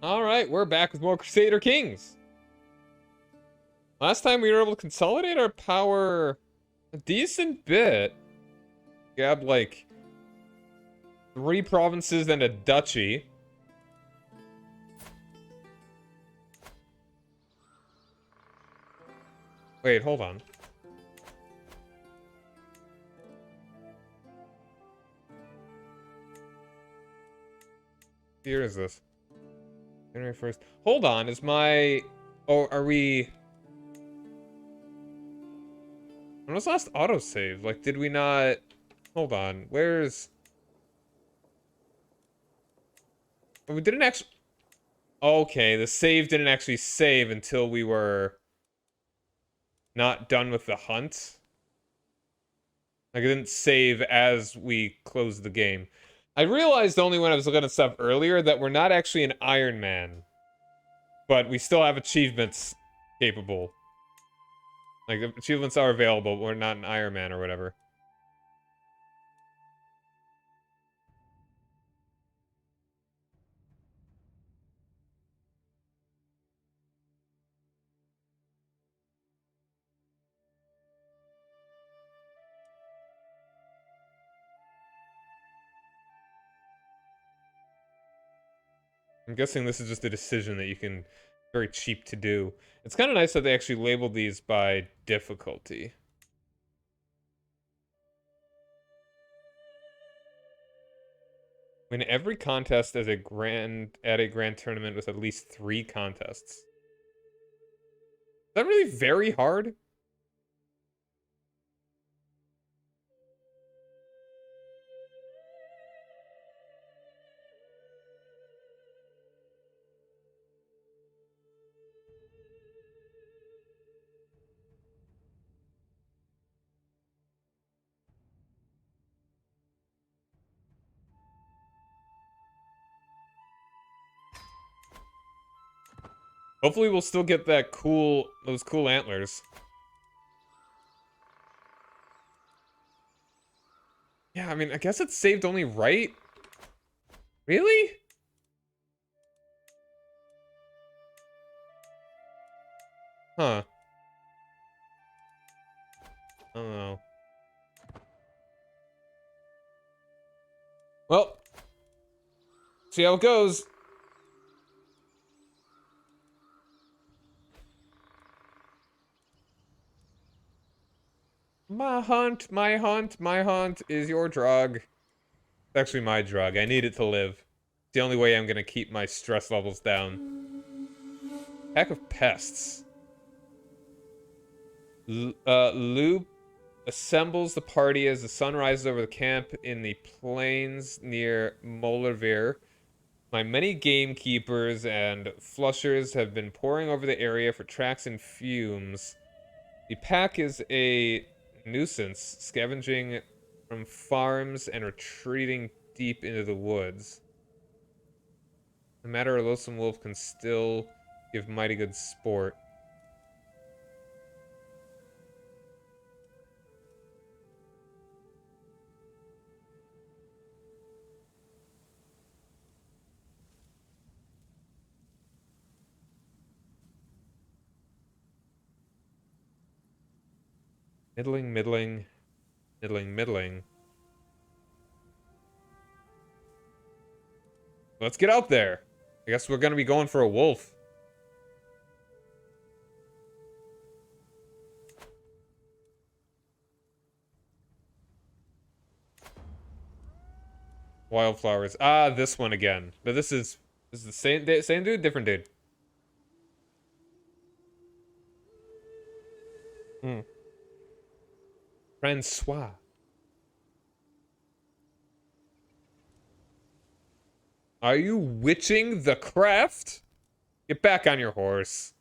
Alright, we're back with more Crusader Kings. Last time we were able to consolidate our power a decent bit. Grabbed like 3 provinces and a duchy. Wait, hold on. Here is this. January 1st. Hold on, is my... Oh, are we... When was the last autosave? Like, did we not... Hold on, where's... Oh, we didn't actually... Okay, the save didn't actually save until we were... not done with the hunt. Like, it didn't save as we closed the game. I realized only when I was looking at stuff earlier that we're not actually an Iron Man. But we still have achievements capable. Like, the achievements are available, but we're not an Iron Man or whatever. I'm guessing this is just a decision that you can... Very cheap to do. It's kind of nice that they actually labeled these by difficulty. Win every contest as a grand tournament with at least 3 contests. Is that really very hard? Hopefully we'll still get that those cool antlers. Yeah, I mean, I guess it's saved only right? Really? Huh. I don't know. Well, see how it goes. My hunt, my hunt, my hunt is your drug. It's actually my drug. I need it to live. It's the only way I'm gonna keep my stress levels down. Pack of pests. Lube assembles the party as the sun rises over the camp in the plains near Molervir. My many gamekeepers and flushers have been poring over the area for tracks and fumes. The pack is a nuisance, scavenging from farms and retreating deep into the woods. No matter a lonesome wolf can still give mighty good sport. Middling, middling, middling, middling. Let's get out there. I guess we're gonna be going for a wolf. Wildflowers. Ah, this one again. But this is the same dude, different dude. Hmm. Francois. Are you witching the craft? Get back on your horse.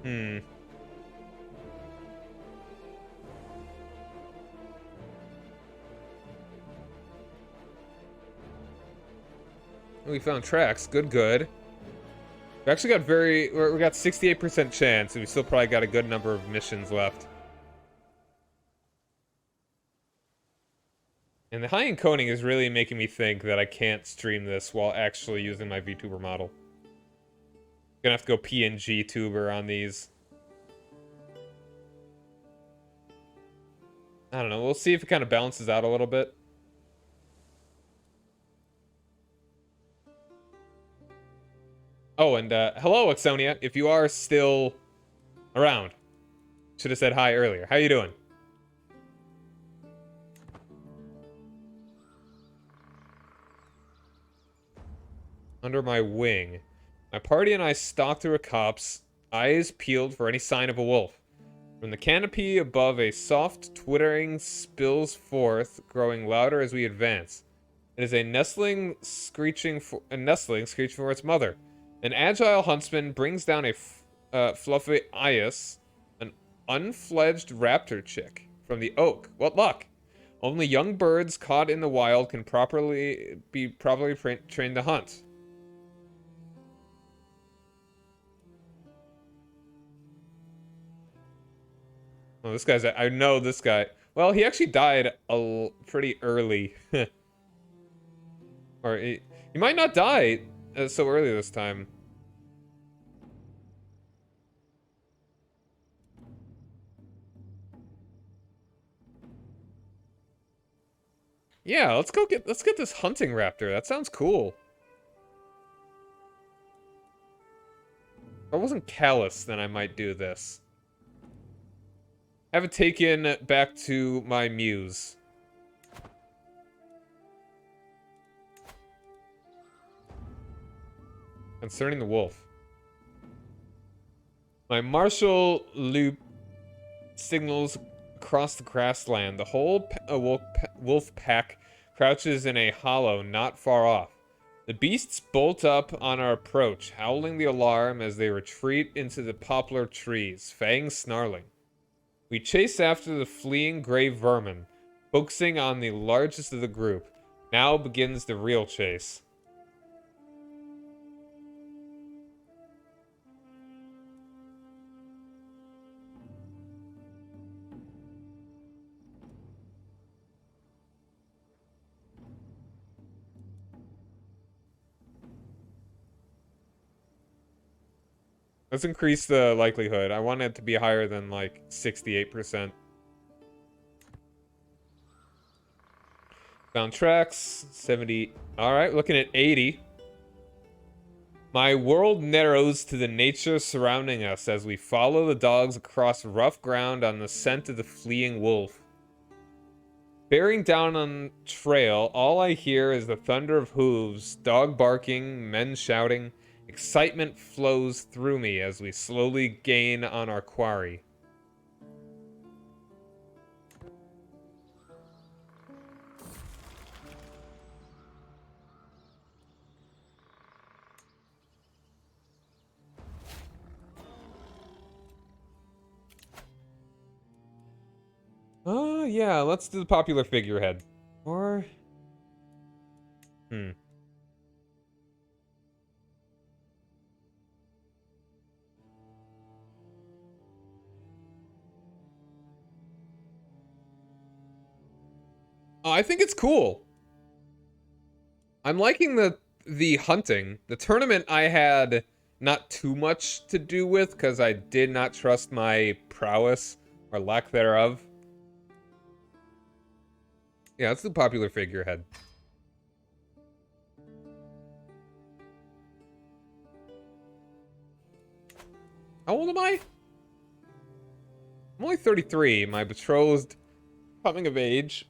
Hmm. We found tracks. Good, good. We actually got we got 68% chance, and we still probably got a good number of missions left. And the high encoding is really making me think that I can't stream this while actually using my VTuber model. Gonna have to go PNG tuber on these. I don't know. We'll see if it kind of balances out a little bit. Oh, and hello, Exonia. If you are still around. Should have said hi earlier. How you doing? Under my wing. My party and I stalked through a copse, eyes peeled for any sign of a wolf. From the canopy above, a soft twittering spills forth, growing louder as we advance. It is a nestling screeching for its mother. An agile huntsman brings down a fluffy eyas, an unfledged raptor chick from the oak. What luck! Only young birds caught in the wild can be properly trained to hunt. Oh, this guy's... I know this guy. Well, he actually died pretty early. Or he might not die so early this time. Yeah, let's get this hunting raptor. That sounds cool. If I wasn't callous, then I might do this. Have it taken back to my muse. Concerning the wolf. My martial loop signals across the grassland. The whole wolf pack crouches in a hollow not far off. The beasts bolt up on our approach, howling the alarm as they retreat into the poplar trees, fangs snarling. We chase after the fleeing gray vermin, focusing on the largest of the group. Now begins the real chase. Let's increase the likelihood. I want it to be higher than, like, 68%. Found tracks. 70. Alright, looking at 80. My world narrows to the nature surrounding us as we follow the dogs across rough ground on the scent of the fleeing wolf. Bearing down on trail, all I hear is the thunder of hooves, dog barking, men shouting. Excitement flows through me as we slowly gain on our quarry. Yeah, let's do the popular figurehead. Or... I think it's cool. I'm liking the hunting. The tournament I had not too much to do with because I did not trust my prowess or lack thereof. Yeah, that's the popular figurehead. How old am I? I'm only 33. My betrothed coming of age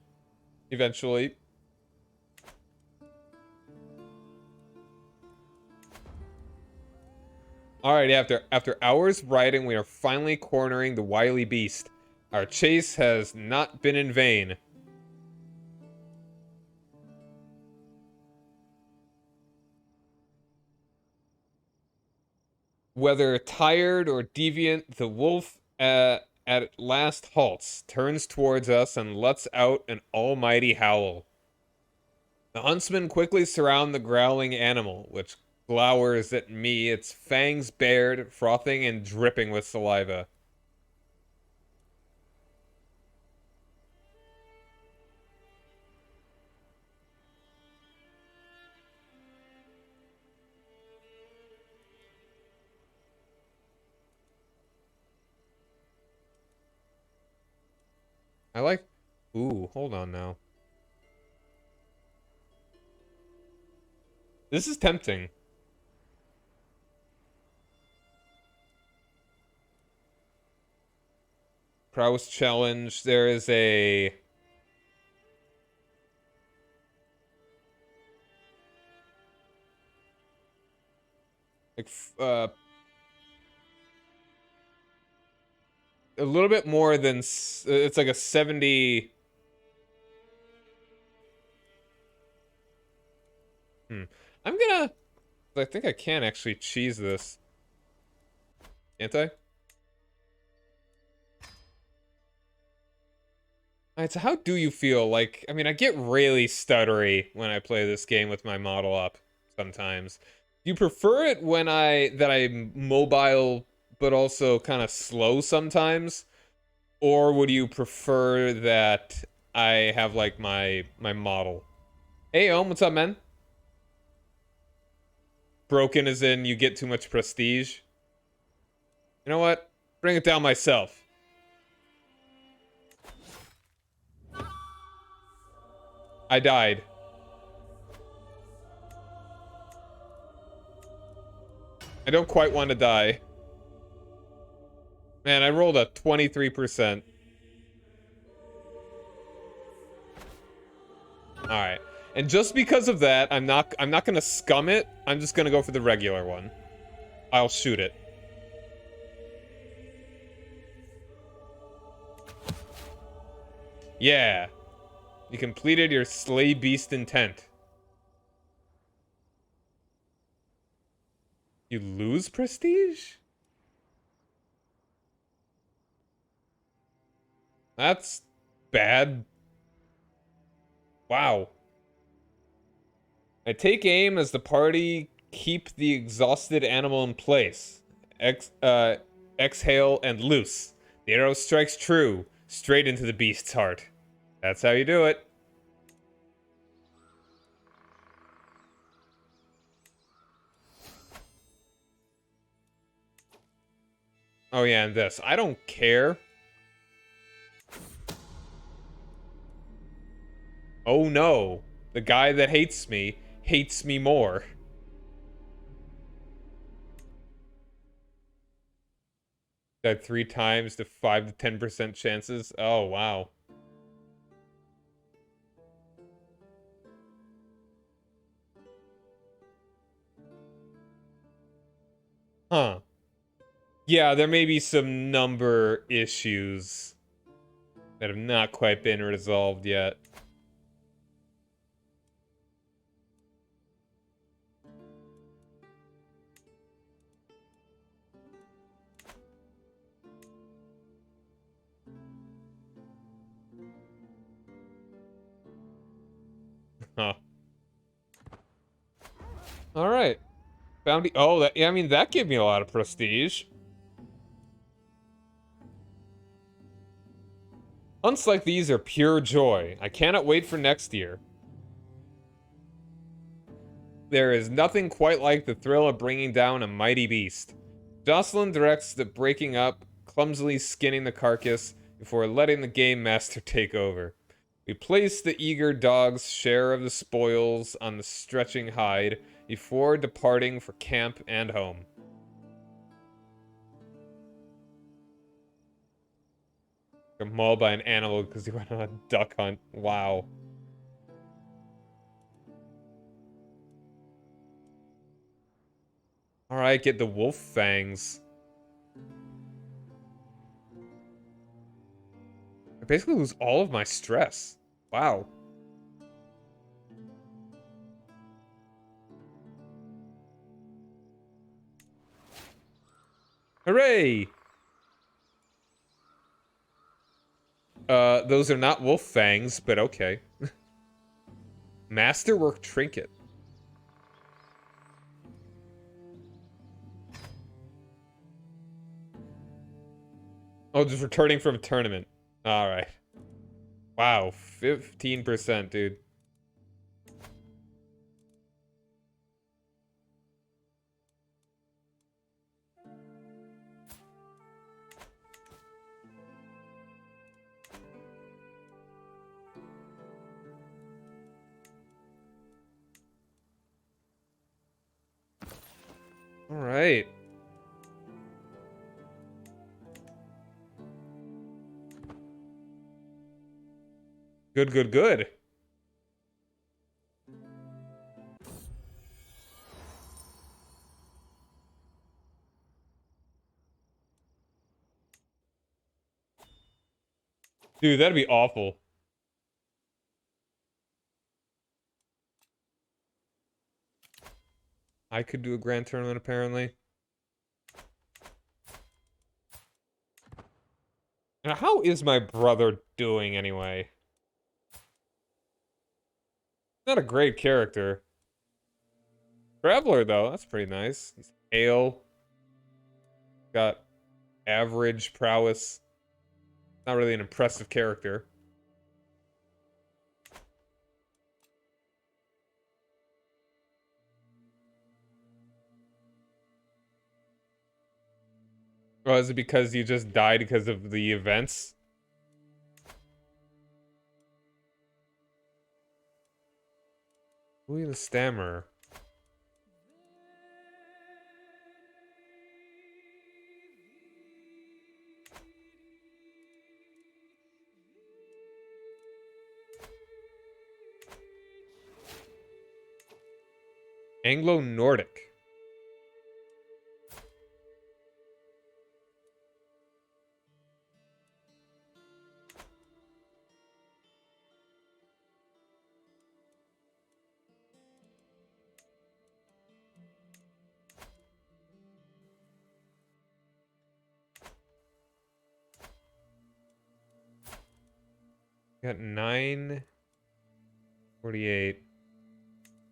eventually. Alright, after hours riding, we are finally cornering the wily beast. Our chase has not been in vain. Whether tired or deviant, the wolf at last halts, turns towards us, and lets out an almighty howl. The huntsmen quickly surround the growling animal, which glowers at me, its fangs bared, frothing and dripping with saliva. I like... Ooh, hold on now. This is tempting. Prowess challenge. There is a... like, a little bit more than... It's like a 70... I'm gonna... I think I can actually cheese this. Can't I? Alright, so how do you feel? Like, I mean, I get really stuttery when I play this game with my model up sometimes. Do you prefer it when I'm mobile but also kind of slow sometimes? Or would you prefer that I have like my model? Hey, what's up, man? Broken as in you get too much prestige. You know what? Bring it down myself. I died. I don't quite want to die. Man, I rolled a 23%. Alright. And just because of that, I'm not gonna scum it. I'm just gonna go for the regular one. I'll shoot it. Yeah. You completed your slay beast intent. You lose prestige? That's bad. Wow. I take aim as the party keep the exhausted animal in place. Exhale and loose. The arrow strikes true, straight into the beast's heart. That's how you do it. Oh yeah, and this. I don't care. Oh no. The guy that hates me more. That 3 times to 5 to 10% chances. Oh wow. Huh. Yeah, there may be some number issues that have not quite been resolved yet. Huh. Alright. Bounty. Oh, that, yeah, I mean, that gave me a lot of prestige. Hunts like these are pure joy. I cannot wait for next year. There is nothing quite like the thrill of bringing down a mighty beast. Jocelyn directs the breaking up, clumsily skinning the carcass before letting the game master take over. We place the eager dog's share of the spoils on the stretching hide before departing for camp and home. Got mauled by an animal because he went on a duck hunt. Wow. Alright, get the wolf fangs. I basically lose all of my stress. Wow. Hooray! Those are not wolf fangs, but okay. Masterwork trinket. Oh, just returning from a tournament. All right. Wow, 15%, dude. All right. Good, good, good. Dude, that'd be awful. I could do a grand tournament, apparently. Now, how is my brother doing, anyway? Not a great character. Traveler, though, that's pretty nice. He's hale. Got average prowess. Not really an impressive character. Or is it because you just died because of the events? Louis the Stammerer. Anglo-Nordic. Got 948.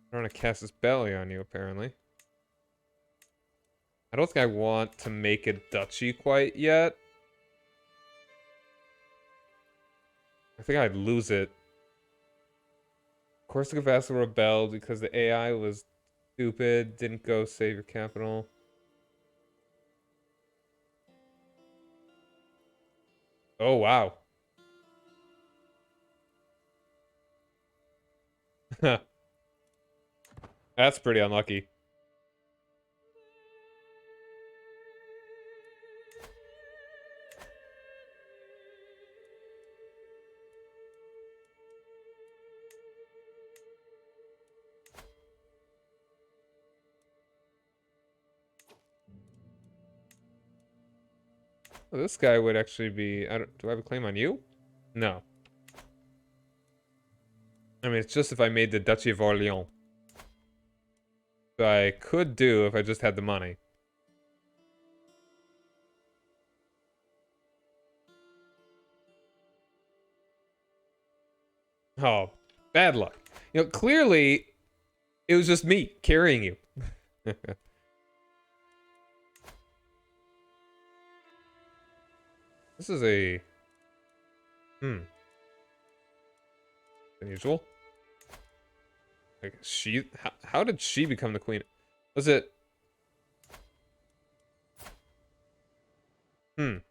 Trying to cast this belly on you, apparently. I don't think I want to make a duchy quite yet. I think I'd lose it. Corsica Vassal rebelled because the AI was stupid. Didn't go save your capital. Oh, wow. That's pretty unlucky. Well, this guy would actually be... do I have a claim on you? No. I mean, it's just if I made the Duchy of Orleans. So I could do if I just had the money. Oh, bad luck. You know, clearly, it was just me carrying you. This is a... Unusual. Like, she... How did she become the queen? Was it... I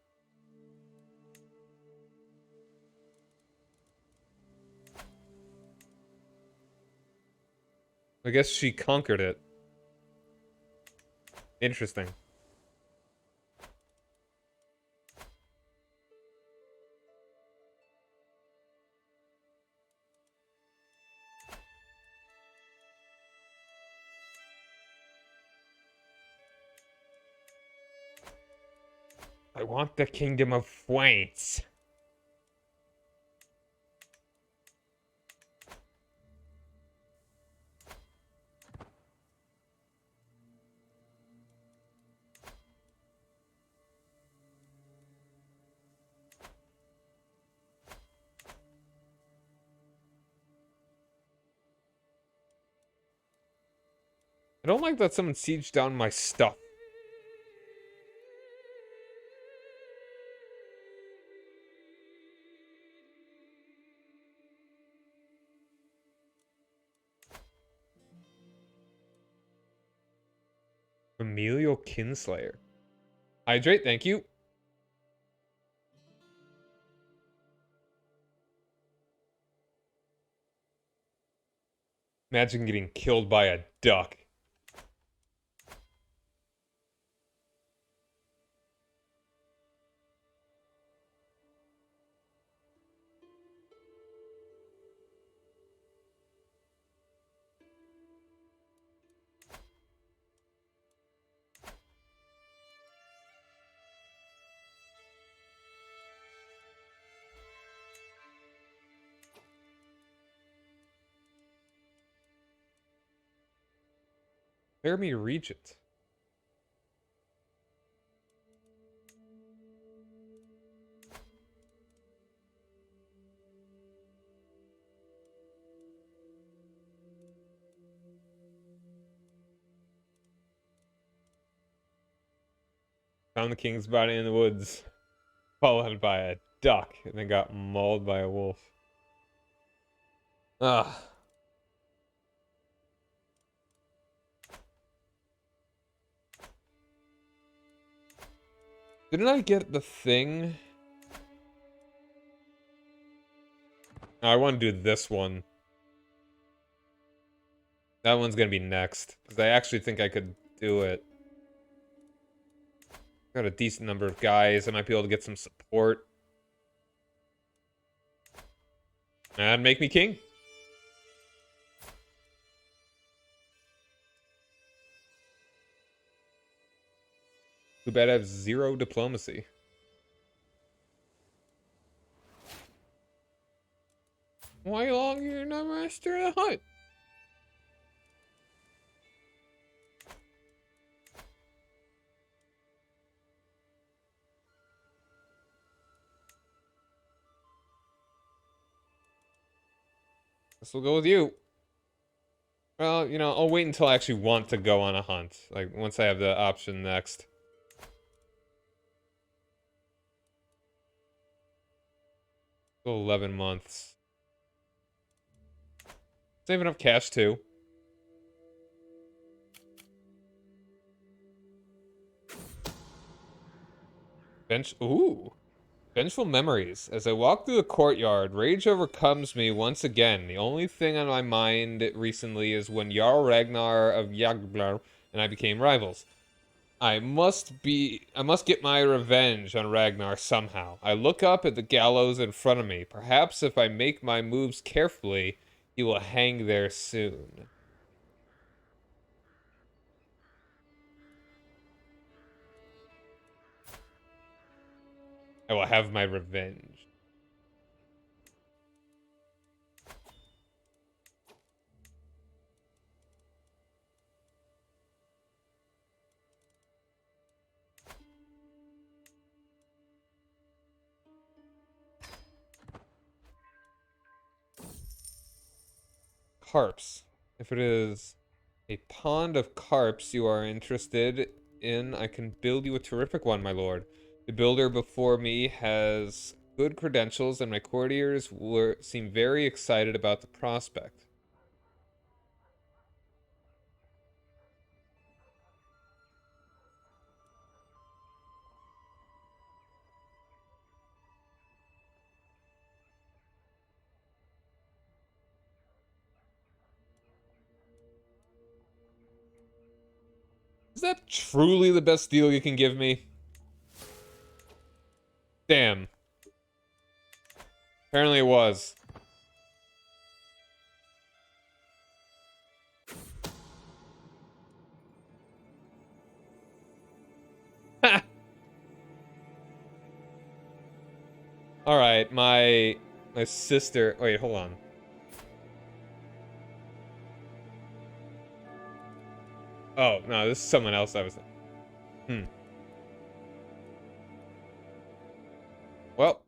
guess she conquered it. Interesting. I want the kingdom of France. I don't like that someone sieged down my stuff. Familial Kinslayer. Hydrate, thank you. Imagine getting killed by a duck. Laramie Regent. Found the king's body in the woods, followed by a duck, and then got mauled by a wolf. Ah. Didn't I get the thing? I want to do this one. That one's gonna be next, because I actually think I could do it. Got a decent number of guys. I might be able to get some support. And make me king. Too bad I have 0 diplomacy. Why long you're not master of the hunt? Guess we'll go with you. Well, you know, I'll wait until I actually want to go on a hunt. Like, once I have the option next. Go 11 months. Saving up cash, too. Ooh. Vengeful memories. As I walk through the courtyard, rage overcomes me once again. The only thing on my mind recently is when Jarl Ragnar of Jagblar and I became rivals. I must get my revenge on Ragnar somehow. I look up at the gallows in front of me. Perhaps if I make my moves carefully, he will hang there soon. I will have my revenge. Carps. If it is a pond of carps you are interested in, I can build you a terrific one, my lord. The builder before me has good credentials, and my courtiers seem very excited about the prospect. Is that truly the best deal you can give me? Damn. Apparently it was. Alright, my sister... Wait, hold on. Oh, no, this is someone else I was... Well.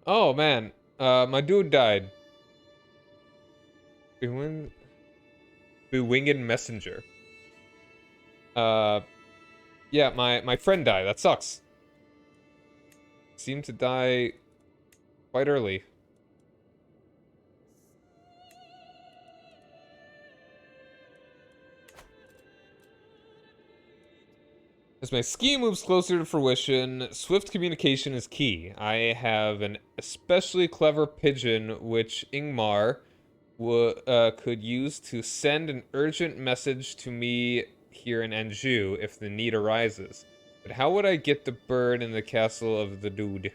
Oh man, my dude died. Bewinged messenger. Uh, yeah, my friend died. That sucks. Seemed to die quite early. As my scheme moves closer to fruition, swift communication is key. I have an especially clever pigeon which Ingmar could use to send an urgent message to me here in Anjou if the need arises. But how would I get the bird in the castle of the dude?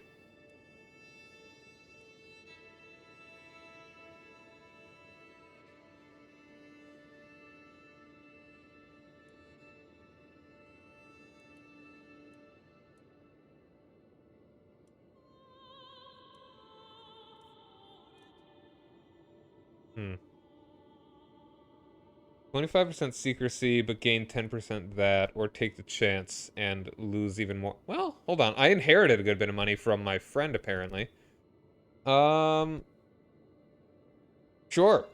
Hmm. 25% secrecy, but gain 10% that, or take the chance and lose even more. Well, hold on. I inherited a good bit of money from my friend, apparently. Um, sure.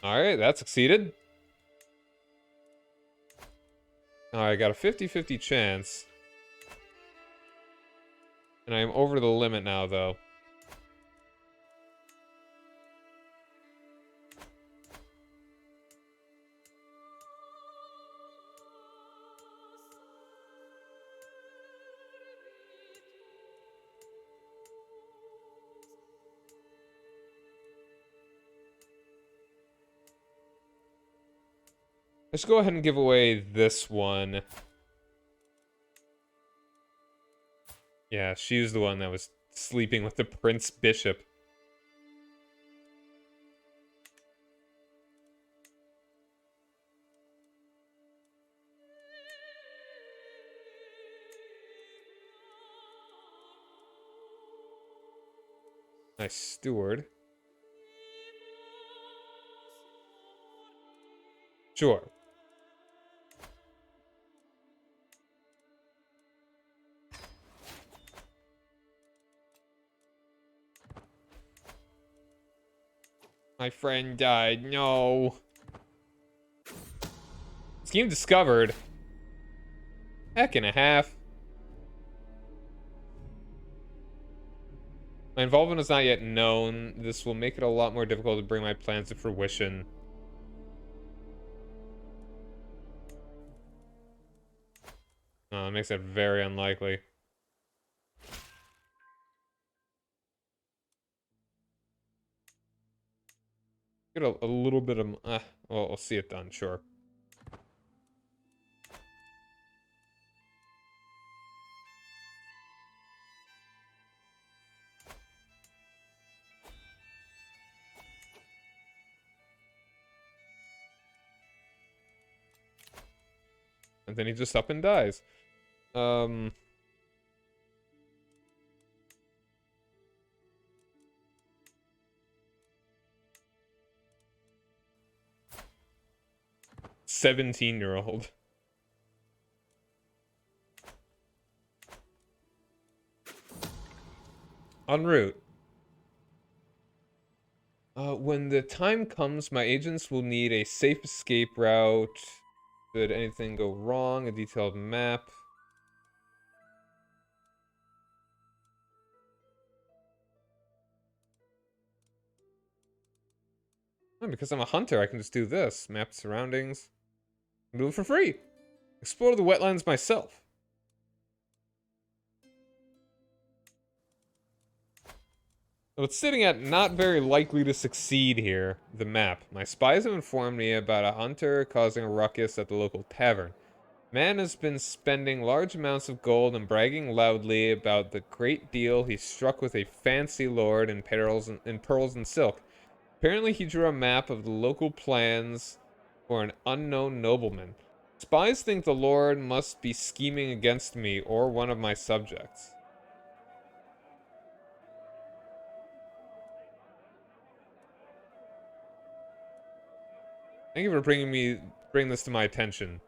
Alright, that succeeded. I got a 50-50 chance. And I'm over the limit now, though. Let's go ahead and give away this one. Yeah, she's the one that was sleeping with the Prince Bishop. Nice steward. Sure. My friend died. No. Scheme discovered. Heck and a half. My involvement is not yet known. This will make it a lot more difficult to bring my plans to fruition. It makes it very unlikely. Get a little bit of... well, we'll see it done, sure. And then he just up and dies. 17-year-old. En route. When the time comes, my agents will need a safe escape route. Should anything go wrong, a detailed map. Because I'm a hunter, I can just do this. Map surroundings. Do it for free. Explore the wetlands myself. So it's sitting at not very likely to succeed here. The map. My spies have informed me about a hunter causing a ruckus at the local tavern. Man has been spending large amounts of gold and bragging loudly about the great deal he struck with a fancy lord in pearls and silk. Apparently he drew a map of the local plans for an unknown nobleman. Spies think the lord must be scheming against me or one of my subjects. Thank you for bringing this to my attention.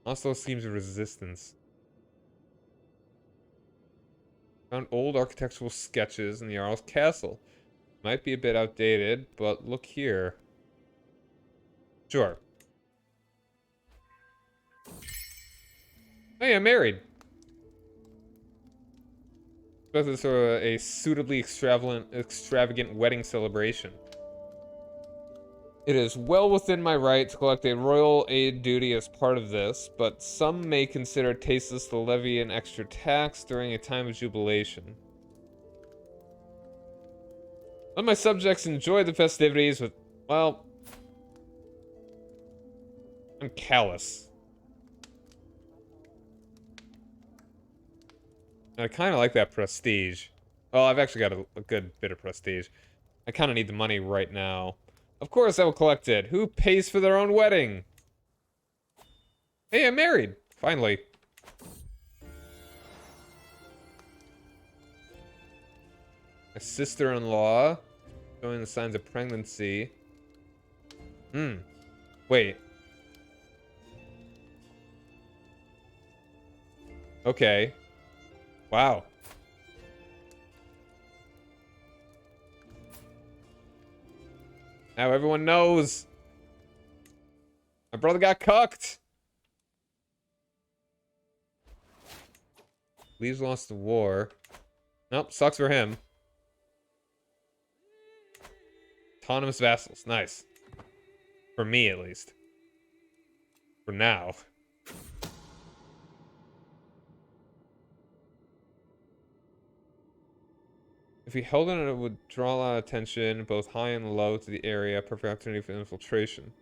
Also seems of resistance. Found old architectural sketches in the Jarl's castle. Might be a bit outdated, but look here. Sure. Hey, I'm married. This is sort of a suitably extravagant wedding celebration. It is well within my right to collect a royal aid duty as part of this, but some may consider it tasteless to levy an extra tax during a time of jubilation. Let my subjects enjoy the festivities with, well, I'm callous. I kind of like that prestige. Well, I've actually got a good bit of prestige. I kind of need the money right now. Of course I will collect it. Who pays for their own wedding? Hey, I'm married. Finally. My sister-in-law showing the signs of pregnancy. Wait. Okay. Wow. Now everyone knows. My brother got cucked. Leaves lost the war. Nope, sucks for him. Autonomous vassals. Nice. For me, at least. For now. If he held it, it would draw a lot of attention, both high and low, to the area. Perfect opportunity for infiltration.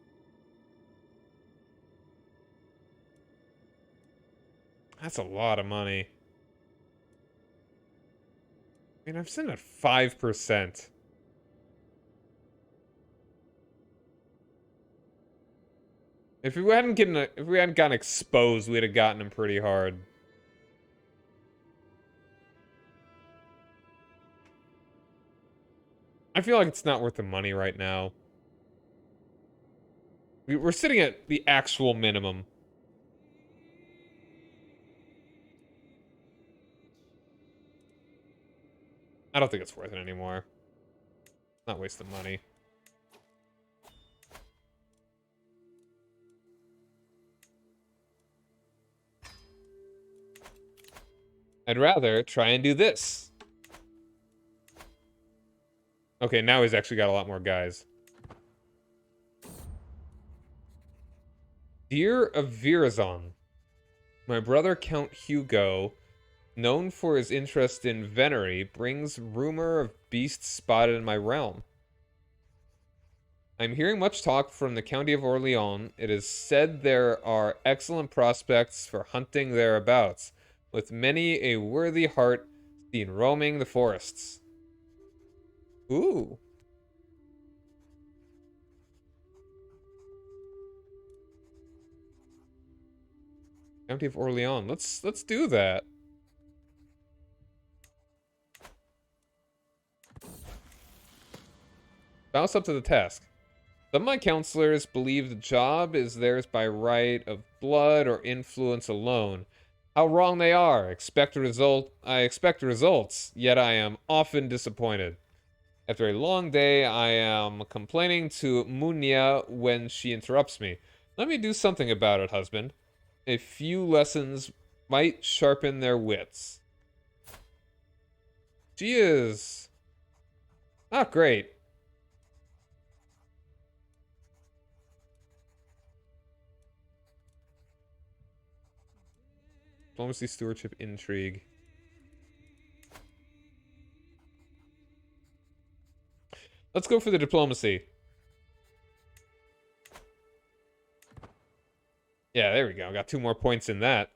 That's a lot of money. I mean, I'm sitting at 5%. If we hadn't gotten exposed, we'd have gotten him pretty hard. I feel like it's not worth the money right now. We're sitting at the actual minimum. I don't think it's worth it anymore. Not wasting money. I'd rather try and do this. Okay, now he's actually got a lot more guys. Dear of Virazon, my brother Count Hugo, known for his interest in venery, brings rumor of beasts spotted in my realm. I'm hearing much talk from the county of Orleans. It is said there are excellent prospects for hunting thereabouts, with many a worthy hart seen roaming the forests. Ooh. County of Orleans. Let's do that. Bounce up to the task. Some of my counselors believe the job is theirs by right of blood or influence alone. How wrong they are. I expect results, yet I am often disappointed. After a long day, I am complaining to Munia when she interrupts me. Let me do something about it, husband. A few lessons might sharpen their wits. She is not great. Diplomacy, stewardship, intrigue. Let's go for the diplomacy. Yeah, there we go. Got 2 more points in that.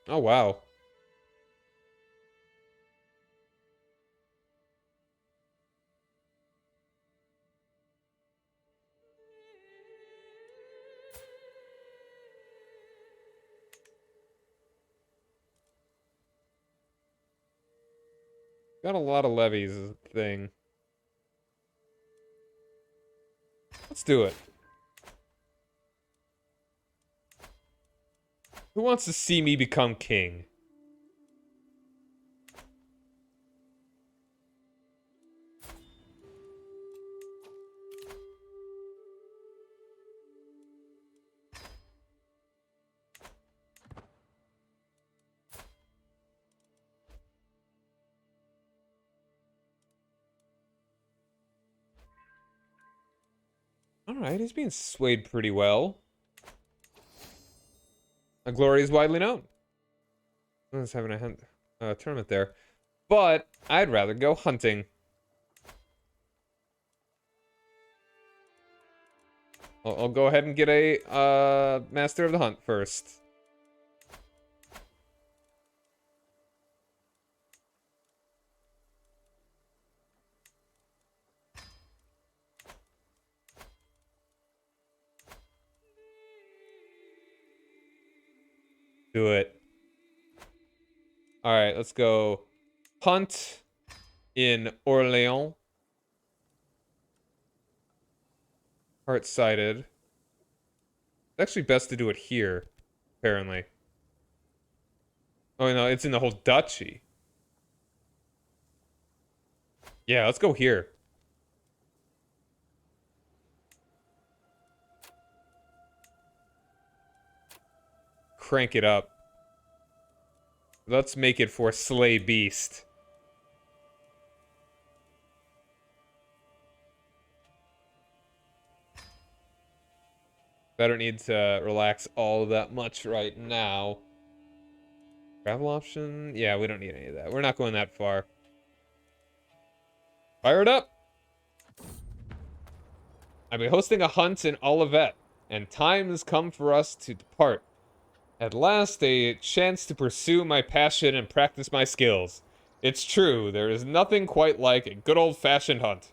Oh, wow. Got a lot of levies is the thing. Let's do it. Who wants to see me become king? Alright, he's being swayed pretty well. A glory is widely known. I was having a tournament there. But I'd rather go hunting. I'll go ahead and get a Master of the Hunt first. Do it. Alright, let's go hunt in Orléans. Heart-sighted. It's actually best to do it here, apparently. Oh, no, it's in the whole duchy. Yeah, let's go here. Crank it up. Let's make it for Slay Beast. I don't need to relax all that much right now. Travel option? Yeah, we don't need any of that. We're not going that far. Fire it up! I'll be hosting a hunt in Olivet, and time has come for us to depart. At last, a chance to pursue my passion and practice my skills. It's true, there is nothing quite like a good old-fashioned hunt.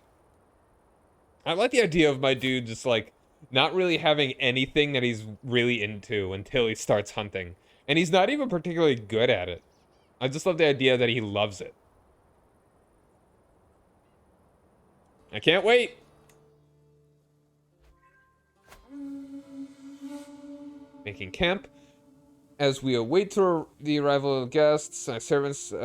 I like the idea of my dude just, like, not really having anything that he's really into until he starts hunting. And he's not even particularly good at it. I just love the idea that he loves it. I can't wait! Making camp. As we await the arrival of guests, our servants, we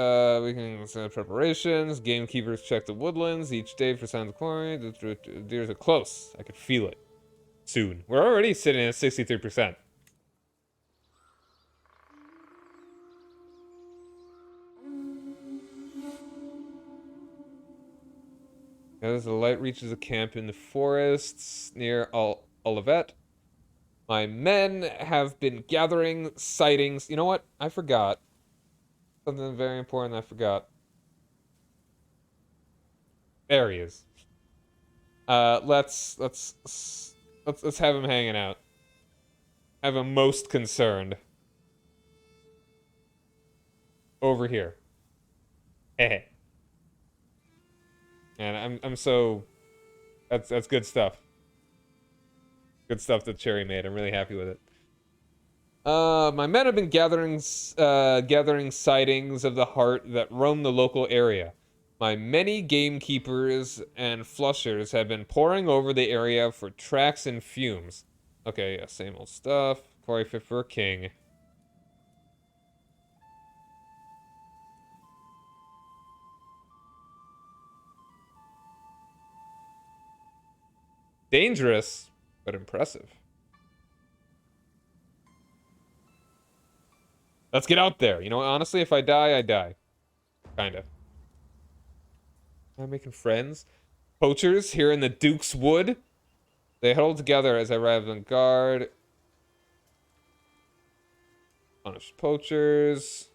can set preparations. Gamekeepers check the woodlands each day for signs of quarry. The deers are close. I could feel it. Soon. We're already sitting at 63%. As the light reaches a camp in the forests near Olivet, my men have been gathering sightings. You know what? I forgot. Something very important I forgot. There he is. Let's have him hanging out. Have him most concerned. Over here. Heh. And I'm so that's good stuff. Good stuff that Cherry made. I'm really happy with it. My men have been gathering sightings of the heart that roam the local area. My many gamekeepers and flushers have been poring over the area for tracks and fumes. Okay, yeah, same old stuff. Quarry fit for a king. Dangerous, but impressive. Let's get out there. You know, honestly, if I die, I die. Kinda. Am I making friends? Poachers here in the Duke's Wood. They huddle together as I arrive on guard. Punish poachers.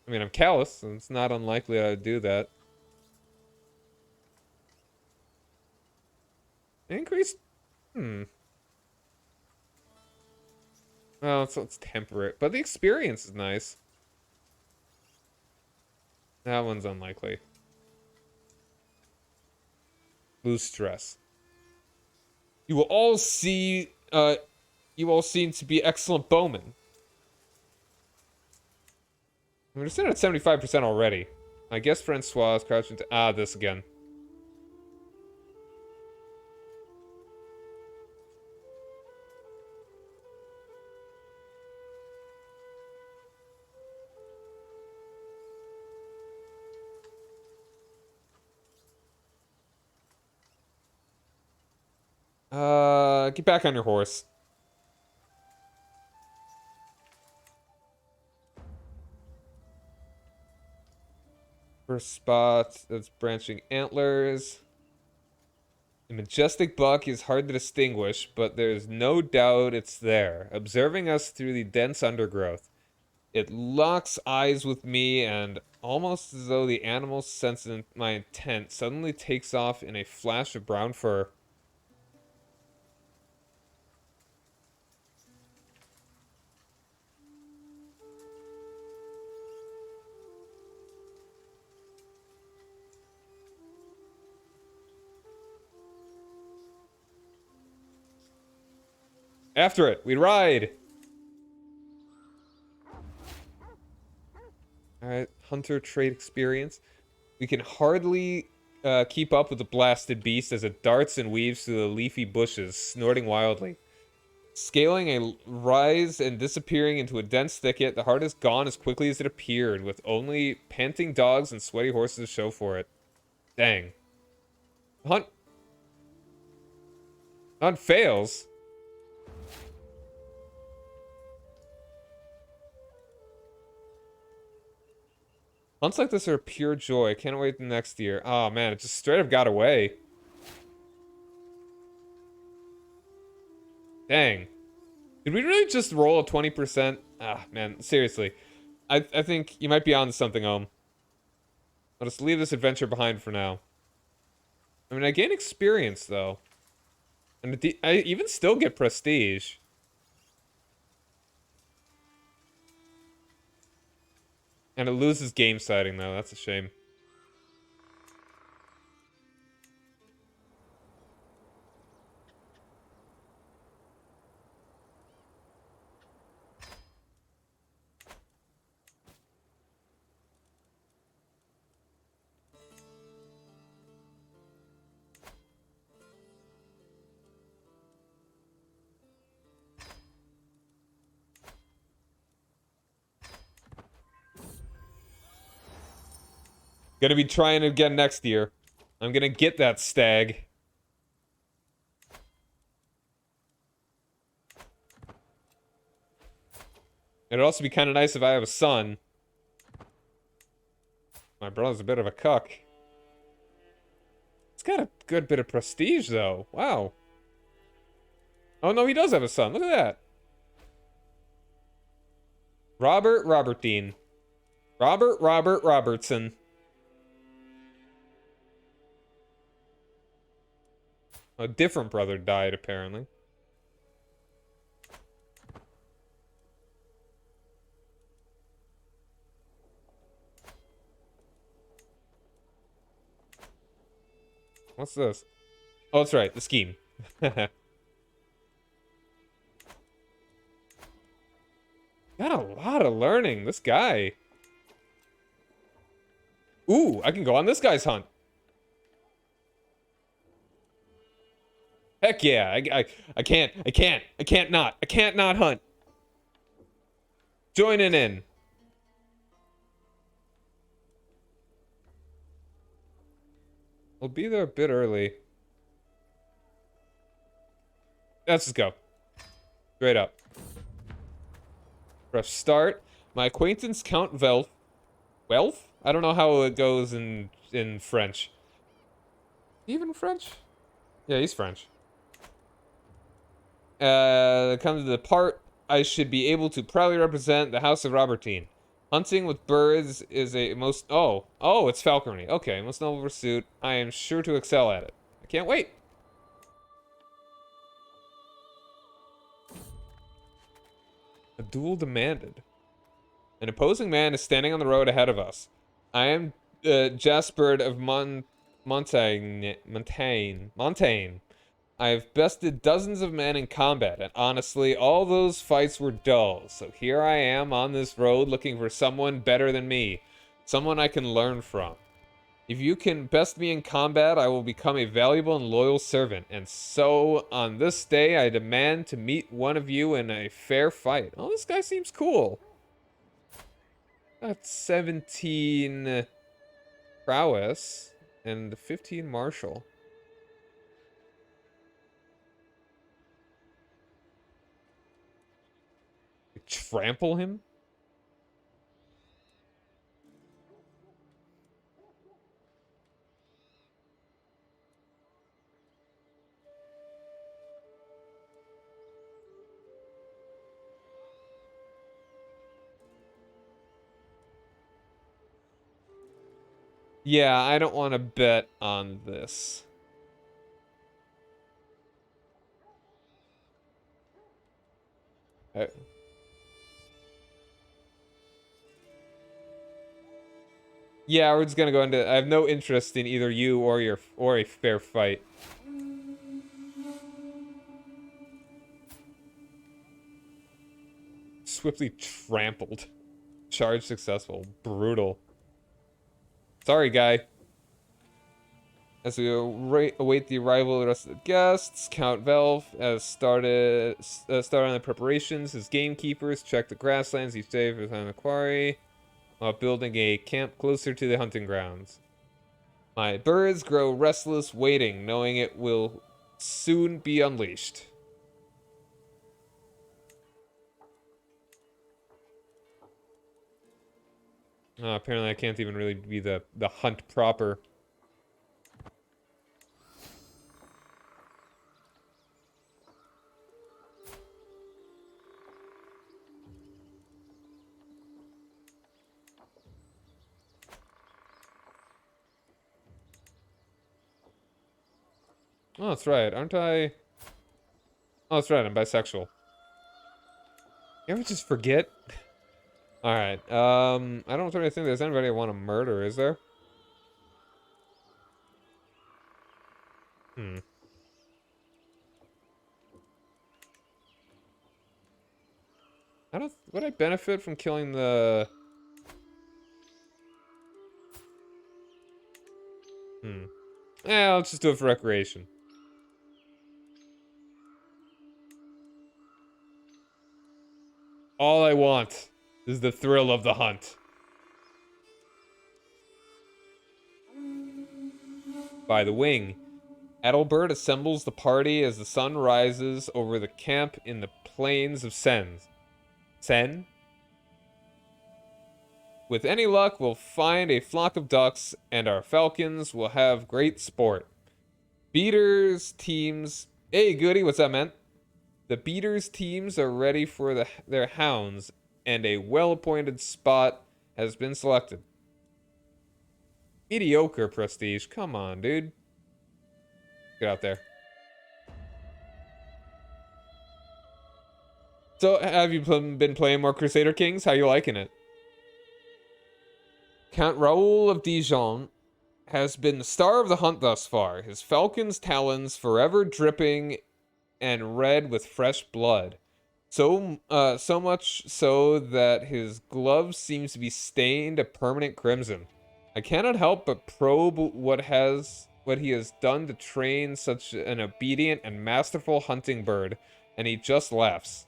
I mean, I'm callous, and it's not unlikely I'd do that. Increase? Well, let's temper it. But the experience is nice. That one's unlikely. Lose stress. You will all see, you all seem to be excellent bowmen. We're sitting at 75% already. I guess Francois is crouching to... this again. Get back on your horse. First spot, that's branching antlers. The majestic buck is hard to distinguish, but there's no doubt it's there, observing us through the dense undergrowth. It locks eyes with me, and almost as though the animal sensing my intent, suddenly takes off in a flash of brown fur. After it, we ride! Alright, hunter trait experience. We can hardly keep up with the blasted beast as it darts and weaves through the leafy bushes, snorting wildly. Scaling a rise and disappearing into a dense thicket, the hart is gone as quickly as it appeared, with only panting dogs and sweaty horses to show for it. Dang. Hunt fails. Hunts like this are pure joy. Can't wait the next year. Oh man, it just straight up got away. Dang. Did we really just roll a 20%? Ah, man, seriously. I think you might be on something, I'll just leave this adventure behind for now. I mean, I gain experience, though. And I even still get prestige. And it loses game sighting, though. That's a shame. Gonna be trying again next year. I'm gonna get that stag. It'd also be kind of nice if I have a son. My brother's a bit of a cuck. It's got a good bit of prestige, though. Wow. Oh, no, he does have a son. Look at that. Robertine. Robertson. A different brother died, apparently. What's this? Oh, that's right, the scheme. Got a lot of learning, this guy. Ooh, I can go on this guy's hunt. Heck yeah, I can't not hunt. Joining in. We'll be there a bit early. Let's just go. Straight up. Press start. My acquaintance Count Velf. Welf? I don't know how it goes in French. Even French? Yeah, he's French. Comes to the part I should be able to proudly represent the House of Robertine. Hunting with birds is a most... Oh, it's falconry. Okay, most noble pursuit. I am sure to excel at it. I can't wait. A duel demanded. An opposing man is standing on the road ahead of us. I am Jaspered of Montaigne. I've bested dozens of men in combat, and honestly, all those fights were dull. So here I am on this road looking for someone better than me, someone I can learn from. If you can best me in combat, I will become a valuable and loyal servant. And so, on this day, I demand to meet one of you in a fair fight. Oh, this guy seems cool. That's 17 prowess and 15 martial. Trample him? Yeah, I don't want to bet on this. Yeah, we're just gonna go into. I have no interest in either you or a fair fight. Swiftly trampled. Charge successful. Brutal. Sorry, guy. As we await the arrival of the rest of the guests, Count Velv has started on the preparations. His gamekeepers check the grasslands each day for the quarry, while building a camp closer to the hunting grounds. My birds grow restless, waiting, knowing it will soon be unleashed. Apparently I can't even really be the hunt proper. Oh, that's right. Aren't I? Oh, that's right. I'm bisexual. You ever just forget? Alright. I don't really think there's anybody I want to murder, is there? Hmm. I don't. Would I benefit from killing the? Hmm. Yeah, let's just do it for recreation. All I want is the thrill of the hunt. By the wing, Adalbert assembles the party as the sun rises over the camp in the plains of Sen. Sen? With any luck, we'll find a flock of ducks, and our falcons will have great sport. Beaters teams. Hey, goody, what's that, man? The beaters teams are ready for their hounds, and a well-appointed spot has been selected. Mediocre prestige. Come on, dude. Get out there. So, have you been playing more Crusader Kings? How you liking it? Count Raoul of Dijon has been the star of the hunt thus far, his falcon's talons forever dripping and red with fresh blood. So much so that his glove seems to be stained a permanent crimson. I cannot help but probe what he has done to train such an obedient and masterful hunting bird, and he just laughs.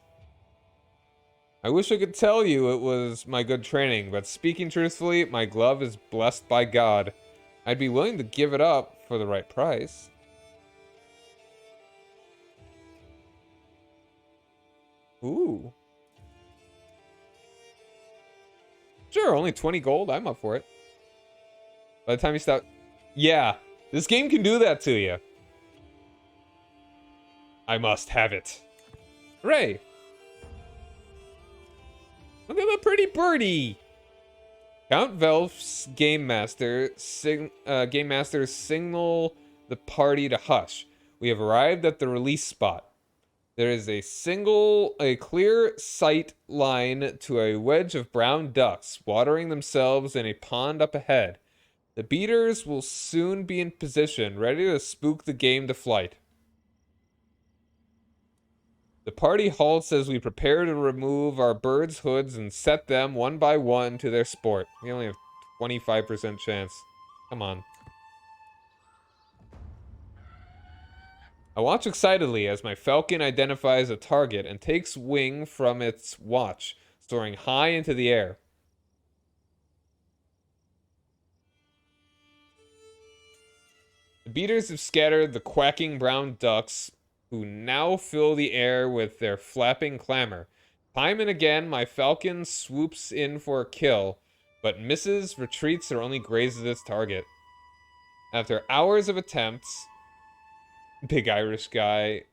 I wish I could tell you it was my good training, but speaking truthfully, my glove is blessed by God. I'd be willing to give it up for the right price. Ooh. Sure, only 20 gold. I'm up for it. By the time you stop... Yeah, this game can do that to you. I must have it. Hooray. Look at the pretty birdie. Count Velf's game master signal the party to hush. We have arrived at the release spot. There is a clear sight line to a wedge of brown ducks watering themselves in a pond up ahead. The beaters will soon be in position, ready to spook the game to flight. The party halts as we prepare to remove our birds' hoods and set them one by one to their sport. We only have 25% chance. Come on. I watch excitedly as my falcon identifies a target and takes wing from its watch, soaring high into the air. The beaters have scattered the quacking brown ducks, who now fill the air with their flapping clamor. Time and again, my falcon swoops in for a kill, but misses, retreats, or only grazes its target. After hours of attempts, big Irish guy.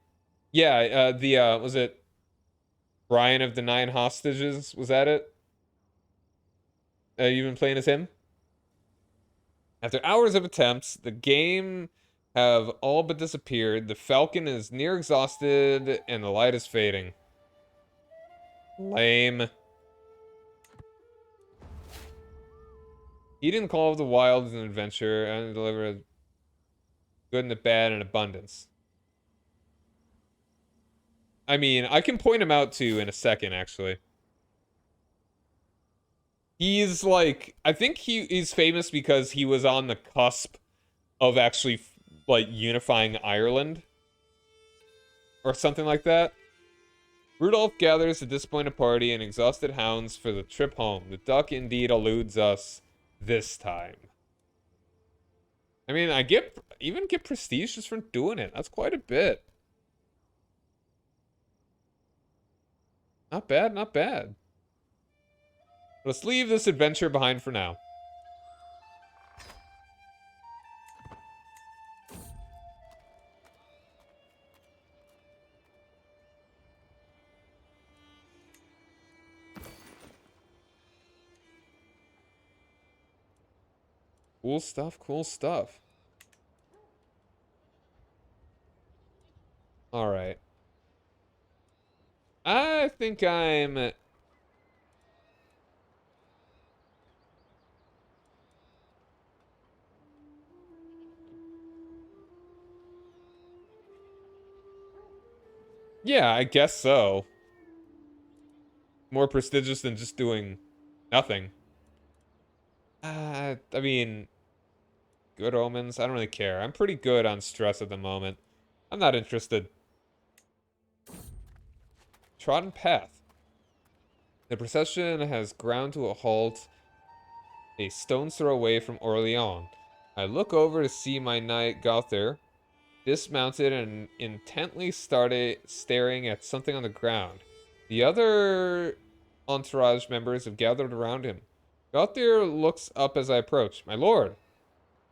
Yeah, was it Brian of the Nine Hostages? Was that it? You been playing as him? After hours of attempts, the game have all but disappeared. The Falcon is near exhausted, and the light is fading. Lame. Eden Call of the Wild is an adventure and deliver good and the bad in abundance. I mean, I can point him out to you in a second, actually. He's like, I think he's famous because he was on the cusp of actually like unifying Ireland or something like that. Rudolph gathers a disappointed party and exhausted hounds for the trip home. The duck indeed eludes us this time. I mean, I even get prestige just from doing it. That's quite a bit. Not bad, not bad. Let's leave this adventure behind for now. Cool stuff, cool stuff. All right. I think I'm... Yeah, I guess so. More prestigious than just doing nothing. I mean, good omens. I don't really care. I'm pretty good on stress at the moment. I'm not interested. Trodden path. The procession has ground to a halt a stone's throw away from Orleans. I look over to see my knight Gauthier dismounted and intently started staring at something on the ground. The other entourage members have gathered around him. Gauthier looks up as I approach. My lord,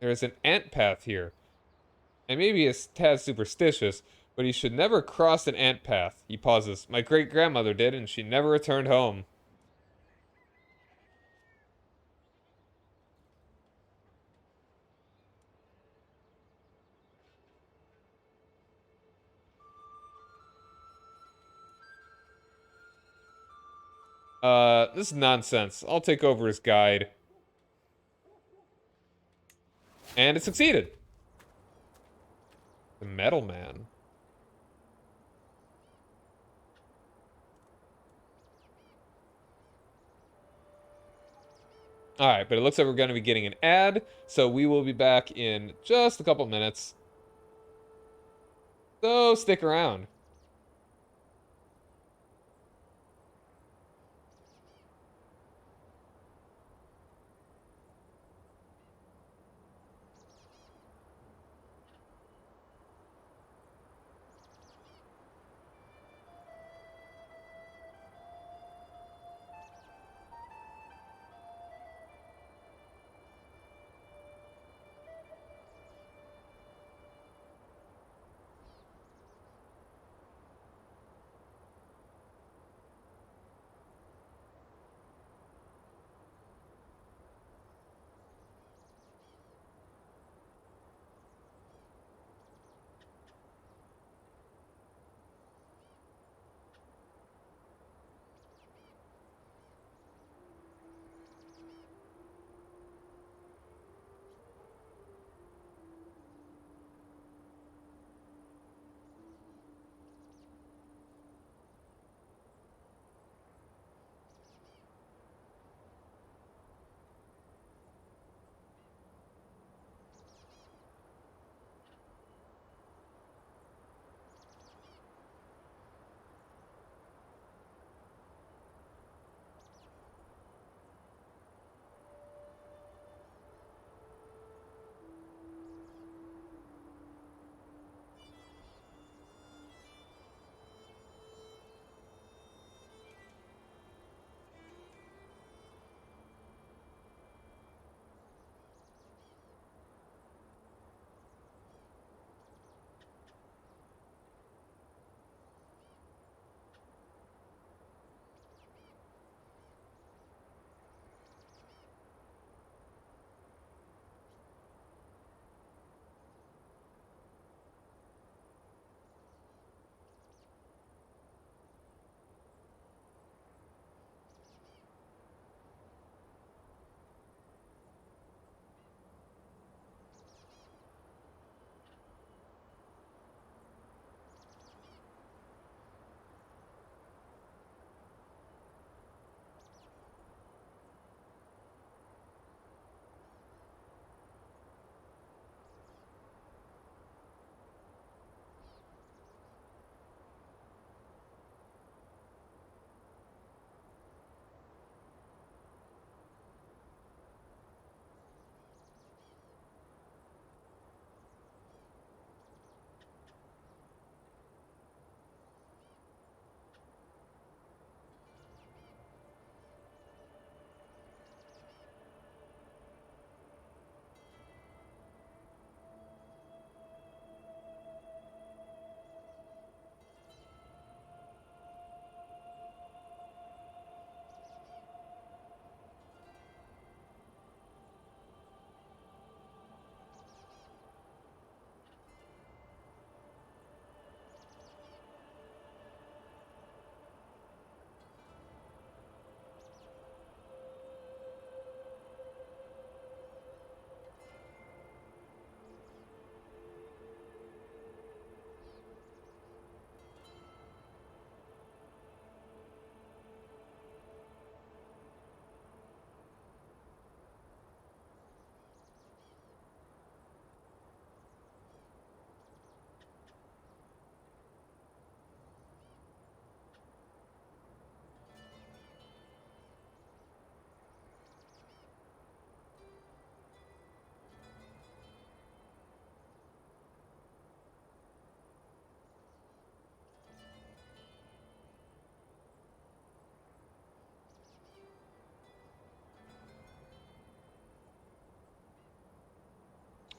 there is an ant path here. I may be a tad superstitious, but you should never cross an ant path. He pauses. My great-grandmother did, and she never returned home. This is nonsense. I'll take over as guide. And it succeeded. The Metal Man. Alright, but it looks like we're going to be getting an ad, so we will be back in just a couple minutes. So stick around.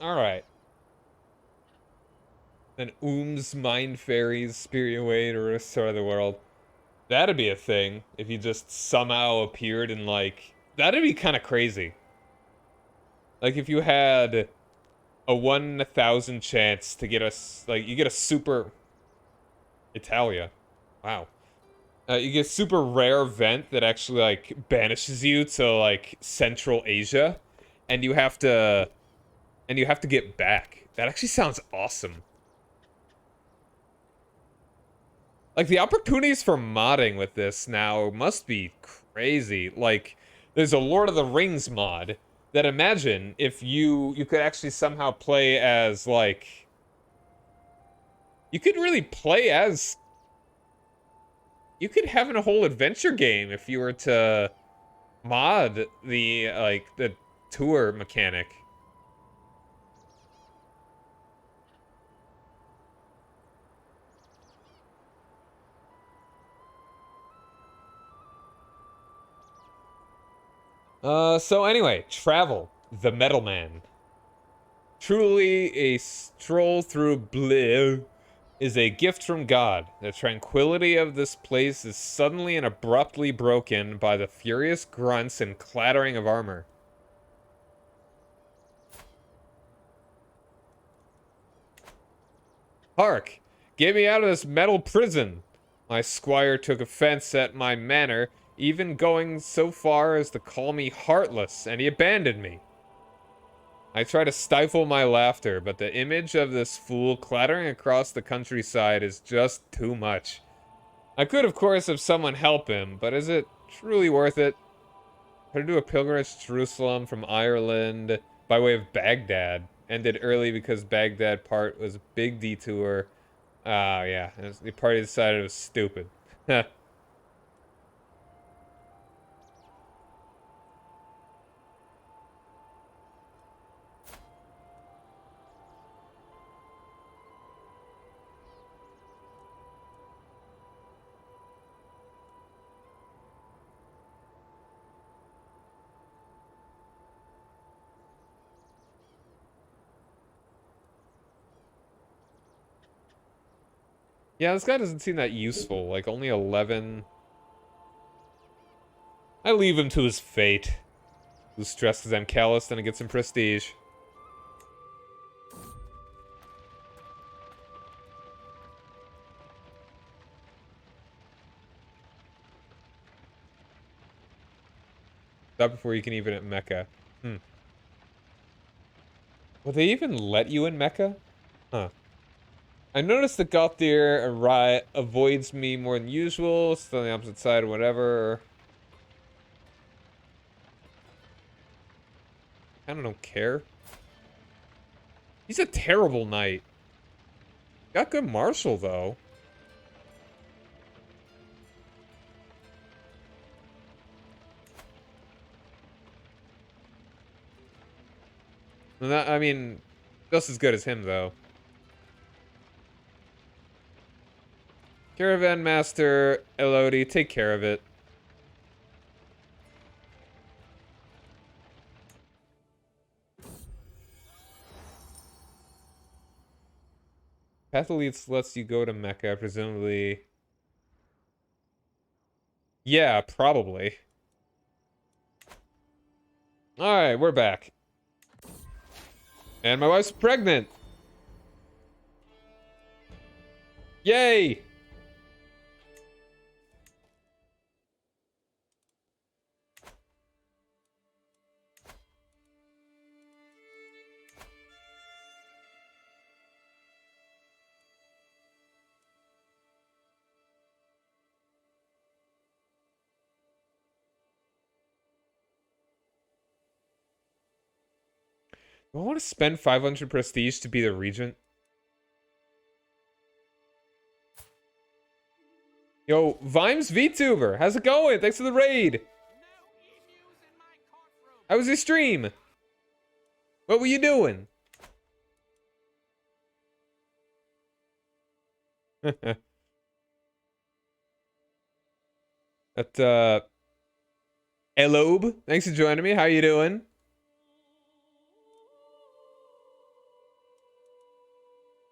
Alright. Then Mind Fairies spear you away to restore the world. That'd be a thing if you just somehow appeared in, like... That'd be kind of crazy. Like, if you had a 1 in 1,000 chance to get us... Like, you get a super... Italia. Wow. You get a super rare event that actually, like, banishes you to, like, Central Asia. And you have to... And you have to get back. That actually sounds awesome. Like, the opportunities for modding with this now must be crazy. Like, there's a Lord of the Rings mod that imagine if you could actually somehow play as, like... You could really play as... You could have a whole adventure game if you were to mod the, like, the tour mechanic. So anyway, travel. The Metal Man. Truly a stroll through Bleu is a gift from God. The tranquility of this place is suddenly and abruptly broken by the furious grunts and clattering of armor. Hark! Get me out of this metal prison! My squire took offense at my manner, even going so far as to call me heartless, and he abandoned me. I try to stifle my laughter, but the image of this fool clattering across the countryside is just too much. I could, of course, have someone help him, but is it truly worth it? Could I do a pilgrimage to Jerusalem from Ireland by way of Baghdad? Ended early because Baghdad part was a big detour. Yeah, the party decided it was stupid. Yeah, this guy doesn't seem that useful. Like, only 11. I leave him to his fate. Who's stressed because I'm callous, then I get some prestige. Not before you can even at Mecca. Will they even let you in Mecca? Huh. I noticed the Gothier avoids me more than usual. Still on the opposite side or whatever. I don't care. He's a terrible knight. Got good martial, though. I mean, just as good as him, though. Caravan Master, Elodie, take care of it. Path lets you go to Mecca, presumably. Yeah, probably. Alright, we're back. And my wife's pregnant! Yay! Do I want to spend 500 prestige to be the regent? Yo, Vimes VTuber, how's it going? Thanks for the raid. How was your stream? What were you doing? That, Elobe, thanks for joining me. How you doing?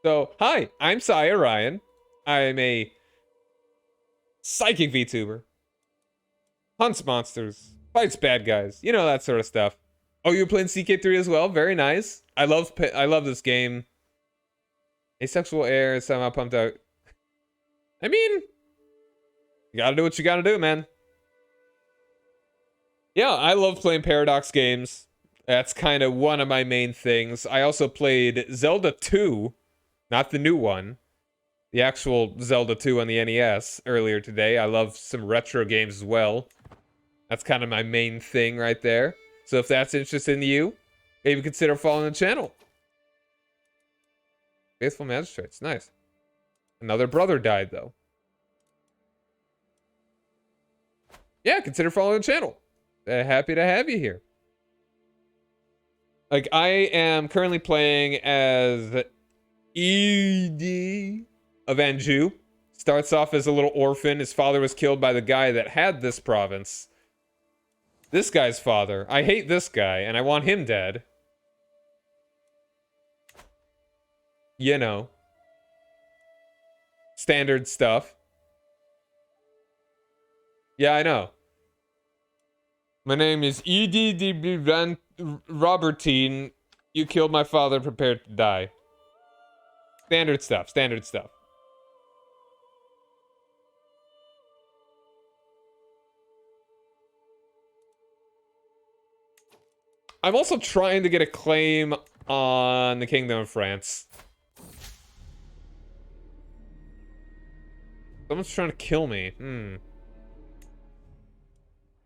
So, hi, I'm Saya Ryan. I'm a psychic VTuber. Hunts monsters, fights bad guys, you know, that sort of stuff. Oh, you're playing CK3 as well? Very nice. I love this game. Asexual air is somehow pumped out. I mean, you gotta do what you gotta do, man. Yeah, I love playing Paradox games. That's kind of one of my main things. I also played Zelda 2, not the new one. The actual Zelda 2 on the NES earlier today. I love some retro games as well. That's kind of my main thing right there. So if that's interesting to you, maybe consider following the channel. Faithful Magistrates, nice. Another brother died though. Yeah, consider following the channel. Happy to have you here. Like, I am currently playing as Eudes of Anjou. Starts off as a little orphan. His father was killed by the guy that had this province. This guy's father. I hate this guy, and I want him dead. You know. Standard stuff. Yeah, I know. My name is Eudes de Robertine. You killed my father, prepared to die. Standard stuff, standard stuff. I'm also trying to get a claim on the Kingdom of France. Someone's trying to kill me.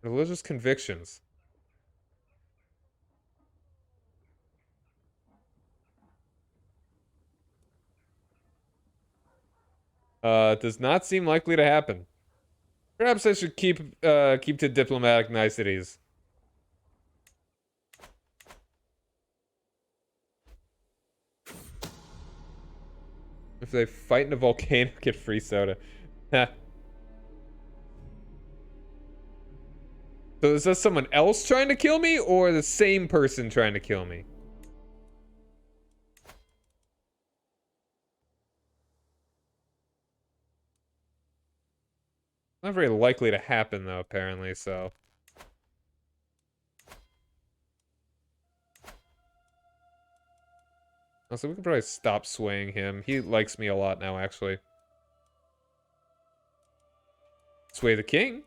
Religious convictions. Does not seem likely to happen. Perhaps I should keep to diplomatic niceties. If they fight in a volcano, get free soda. So is this someone else trying to kill me, or the same person trying to kill me? Not very likely to happen, though, apparently, so... Also, we can probably stop swaying him. He likes me a lot now, actually. Sway the king.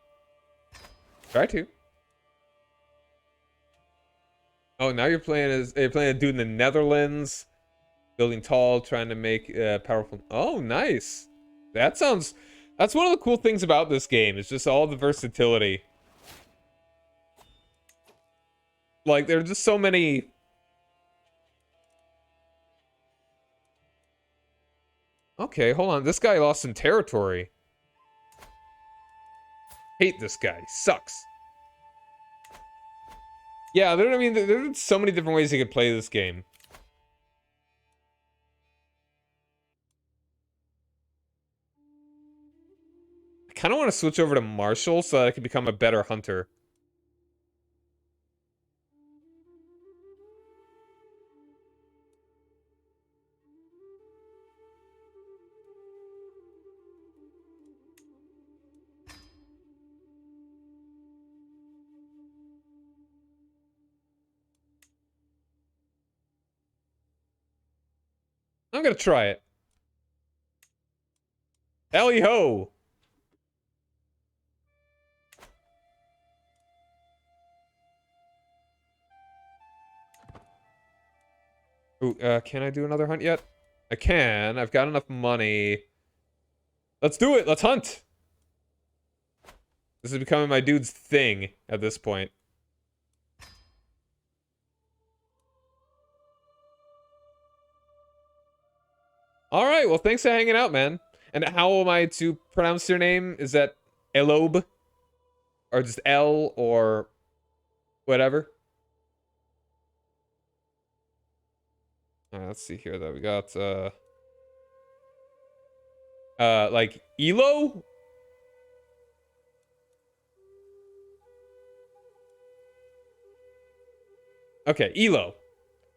Try to. Oh, now you're playing a dude in the Netherlands. Building tall, trying to make powerful... Oh, nice. That sounds... That's one of the cool things about this game. It's just all the versatility. Like, there are just so many... Okay, hold on. This guy lost some territory. Hate this guy. Sucks. Yeah, I mean, there's so many different ways you could play this game. I kind of want to switch over to Marshall so that I can become a better hunter. I'm gonna try it. Hally ho! Ooh, can I do another hunt yet? I can. I've got enough money. Let's do it! Let's hunt! This is becoming my dude's thing at this point. Alright, well, thanks for hanging out, man. And how am I to pronounce your name? Is that Elob? Or just L, or whatever? Alright, let's see here, though. We got, like, Elo? Okay, Elo.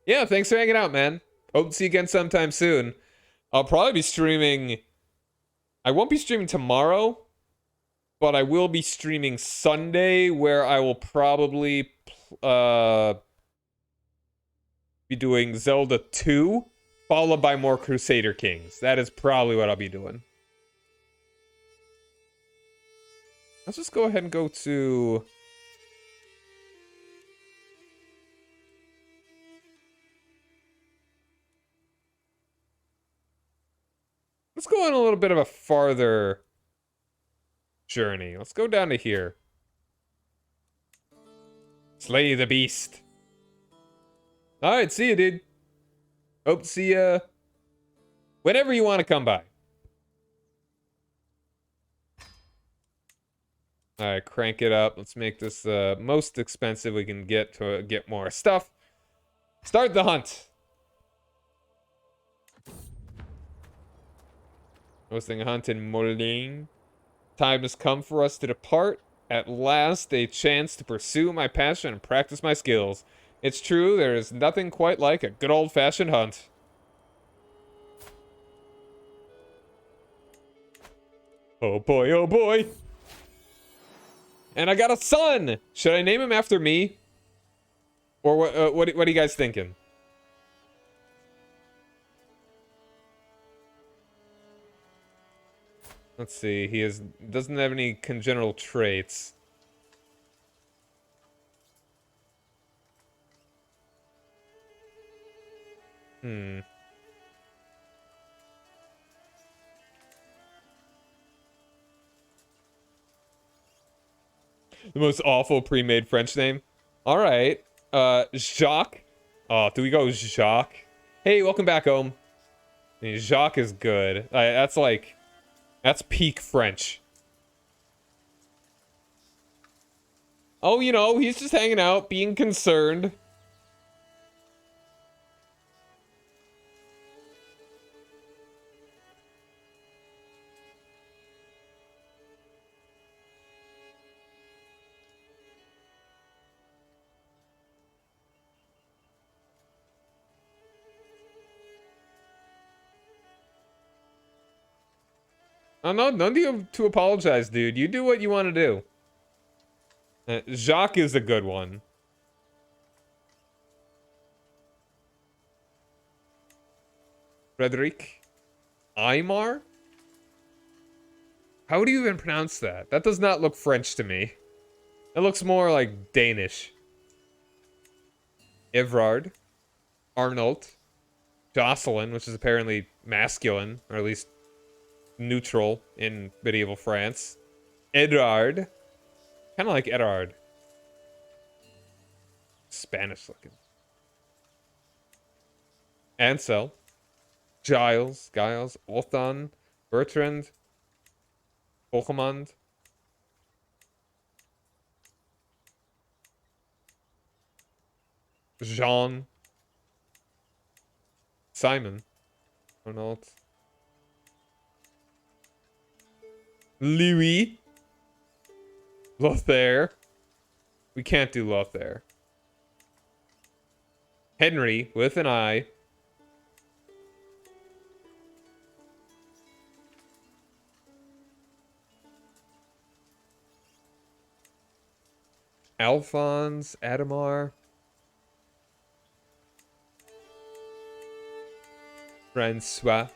Yeah, thanks for hanging out, man. Hope to see you again sometime soon. I'll probably be streaming. I won't be streaming tomorrow, but I will be streaming Sunday, where I will probably be doing Zelda 2, followed by more Crusader Kings. That is probably what I'll be doing. Let's just go ahead and go to... Let's go on a little bit of a farther journey. Let's go down to here. Slay the beast. Alright, see you, dude. Hope to see ya whenever you want to come by. Alright, crank it up. Let's make this the most expensive we can get to get more stuff. Start the hunt. Hosting a hunt in Moline. Time has come for us to depart. At last, a chance to pursue my passion and practice my skills. It's true, there is nothing quite like a good old-fashioned hunt. Oh boy, oh boy. And I got a son! Should I name him after me? Or what are you guys thinking? Let's see, he doesn't have any congenital traits. The most awful pre-made French name. Alright. Jacques. Oh, do we go Jacques? Hey, welcome back home. I mean, Jacques is good. That's like... That's peak French. Oh, you know, he's just hanging out, being concerned. Oh, no, none of you to apologize, dude. You do what you want to do. Jacques is a good one. Frederic? Aymar? How do you even pronounce that? That does not look French to me. It looks more like Danish. Evrard. Arnold. Jocelyn, which is apparently masculine, or at least neutral in medieval France. Edard. Kind of like Edard. Spanish looking. Ansel. Giles. Othan. Bertrand. Bohemond. Jean. Simon. Arnold. Louis. Lothair. We can't do Lothair. Henry, with an I. Alphonse, Adamar. Francois.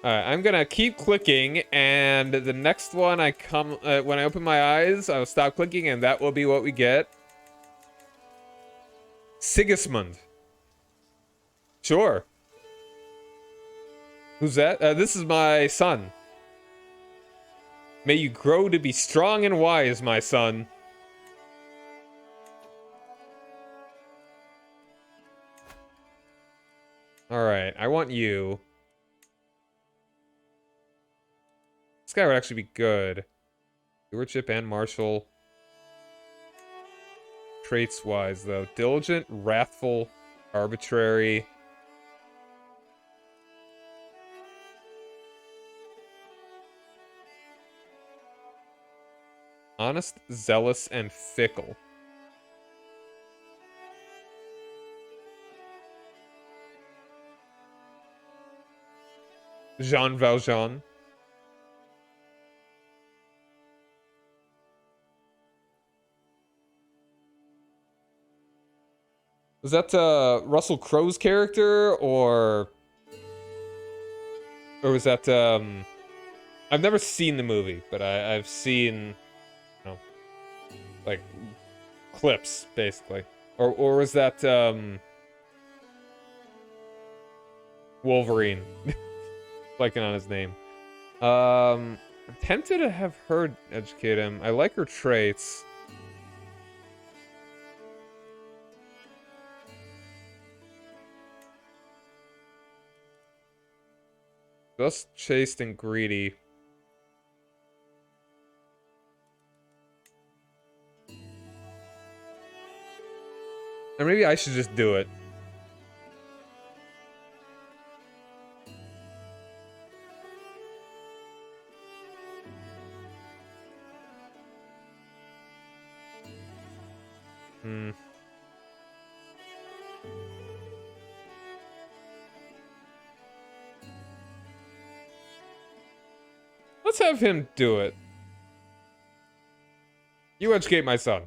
Alright, I'm gonna keep clicking, and the next one when I open my eyes, I'll stop clicking, and that will be what we get. Sigismund. Sure. Who's that? This is my son. May you grow to be strong and wise, my son. Alright, I want you. This guy would actually be good. Stewardship and martial. Traits-wise, though. Diligent, wrathful, arbitrary. Honest, zealous, and fickle. Jean Valjean. Was that Russell Crowe's character, or was that I've never seen the movie, but I've seen, you know, like clips basically. Or was that Wolverine? Blanking on his name. I'm tempted to have her educate him. I like her traits. Just chaste and greedy. Or maybe I should just do it. Hmm. Let's have him do it. You educate my son.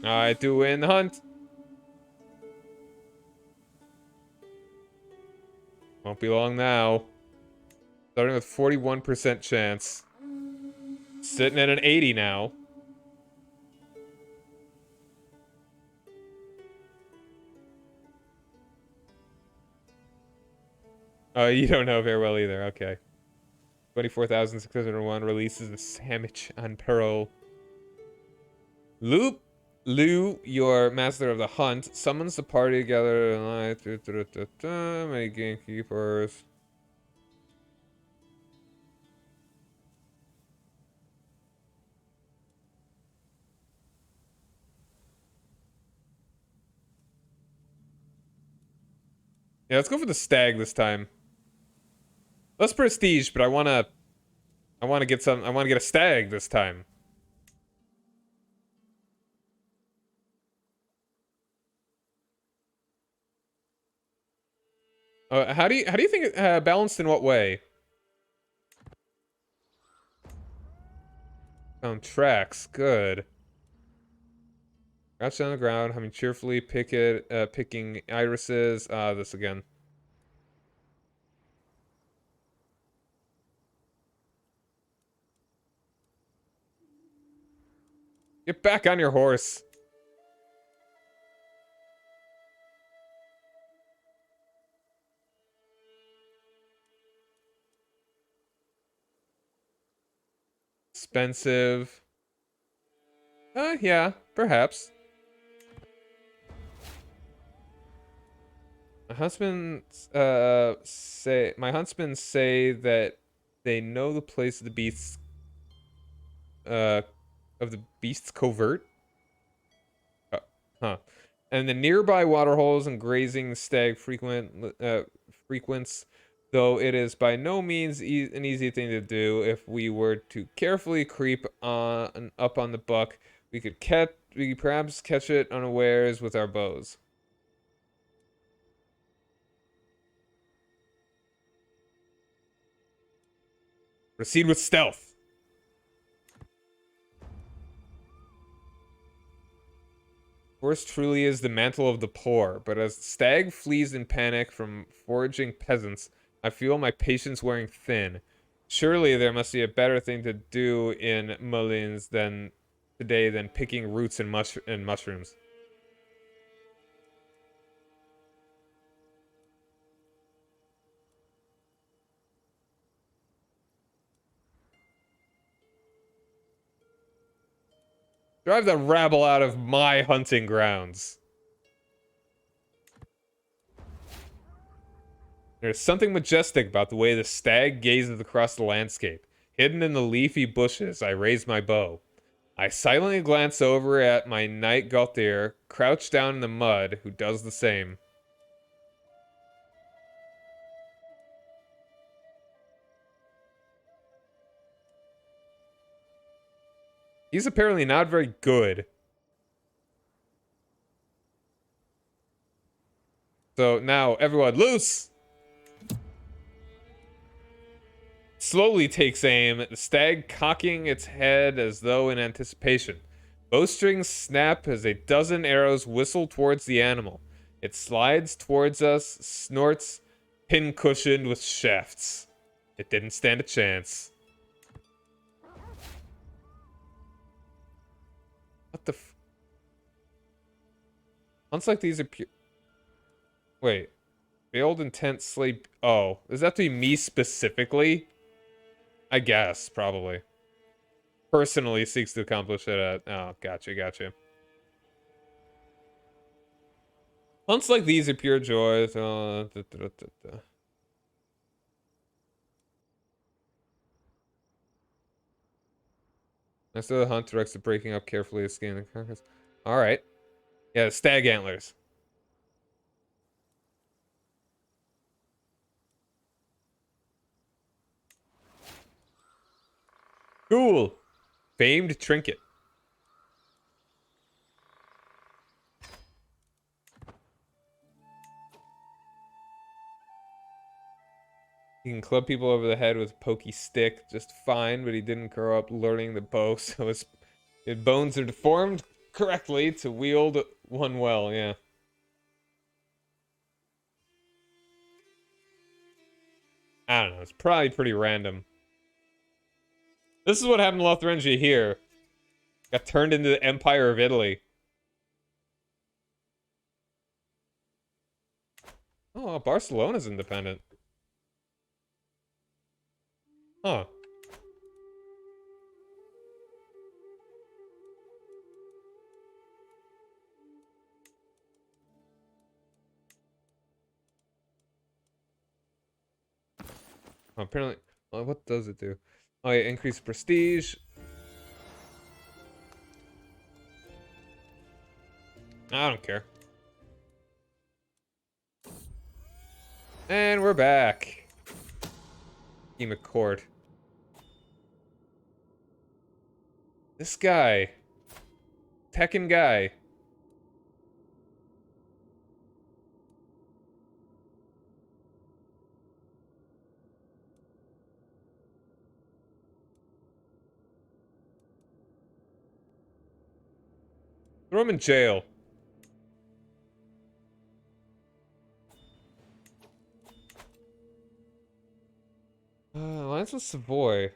I do win the hunt. Won't be long now. Starting with 41% chance. Sitting at an 80 now. You don't know very well either. Okay. 24,601 releases the sandwich on parole. Lou, your master of the hunt, summons the party together tonight. Many gamekeepers. Yeah, let's go for the stag this time. Less prestige, but I wanna get a stag this time. How do you think balanced in what way? Found tracks, good. Crouched on the ground, having cheerfully picking irises. This again. Get back on your horse. Expensive. Yeah, perhaps. My huntsmen say that they know the place of the beasts, uh, of the beast's covert. Huh. And the nearby waterholes and grazing stag frequents, though it is by no means an easy thing to do. If we were to carefully creep up on the buck, we could perhaps catch it unawares with our bows. Proceed with stealth. Force truly is the mantle of the poor, but as the stag flees in panic from foraging peasants, I feel my patience wearing thin. Surely there must be a better thing to do in Malines than picking roots and mushrooms. Drive the rabble out of my hunting grounds. There's something majestic about the way the stag gazes across the landscape. Hidden in the leafy bushes, I raise my bow. I silently glance over at my knight Gaultier, crouched down in the mud, who does the same. He's apparently not very good. So now, everyone, loose! Slowly takes aim, the stag cocking its head as though in anticipation. Bowstrings snap as a dozen arrows whistle towards the animal. It slides towards us, snorts, pin-cushioned with shafts. It didn't stand a chance. What the f... Hunts like these appear... Wait. Failed intent sleep... Oh, does that have to be me specifically? I guess, probably. Personally seeks to accomplish it at... Oh, gotcha. Hunts like these are pure joy. Next to the hunt directs to breaking up carefully the skin and carcass. Alright. Yeah, stag antlers. Cool. Famed trinket. He can club people over the head with a pokey stick just fine, but he didn't grow up learning the bow, so his bones are deformed correctly to wield one well, yeah. I don't know, it's probably pretty random. This is what happened to Lothringia here. Got turned into the Empire of Italy. Oh, Barcelona's independent. Huh. Oh, apparently, well, what does it do? Oh, yeah, increase prestige. I don't care. And we're back. Team of Court. This guy. Tekken guy. Throw him in jail. Alliance with Savoy.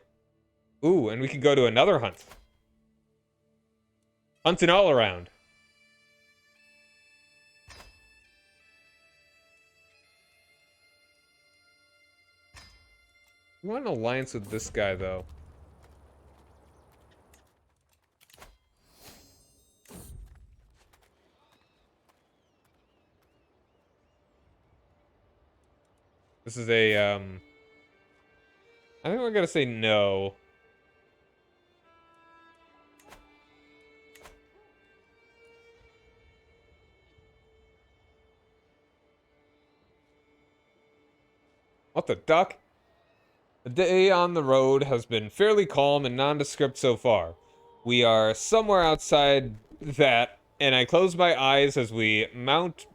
Ooh, and we can go to another hunt. Hunting all around. We want an alliance with this guy, though. This is a, I think we're gonna say no. What the duck? The day on the road has been fairly calm and nondescript so far. We are somewhere outside that, and I close my eyes as my mount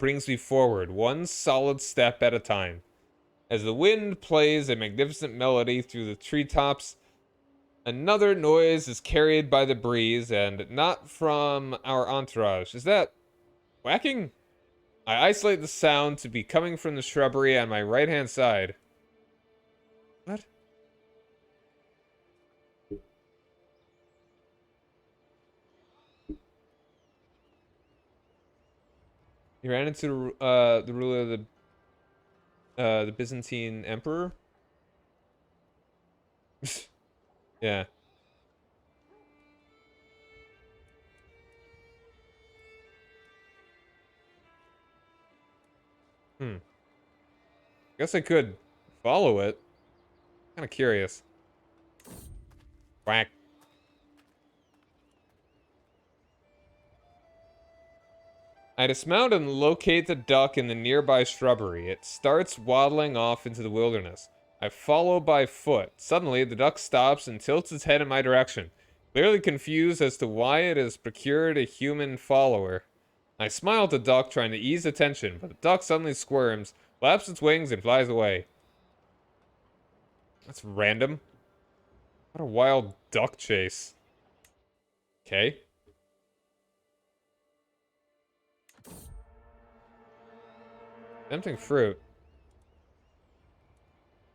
brings me forward, one solid step at a time. As the wind plays a magnificent melody through the treetops, another noise is carried by the breeze, and not from our entourage. Is that whacking? I isolate the sound to be coming from the shrubbery on my right-hand side. What? You ran into the ruler of the Byzantine emperor? Yeah. Guess I could follow it. Kind of curious. Whack. I dismount and locate the duck in the nearby shrubbery. It starts waddling off into the wilderness. I follow by foot. Suddenly, the duck stops and tilts its head in my direction, clearly confused as to why it has procured a human follower. I smile at the duck, trying to ease the tension, but the duck suddenly squirms, flaps its wings, and flies away. That's random. What a wild duck chase. Okay. Tempting fruit.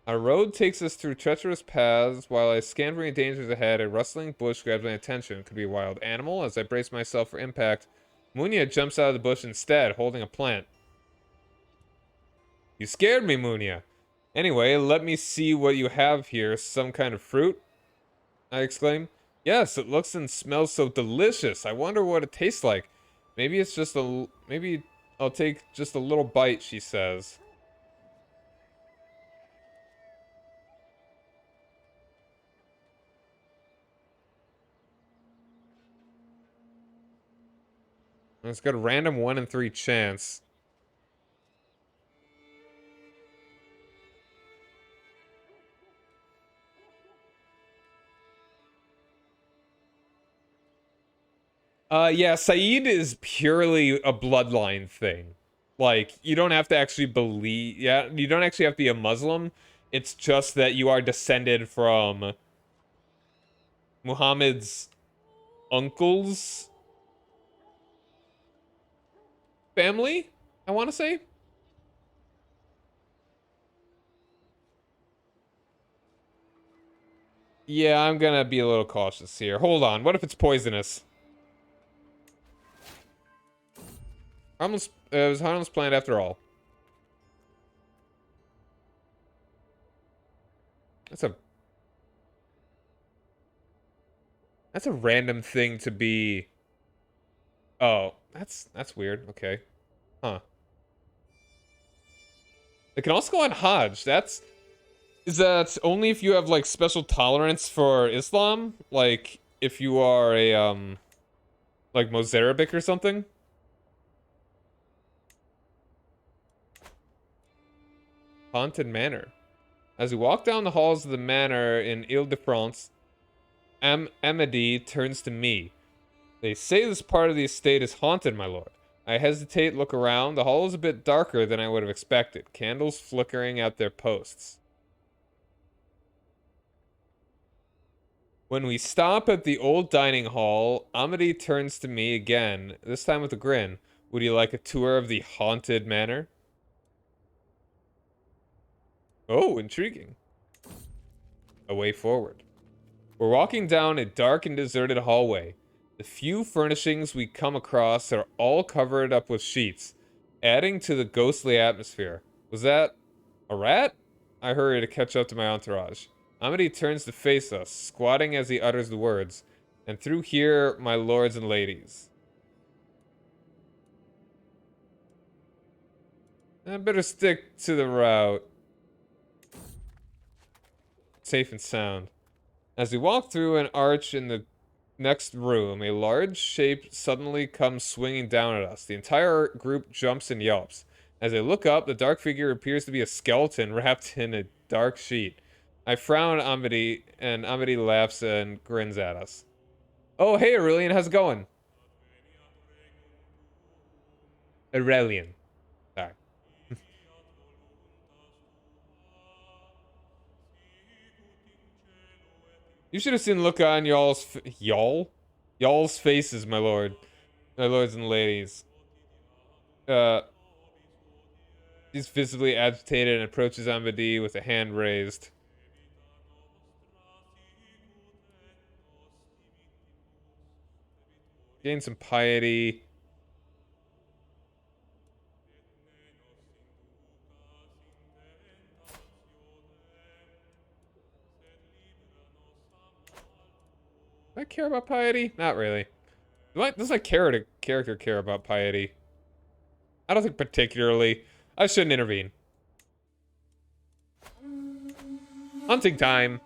Our road takes us through treacherous paths. While I scan for any dangers ahead, a rustling bush grabs my attention. Could be a wild animal. As I brace myself for impact, Munia jumps out of the bush instead, holding a plant. You scared me, Munia. Anyway, let me see what you have here. Some kind of fruit? I exclaim. Yes, it looks and smells so delicious. I wonder what it tastes like. Maybe it's just a... Maybe I'll take just a little bite, she says. It's got a random 1 in 3 chance. Yeah, Saeed is purely a bloodline thing. Like, you don't have to actually believe... Yeah, you don't actually have to be a Muslim. It's just that you are descended from Muhammad's uncle's family, I want to say. Yeah, I'm gonna be a little cautious here. Hold on, what if it's poisonous? Harmless, it was harmless plant after all. That's a... That's a random thing to be... Oh, that's weird. Okay. Huh. It can also go on Hajj. Is that only if you have like special tolerance for Islam? Like if you are a like Mozarabic or something? Haunted Manor. As we walk down the halls of the manor in Ile-de-France, Amedy turns to me. They say this part of the estate is haunted, my lord. I hesitate, look around. The hall is a bit darker than I would have expected. Candles flickering at their posts. When we stop at the old dining hall, Amedy turns to me again, this time with a grin. Would you like a tour of the haunted manor? Oh, intriguing. A way forward. We're walking down a dark and deserted hallway. The few furnishings we come across are all covered up with sheets, adding to the ghostly atmosphere. Was that a rat? I hurry to catch up to my entourage. Amedy turns to face us, squatting as he utters the words. And through here, my lords and ladies. I better stick to the route. Safe and sound. As we walk through an arch in the next room, a large shape suddenly comes swinging down at us. The entire group jumps and yelps. As I look up, the dark figure appears to be a skeleton wrapped in a dark sheet. I frown at Amedy, and Amedy laughs and grins at us. Oh, hey, Aurelian, how's it going? Aurelian. Sorry. You should have seen the look on y'all's faces, my lords and ladies. He's visibly agitated and approaches Amedy with a hand raised. Gain some piety. Do I care about piety? Not really. Does my character care about piety? I don't think particularly. I shouldn't intervene. Hunting time.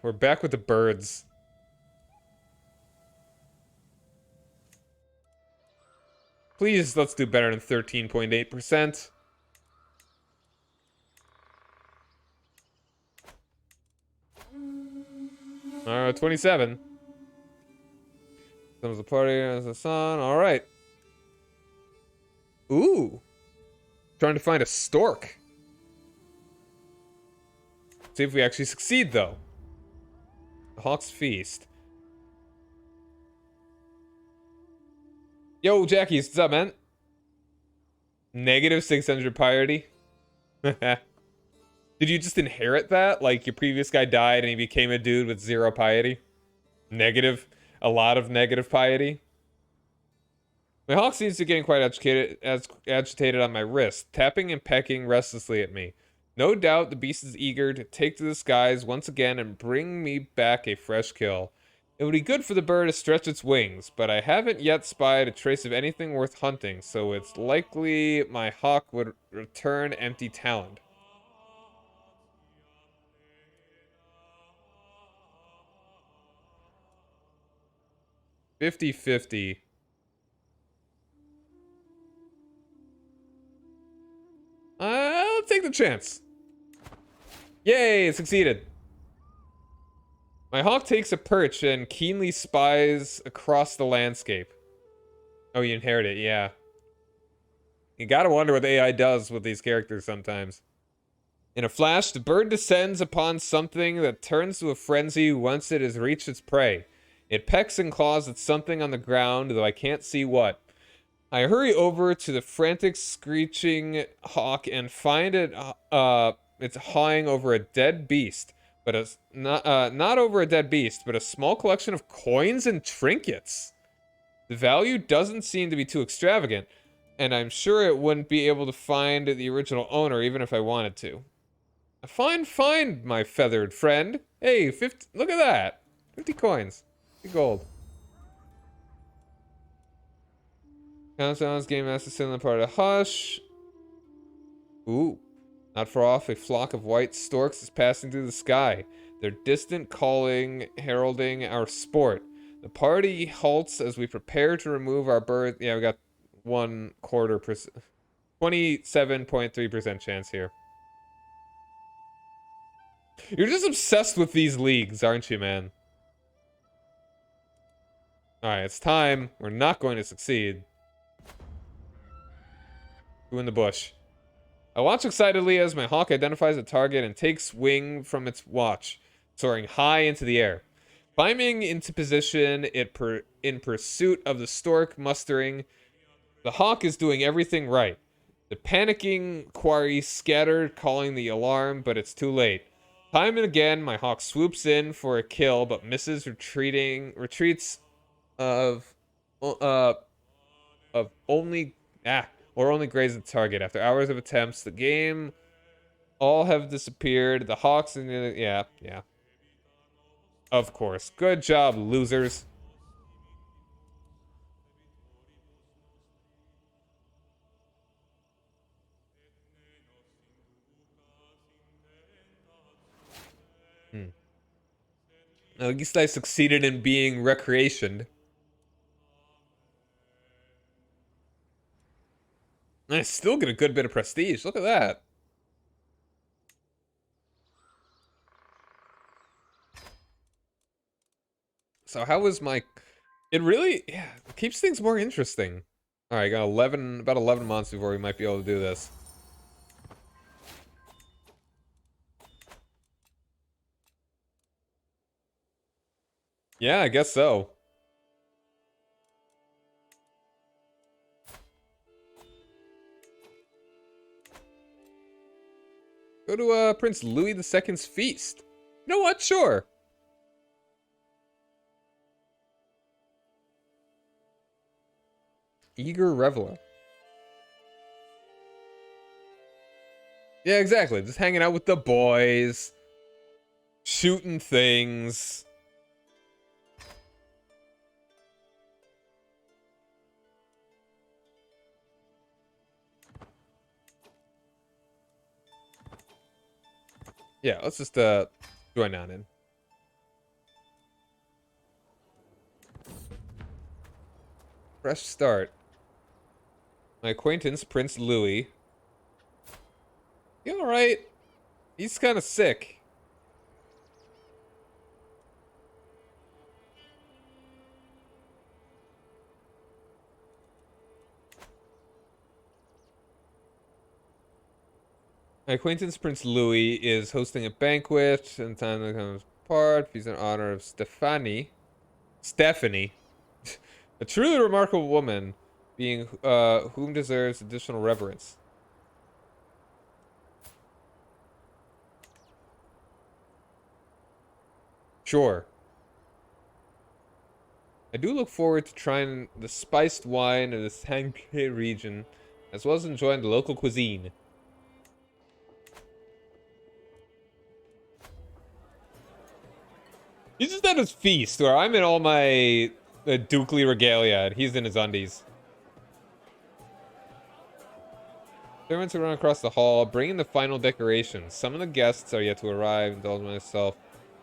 We're back with the birds. Please, let's do better than 13.8%. Alright, 27. Comes the party as the sun. Alright. Ooh. Trying to find a stork. See if we actually succeed, though. The Hawk's Feast. Yo, Jackie, what's up, man? Negative 600 piety. Did you just inherit that? Like, your previous guy died and he became a dude with 0 piety? Negative. A lot of negative piety. My hawk seems to be getting quite agitated on my wrist, tapping and pecking restlessly at me. No doubt the beast is eager to take to the skies once again and bring me back a fresh kill. It would be good for the bird to stretch its wings, but I haven't yet spied a trace of anything worth hunting, so it's likely my hawk would return empty-taloned. 50-50. I'll take the chance. Yay, it succeeded. My hawk takes a perch and keenly spies across the landscape. Oh, you inherit it, yeah. You gotta wonder what the AI does with these characters sometimes. In a flash, the bird descends upon something that turns to a frenzy once it has reached its prey. It pecks and claws at something on the ground, though I can't see what. I hurry over to the frantic, screeching hawk and find it. It's hawing over a dead beast, but not over a dead beast, but a small collection of coins and trinkets. The value doesn't seem to be too extravagant, and I'm sure it wouldn't be able to find the original owner even if I wanted to. A fine find, my feathered friend. Hey, 50. Look at that. 50 coins. 50 gold. Countdowns, Game Master sitting in the part of hush. Ooh. Not far off, a flock of white storks is passing through the sky. Their distant calling heralding our sport. The party halts as we prepare to remove our bird. Yeah, we got 1/4%. 27.3% chance here. You're just obsessed with these leagues, aren't you, man? Alright, it's time. We're not going to succeed. Who in the bush? I watch excitedly as my hawk identifies a target and takes wing from its watch, soaring high into the air. Climbing into position in pursuit of the stork mustering, the hawk is doing everything right. The panicking quarry scattered, calling the alarm, but it's too late. Time and again, my hawk swoops in for a kill, but misses, retreats of only only grazes the target. After hours of attempts, the game all have disappeared. The hawks and yeah. Of course. Good job, losers. At least I succeeded in being recreationed. And I still get a good bit of prestige. Look at that. So how was my... It really, yeah, it keeps things more interesting. All right, got about 11 months before we might be able to do this. Yeah, I guess so. Go to Prince Louis II's feast. You know what? Sure. Eager reveler. Yeah, exactly. Just hanging out with the boys. Shooting things. Yeah, let's just join on in. Fresh start. My acquaintance, Prince Louis. You alright? He's kind of sick. My acquaintance Prince Louis is hosting a banquet, and time that comes apart. He's in honor of Stephanie, a truly remarkable woman, being whom deserves additional reverence. Sure. I do look forward to trying the spiced wine of the Sangre region, as well as enjoying the local cuisine. He's just at his feast, where I'm in all my Dukely regalia, and he's in his undies. Servants are run across the hall, bringing the final decorations. Some of the guests are yet to arrive. Indulge myself.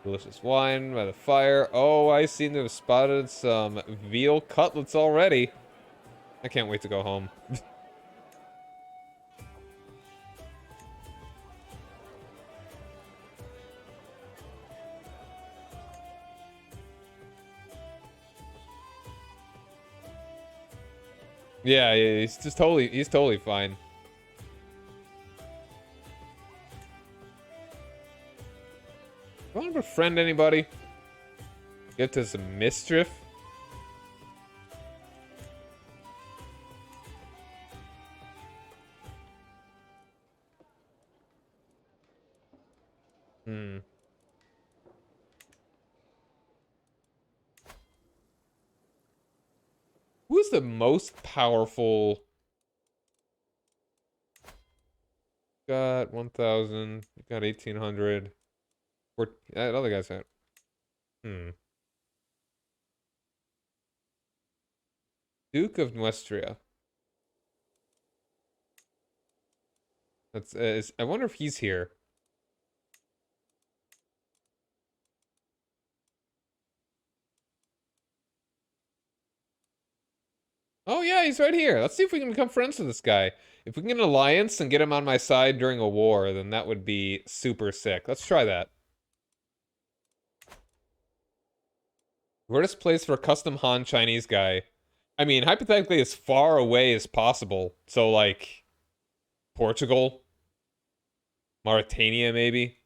Delicious wine by the fire. Oh, I seem to have spotted some veal cutlets already. I can't wait to go home. Yeah, he's totally fine. Want to befriend anybody? Get to some mischief? Hmm. Who's the most powerful? Got 1,000. You got 1,800. That other guy's out. Hmm. Duke of Nuestria. I wonder if he's here. Oh yeah, he's right here. Let's see if we can become friends with this guy. If we can get an alliance and get him on my side during a war, then that would be super sick. Let's try that. Worst place for a custom Han Chinese guy. I mean, hypothetically, as far away as possible. So, like, Portugal, Mauritania, maybe.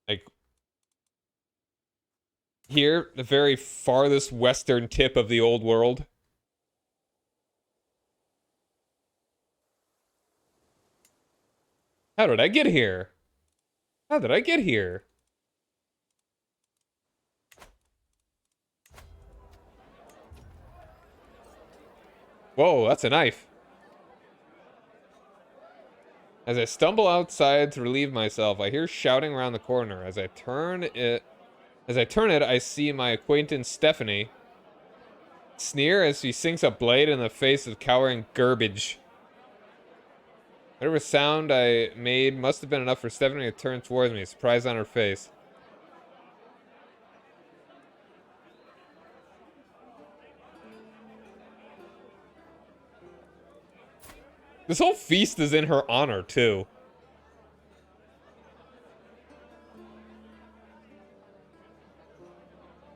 Like, here, the very farthest western tip of the old world. How did I get here? How did I get here? Whoa, that's a knife. As I stumble outside to relieve myself, I hear shouting around the corner. As I turn it, I see my acquaintance Stephanie sneer as she sinks a blade in the face of cowering garbage. Whatever sound I made must have been enough for Stephanie to turn towards me, surprise on her face. This whole feast is in her honor, too.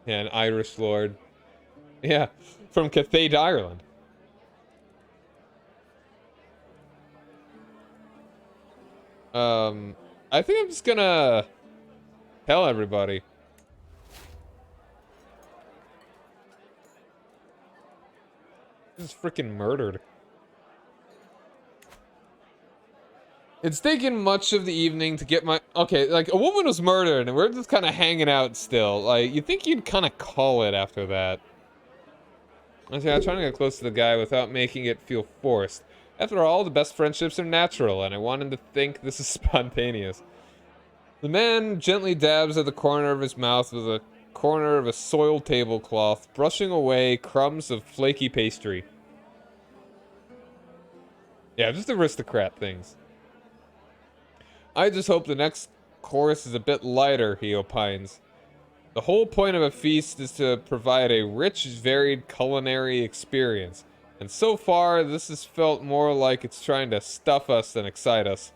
Yeah, an Irish lord. Yeah, from Cathay, Ireland. I think I'm just gonna tell everybody. This is freaking murdered. It's taken much of the evening to get my... Okay, like, a woman was murdered, and we're just kind of hanging out still. Like, you think you'd kind of call it after that. I'm trying to get close to the guy without making it feel forced. After all, the best friendships are natural, and I want him to think this is spontaneous. The man gently dabs at the corner of his mouth with a corner of a soiled tablecloth, brushing away crumbs of flaky pastry. Yeah, just aristocrat things. I just hope the next course is a bit lighter, he opines. The whole point of a feast is to provide a rich, varied culinary experience. And so far, this has felt more like it's trying to stuff us than excite us.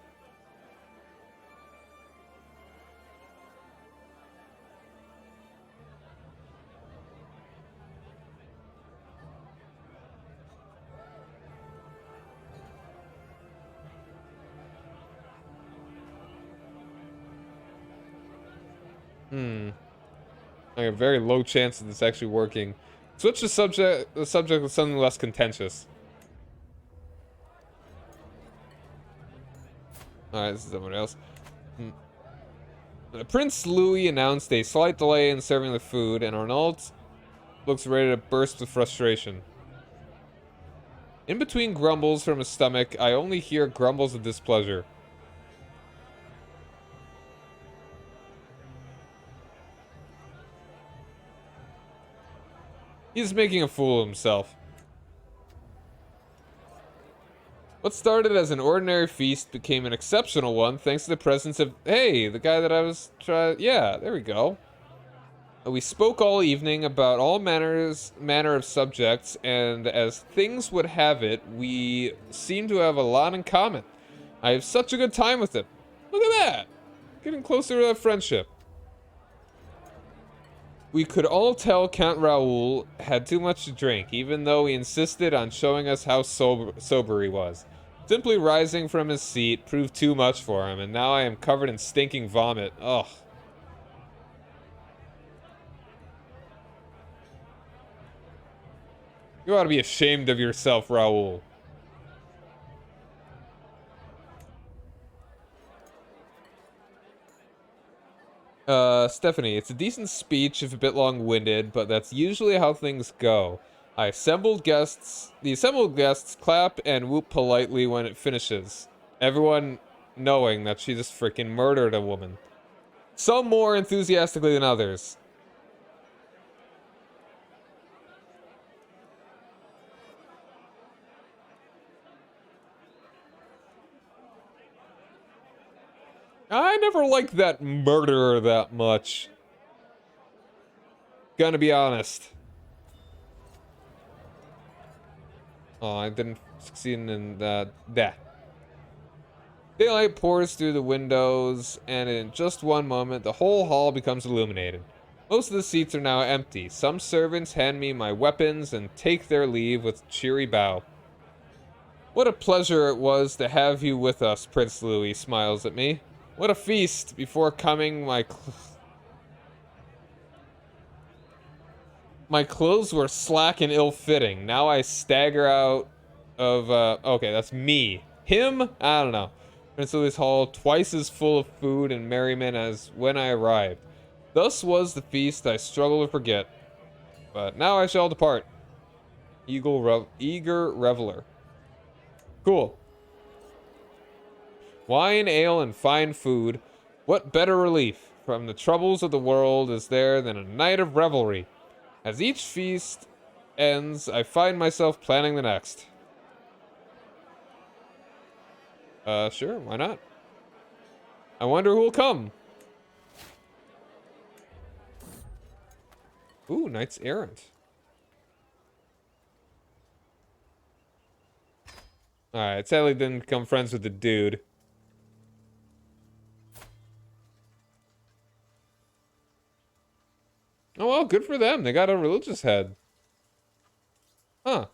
Hmm. I have a very low chance of this actually working. Switch the subject with something less contentious. Alright, this is someone else. Hmm. Prince Louis announced a slight delay in serving the food, and Arnault looks ready to burst with frustration. In between grumbles from his stomach, I only hear grumbles of displeasure. He's making a fool of himself. What started as an ordinary feast became an exceptional one thanks to the presence of, hey, the guy that I was trying. Yeah, there we go. We spoke all evening about all manner of subjects, and as things would have it, we seem to have a lot in common. I have such a good time with him. Look at that! Getting closer to a friendship. We could all tell Count Raoul had too much to drink, even though he insisted on showing us how sober he was. Simply rising from his seat proved too much for him, and now I am covered in stinking vomit. Ugh. You ought to be ashamed of yourself, Raoul. Stephanie, it's a decent speech if a bit long-winded, but that's usually how things go. The assembled guests clap and whoop politely when it finishes. Everyone knowing that she just freaking murdered a woman. Some more enthusiastically than others. I never liked that murderer that much. Gonna be honest. Oh, I didn't succeed in that. Daylight pours through the windows, and in just one moment, the whole hall becomes illuminated. Most of the seats are now empty. Some servants hand me my weapons and take their leave with cheery bow. What a pleasure it was to have you with us, Prince Louis smiles at me. What a feast! Before coming, my clothes were slack and ill-fitting. Now I stagger out of, okay, that's me. Him? I don't know. Prince Louis Hall, twice as full of food and merriment as when I arrived. Thus was the feast I struggle to forget. But now I shall depart. Eager reveler. Cool. Wine, ale, and fine food. What better relief from the troubles of the world is there than a night of revelry? As each feast ends, I find myself planning the next. Sure, why not? I wonder who will come. Ooh, Knights Errant. Alright, sadly didn't become friends with the dude. Oh well, good for them. They got a religious head. Huh.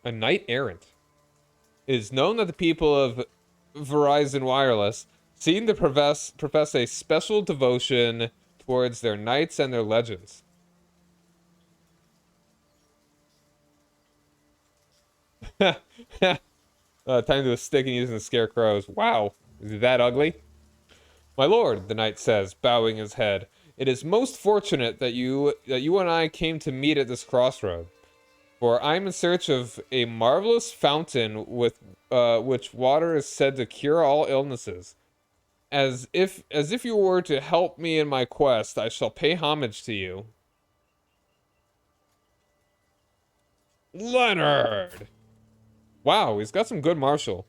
A knight errant. It is known that the people of Verizon Wireless seem to profess a special devotion towards their knights and their legends. Time to do a stick and using the scarecrows. Wow. Is it that ugly? My lord, the knight says, bowing his head, it is most fortunate that you and I came to meet at this crossroad. For I'm in search of a marvelous fountain with which water is said to cure all illnesses. As if you were to help me in my quest, I shall pay homage to you. Leonard! Wow, he's got some good martial.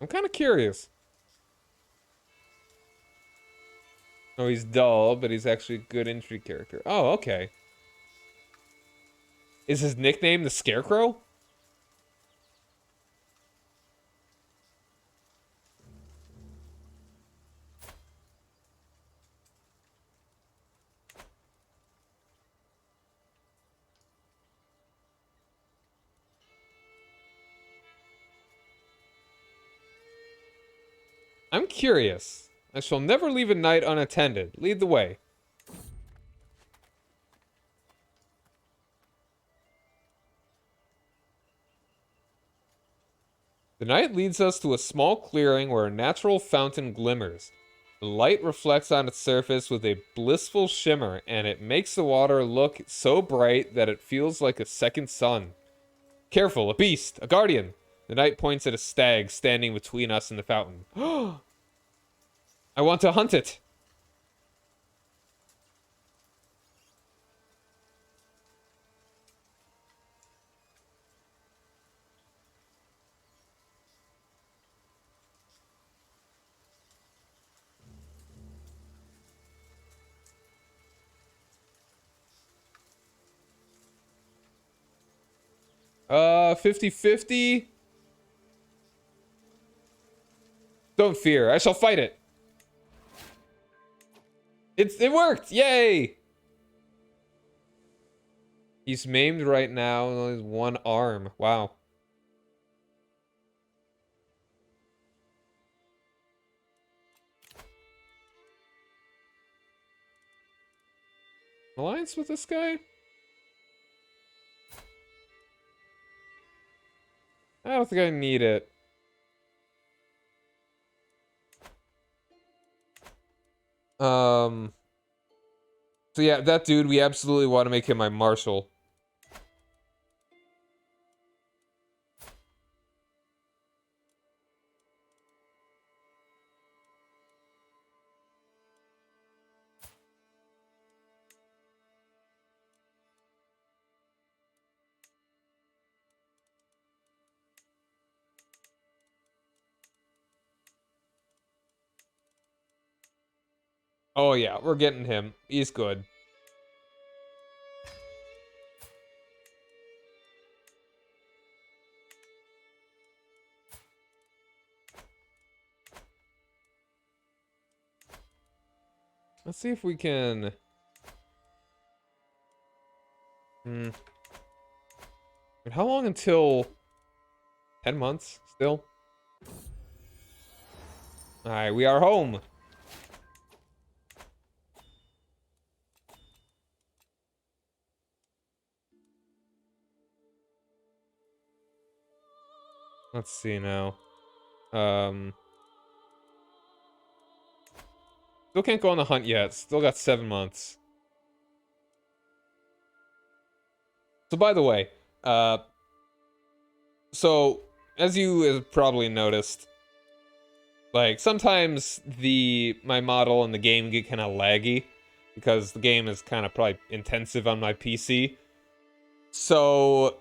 I'm kind of curious. Oh, he's dull, but he's actually a good intrigue character. Oh, okay. Is his nickname the Scarecrow? I'm curious. I shall never leave a knight unattended. Lead the way. The knight leads us to a small clearing where a natural fountain glimmers. The light reflects on its surface with a blissful shimmer, and it makes the water look so bright that it feels like a second sun. Careful, a beast, a guardian. The knight points at a stag standing between us and the fountain. I want to hunt it. 50-50. Don't fear, I shall fight it. It worked! Yay! He's maimed right now and only has one arm. Wow. Alliance with this guy? I don't think I need it. So yeah, that dude, we absolutely want to make him my marshal. Oh yeah, we're getting him. He's good. Let's see if we can... Wait, how long until... 10 months still? Alright, we are home. Let's see now. Still can't go on the hunt yet. Still got 7 months. So by the way, so as you have probably noticed, like sometimes my model and the game get kind of laggy because the game is kind of probably intensive on my PC. So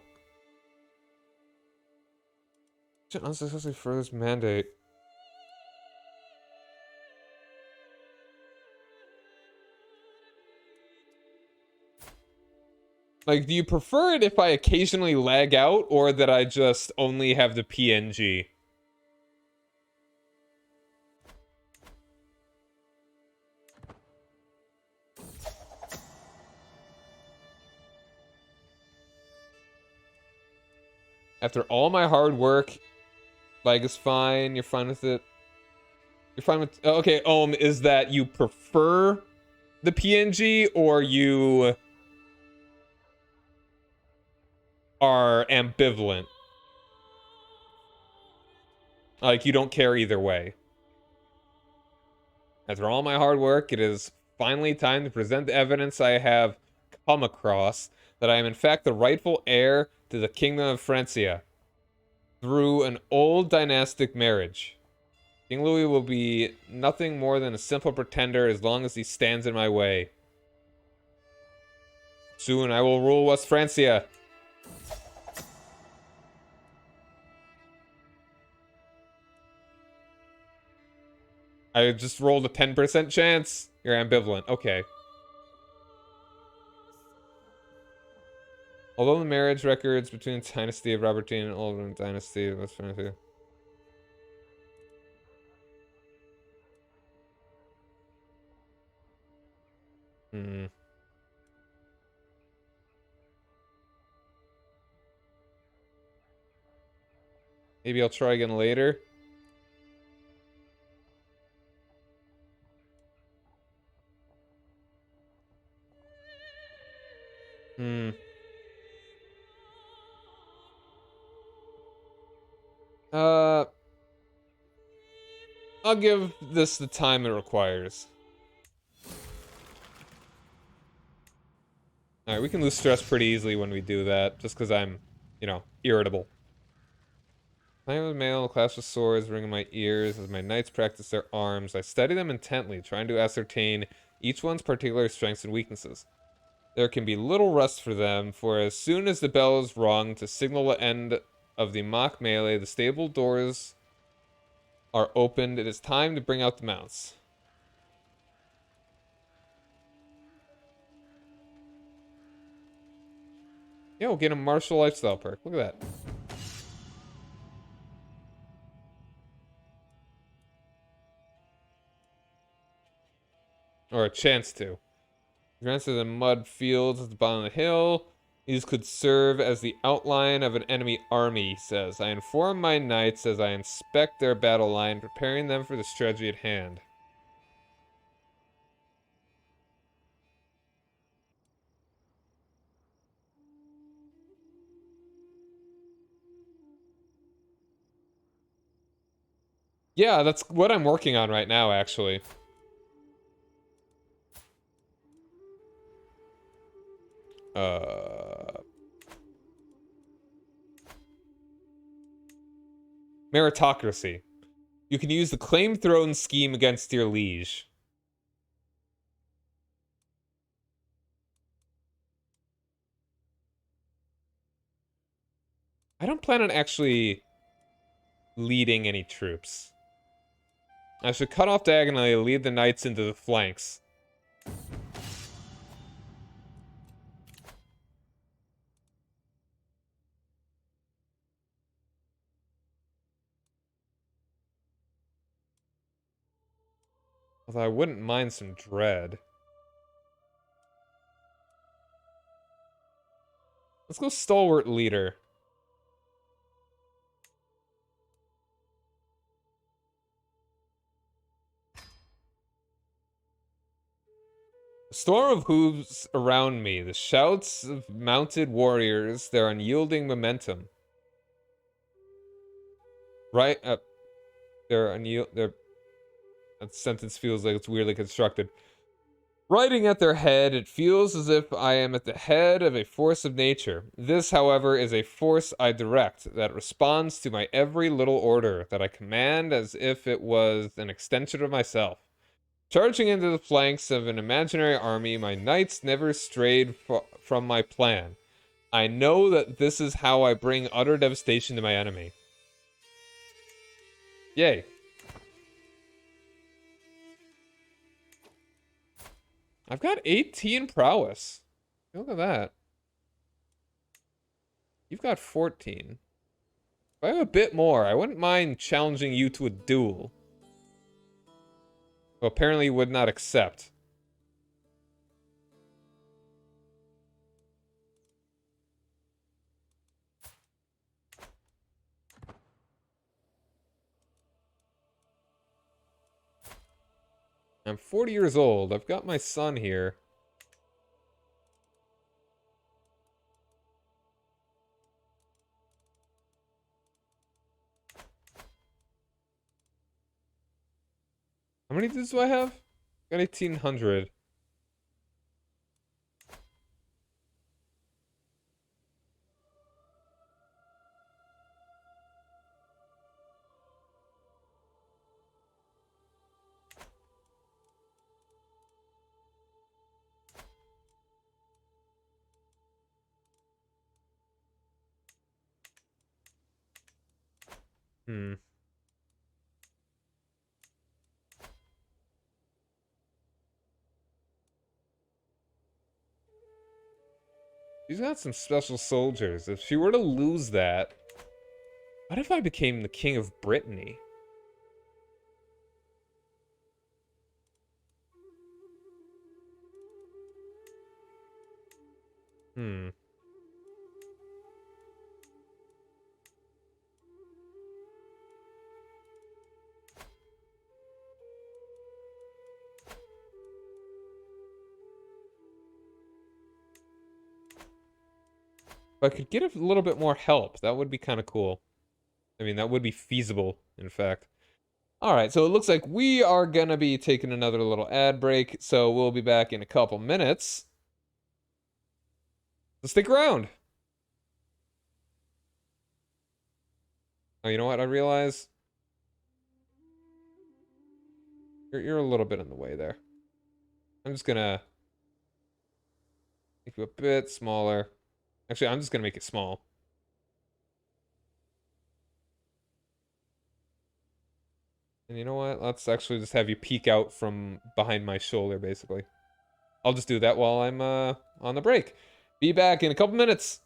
unsuccessfully furthers mandate. Like, do you prefer it if I occasionally lag out, or that I just only have the PNG? After all my hard work, lag is fine, you're fine with it. You're fine with... Okay, is that you prefer the PNG, or you are ambivalent? Like, you don't care either way. After all my hard work, it is finally time to present the evidence I have come across that I am in fact the rightful heir to the kingdom of Francia through an old dynastic marriage. King Louis will be nothing more than a simple pretender as long as he stands in my way. Soon I will rule West Francia. I just rolled a 10% chance. You're ambivalent. Okay. Although the marriage records between the dynasty of Robertine and Old dynasty of West Fantasy. Hmm. Maybe I'll try again later. Hmm. Uh, I'll give this the time it requires. Alright, we can lose stress pretty easily when we do that, just because I'm, irritable. I am a male, clash with swords ring in my ears as my knights practice their arms. I study them intently, trying to ascertain each one's particular strengths and weaknesses. There can be little rest for them, for as soon as the bell is rung to signal the end of the mock melee, the stable doors are opened. It is time to bring out the mounts. Yeah, we'll get a martial lifestyle perk. Look at that. Or a chance to. Grants to the mud fields at the bottom of the hill. These could serve as the outline of an enemy army, he says. I inform my knights as I inspect their battle line, preparing them for the strategy at hand. Yeah, that's what I'm working on right now, actually. Uh, Meritocracy. You can use the claim throne scheme against your liege. I don't plan on actually leading any troops. I should cut off diagonally and lead the knights into the flanks. Although I wouldn't mind some dread. Let's go stalwart leader. A storm of hooves around me, the shouts of mounted warriors, their unyielding momentum. Right up. That sentence feels like it's weirdly constructed. Riding at their head, it feels as if I am at the head of a force of nature. This, however, is a force I direct that responds to my every little order, that I command as if it was an extension of myself. Charging into the flanks of an imaginary army, my knights never strayed from my plan. I know that this is how I bring utter devastation to my enemy. Yay. I've got 18 prowess. Look at that. You've got 14. If I have a bit more, I wouldn't mind challenging you to a duel. Well, apparently you would not accept. I'm 40 years old. I've got my son here. How many dudes do I have? Got 1,800. Hmm. She's got some special soldiers. If she were to lose that, what if I became the king of Brittany? Hmm. If I could get a little bit more help, that would be kind of cool. I mean, that would be feasible, in fact. All right, so it looks like we are gonna be taking another little ad break, so we'll be back in a couple minutes. So stick around. Oh, you know what? I realize you're a little bit in the way there. I'm just gonna make you a bit smaller. Actually, I'm just gonna make it small. And you know what? Let's actually just have you peek out from behind my shoulder, basically. I'll just do that while I'm on the break. Be back in a couple minutes.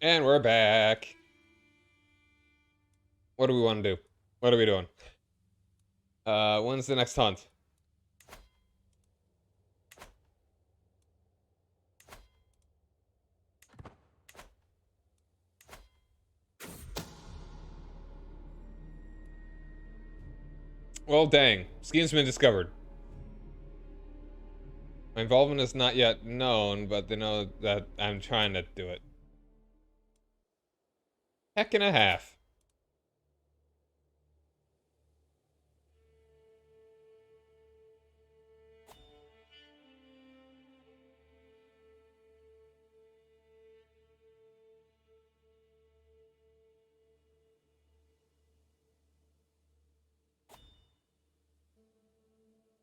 And we're back. What do we want to do? What are we doing? When's the next hunt? Well, dang. Scheme's been discovered. My involvement is not yet known, but they know that I'm trying to do it. Heck and a half.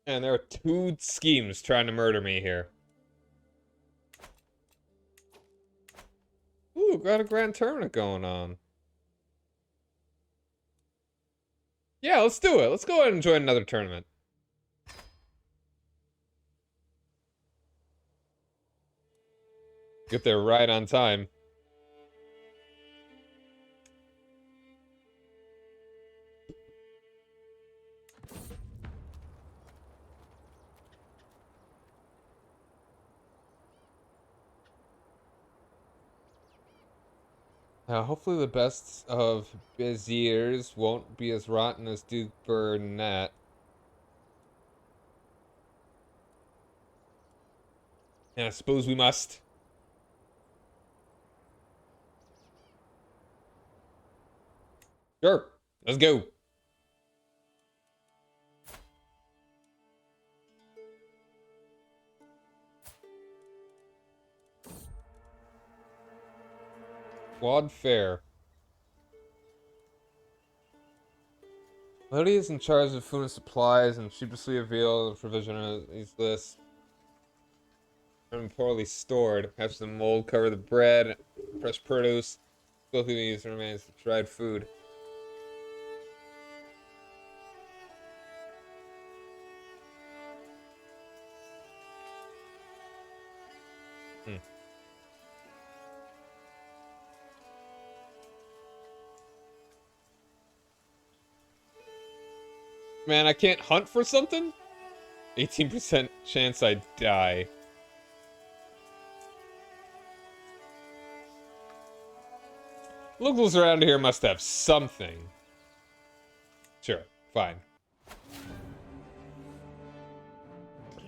And there are two schemes trying to murder me here. Ooh, got a grand tournament going on. Yeah, let's do it. Let's go ahead and join another tournament. Get there right on time. Hopefully the best of Beziers won't be as rotten as Duke Burnett. And I suppose we must. Sure, let's go. Quad fair. Lodi is in charge of food and supplies and sheepishly reveal the provision of these lists. Poorly stored. Have some mold cover the bread. Fresh produce. Go through these remains of dried food. Man, I can't hunt for something? 18% chance I die. Locals around here must have something. Sure, fine.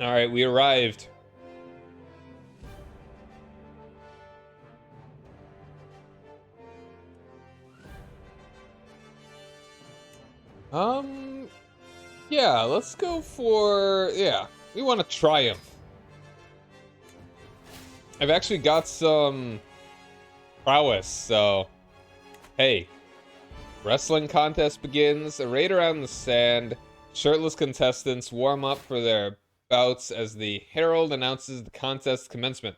Alright, we arrived. Yeah, let's go for, we want to triumph. I've actually got some prowess, so, hey. Wrestling contest begins, a raid around the sand. Shirtless contestants warm up for their bouts as the herald announces the contest's commencement.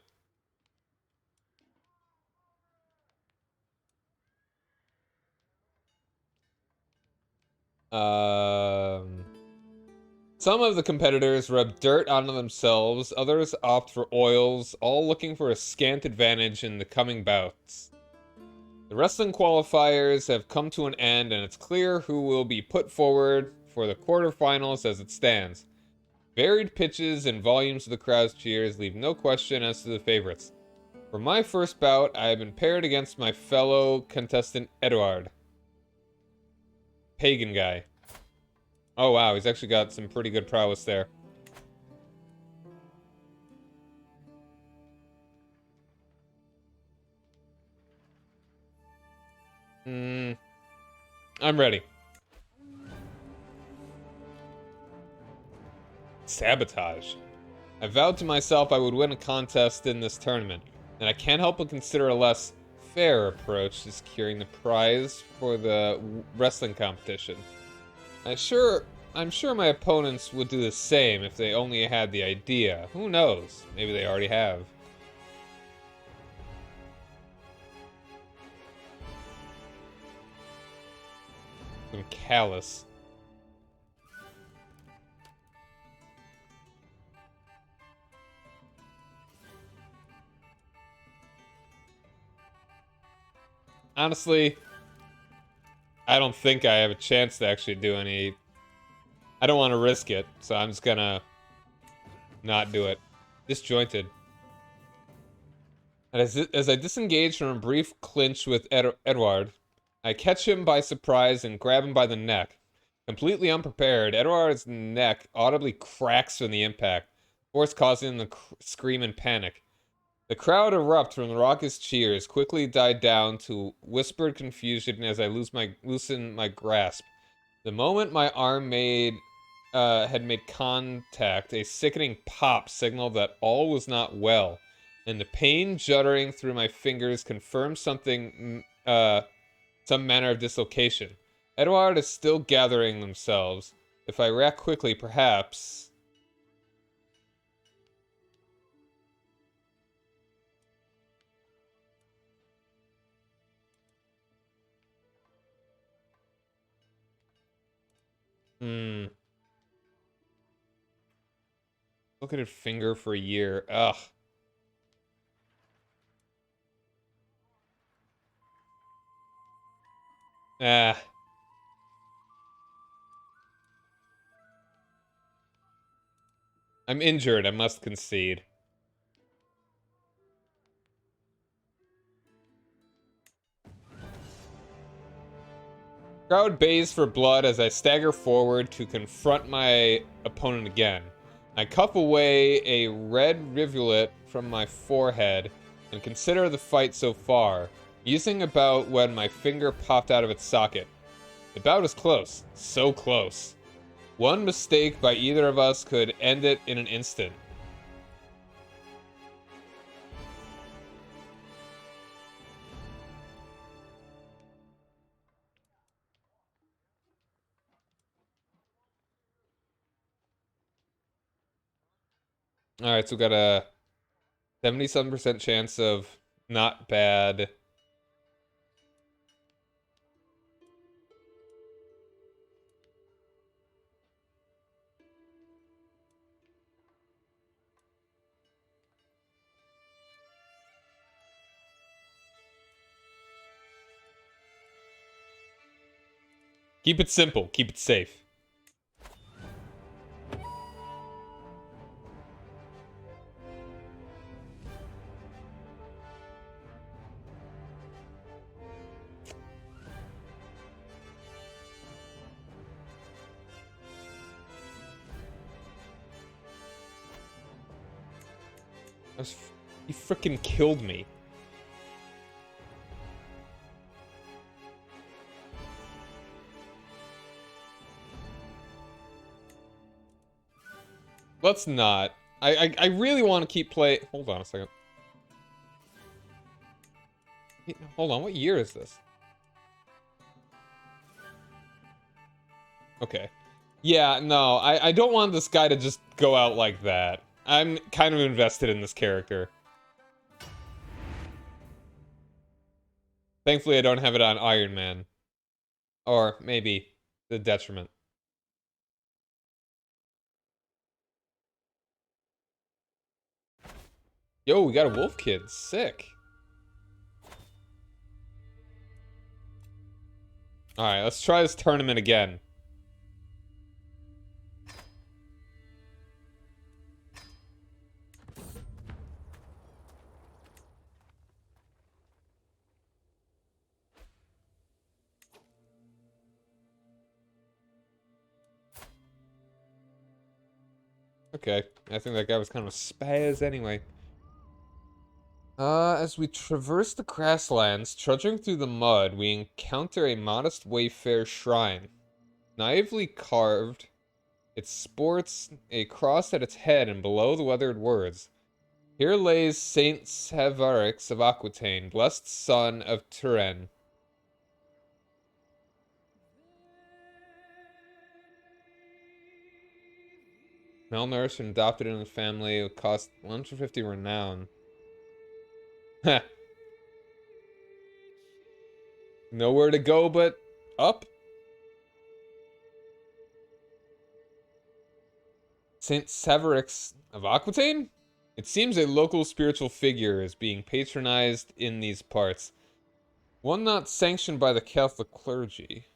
Some of the competitors rub dirt onto themselves, others opt for oils, all looking for a scant advantage in the coming bouts. The wrestling qualifiers have come to an end, and it's clear who will be put forward for the quarterfinals as it stands. Varied pitches and volumes of the crowd's cheers leave no question as to the favorites. For my first bout, I have been paired against my fellow contestant Eduard. Pagan guy. Oh wow, he's actually got some pretty good prowess there. I'm ready. Sabotage. I vowed to myself I would win a contest in this tournament, and I can't help but consider a less fair approach to securing the prize for the wrestling competition. I'm sure my opponents would do the same if they only had the idea. Who knows? Maybe they already have. I'm callous. Honestly, I don't think I have a chance to actually do any... I don't want to risk it, so I'm just gonna not do it. Disjointed. And as I disengage from a brief clinch with Edward, I catch him by surprise and grab him by the neck. Completely unprepared, Edward's neck audibly cracks from the impact, force causing him to scream in panic. The crowd erupt from the raucous cheers, quickly die down to whispered confusion as I loosen my grasp. The moment my arm had made contact, a sickening pop signaled that all was not well, and the pain juddering through my fingers confirmed some manner of dislocation. Edward is still gathering themselves. If I react quickly, perhaps... Hmm. Look at her finger for a year. Ugh. Ah. I'm injured, I must concede. Crowd bays for blood as I stagger forward to confront my opponent again. I cuff away a red rivulet from my forehead and consider the fight so far, musing about when my finger popped out of its socket. The bout is close, so close. One mistake by either of us could end it in an instant. Alright, so we got a 77% chance of not bad. Keep it simple, keep it safe. He freaking killed me. Let's not. I really want to keep play. Hold on a second. Hold on, what year is this? Okay. Yeah, no, I don't want this guy to just go out like that. I'm kind of invested in this character. Thankfully, I don't have it on Iron Man. Or maybe the detriment. Yo, we got a wolf kid. Sick. Alright, let's try this tournament again. Okay, I think that guy was kind of a spaz anyway. As we traverse the grasslands, trudging through the mud, we encounter a modest wayfarer shrine. Naively carved, it sports a cross at its head and below the weathered words. Here lays Saint Savarix of Aquitaine, blessed son of Turin. Malnourished and adopted in the family, it would cost 150 renown. Heh. Nowhere to go but up. Saint Savarix of Aquitaine? It seems a local spiritual figure is being patronized in these parts. One not sanctioned by the Catholic clergy.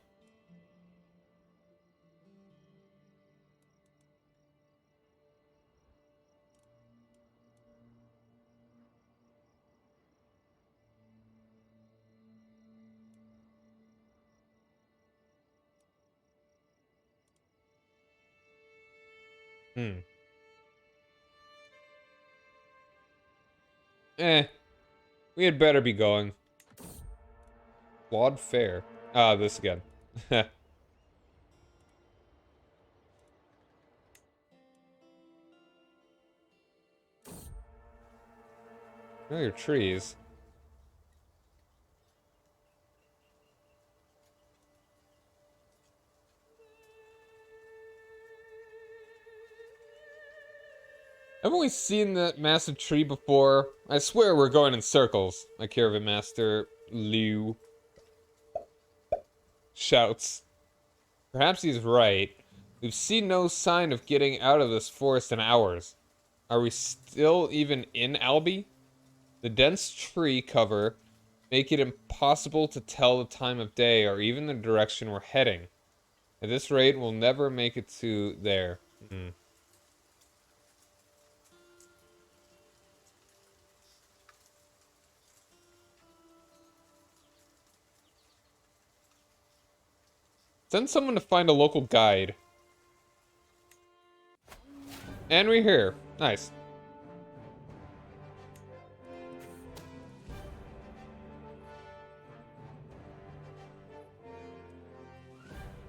Hmm. We had better be going. Flawed fare. Ah, this again. Oh, your trees. Haven't we seen that massive tree before? I swear we're going in circles. My caravan master, Liu, shouts. Perhaps he's right. We've seen no sign of getting out of this forest in hours. Are we still even in Albi? The dense tree cover make it impossible to tell the time of day or even the direction we're heading. At this rate, we'll never make it to there. Hmm. Send someone to find a local guide. And we're here. Nice.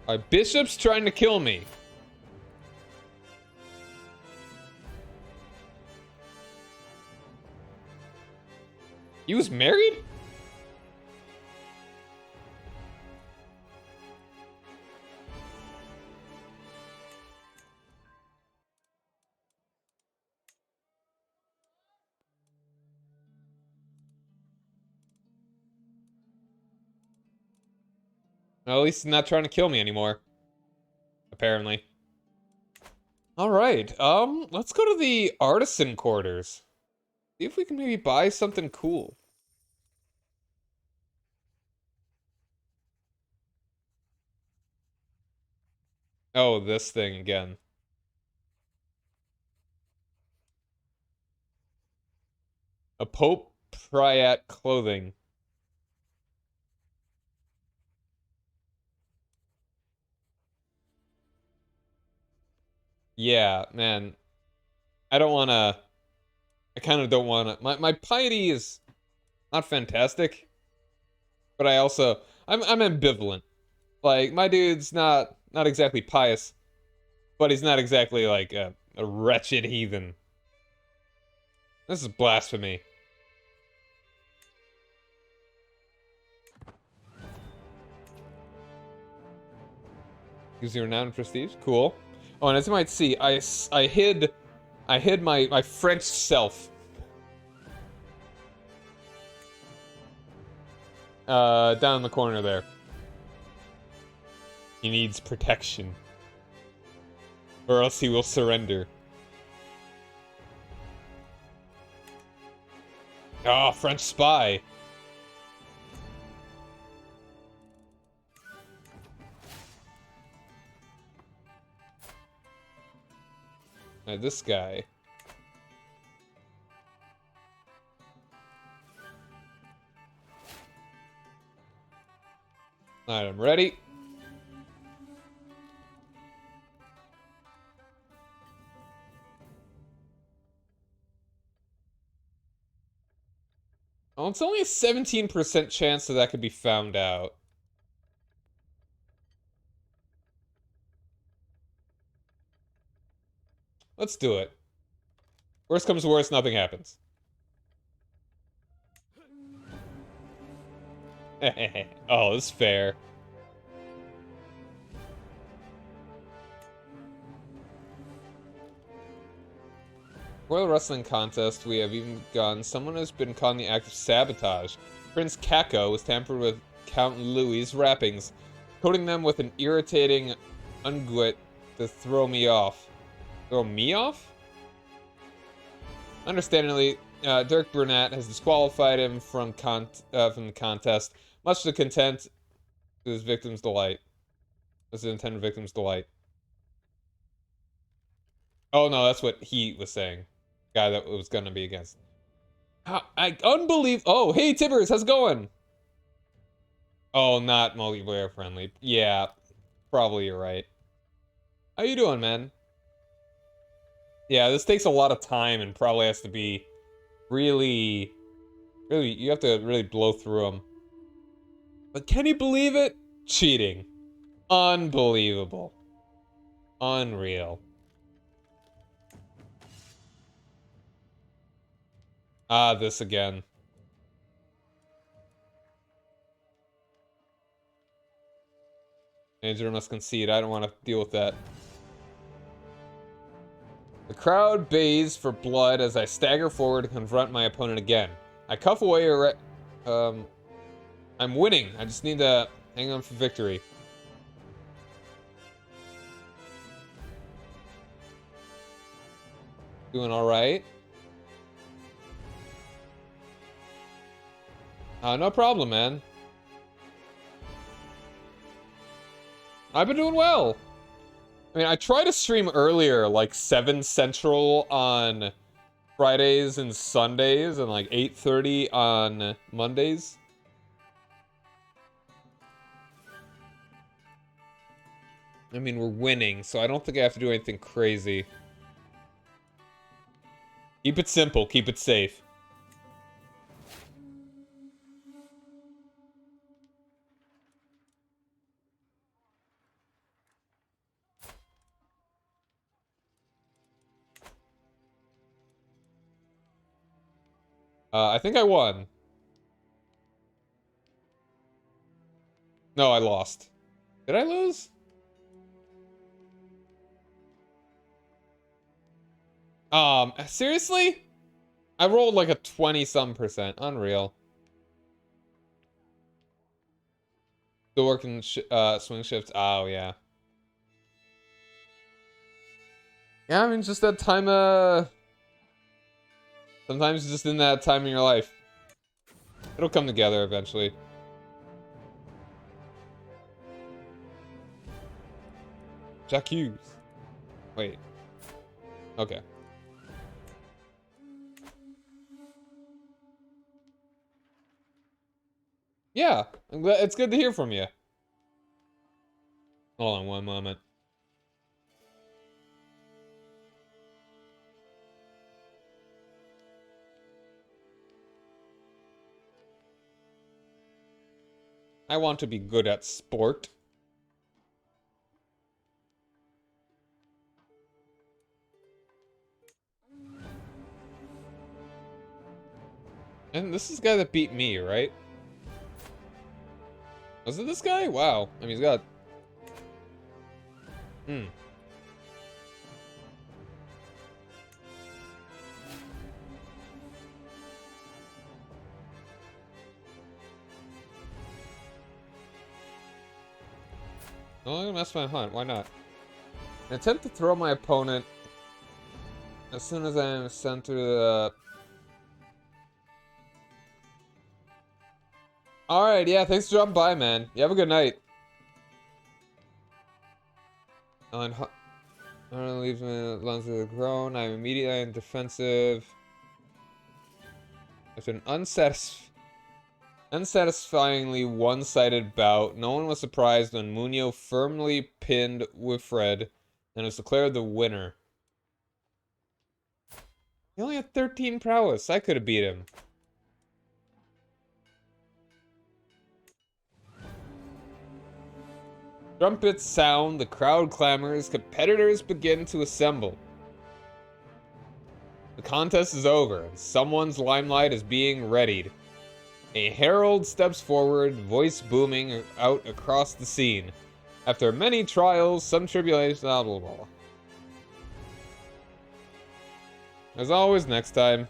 My bishop's trying to kill me. He was married? Well, at least he's not trying to kill me anymore. Apparently. Alright, let's go to the artisan quarters. See if we can maybe buy something cool. Oh, this thing again. A Pope Priat clothing. Yeah, man. I don't wanna... I kind of don't wanna... My piety is not fantastic. But I also... I'm ambivalent. Like, my dude's not exactly pious. But he's not exactly, like, a wretched heathen. This is blasphemy. Use your renown and prestige. Cool. Oh, and as you might see, I hid my French self. Down in the corner there. He needs protection. Or else he will surrender. Ah, oh, French spy. This guy. Alright, I'm ready. Oh, it's only a 17% chance that could be found out. Let's do it. Worst comes to worst, nothing happens. Oh, this is fair. For the wrestling contest we have even begun, someone has been caught in the act of sabotage. Prince Kako was tampered with Count Louis's wrappings, coating them with an irritating unguent to throw me off. Throw me off? Understandably, Dirk Burnett has disqualified him from the contest, much to the content to his victim's delight. As the intended victim's delight. Oh no, that's what he was saying. Guy that was gonna be against. I unbelieve. Oh, hey Tibbers, how's it going? Oh, not multiplayer friendly. Yeah, probably you're right. How you doing, man? Yeah, this takes a lot of time and probably has to be really, really. You have to really blow through them. But can you believe it? Cheating. Unbelievable. Unreal. Ah, this again. Manager must concede. I don't want to deal with that. The crowd bays for blood as I stagger forward to confront my opponent again. I cuff away I'm winning. I just need to hang on for victory. Doing alright. No problem, man. I've been doing well. I mean, I try to stream earlier, like 7 Central on Fridays and Sundays, and like 8:30 on Mondays. I mean, we're winning, so I don't think I have to do anything crazy. Keep it simple, keep it safe. I think I won. No, I lost. Did I lose? Seriously? I rolled like a 20-some%. Unreal. Still working swing shifts. Oh, yeah. Yeah, I mean, just that time, sometimes just in that time in your life. It'll come together eventually. Jack Hughes. Wait. Okay. Yeah, I'm glad, it's good to hear from you. Hold on one moment. I want to be good at sport. And this is the guy that beat me, right? Was it this guy? Wow. I mean, he's got... Hmm. Oh, I'm gonna mess my hunt. Why not? An attempt to throw my opponent as soon as I am sent through the... Alright, yeah, thanks for dropping by, man. You have a good night. On leaves me lungs with a groan. I'm immediately in defensive. After an unsatisfyingly one-sided bout, no one was surprised when Munio firmly pinned Wilfred and was declared the winner. He only had 13 prowess. I could have beat him. Trumpets sound, the crowd clamors, competitors begin to assemble. The contest is over, and someone's limelight is being readied. A herald steps forward, voice booming out across the scene. After many trials, some tribulations, blah blah blah. As always, next time.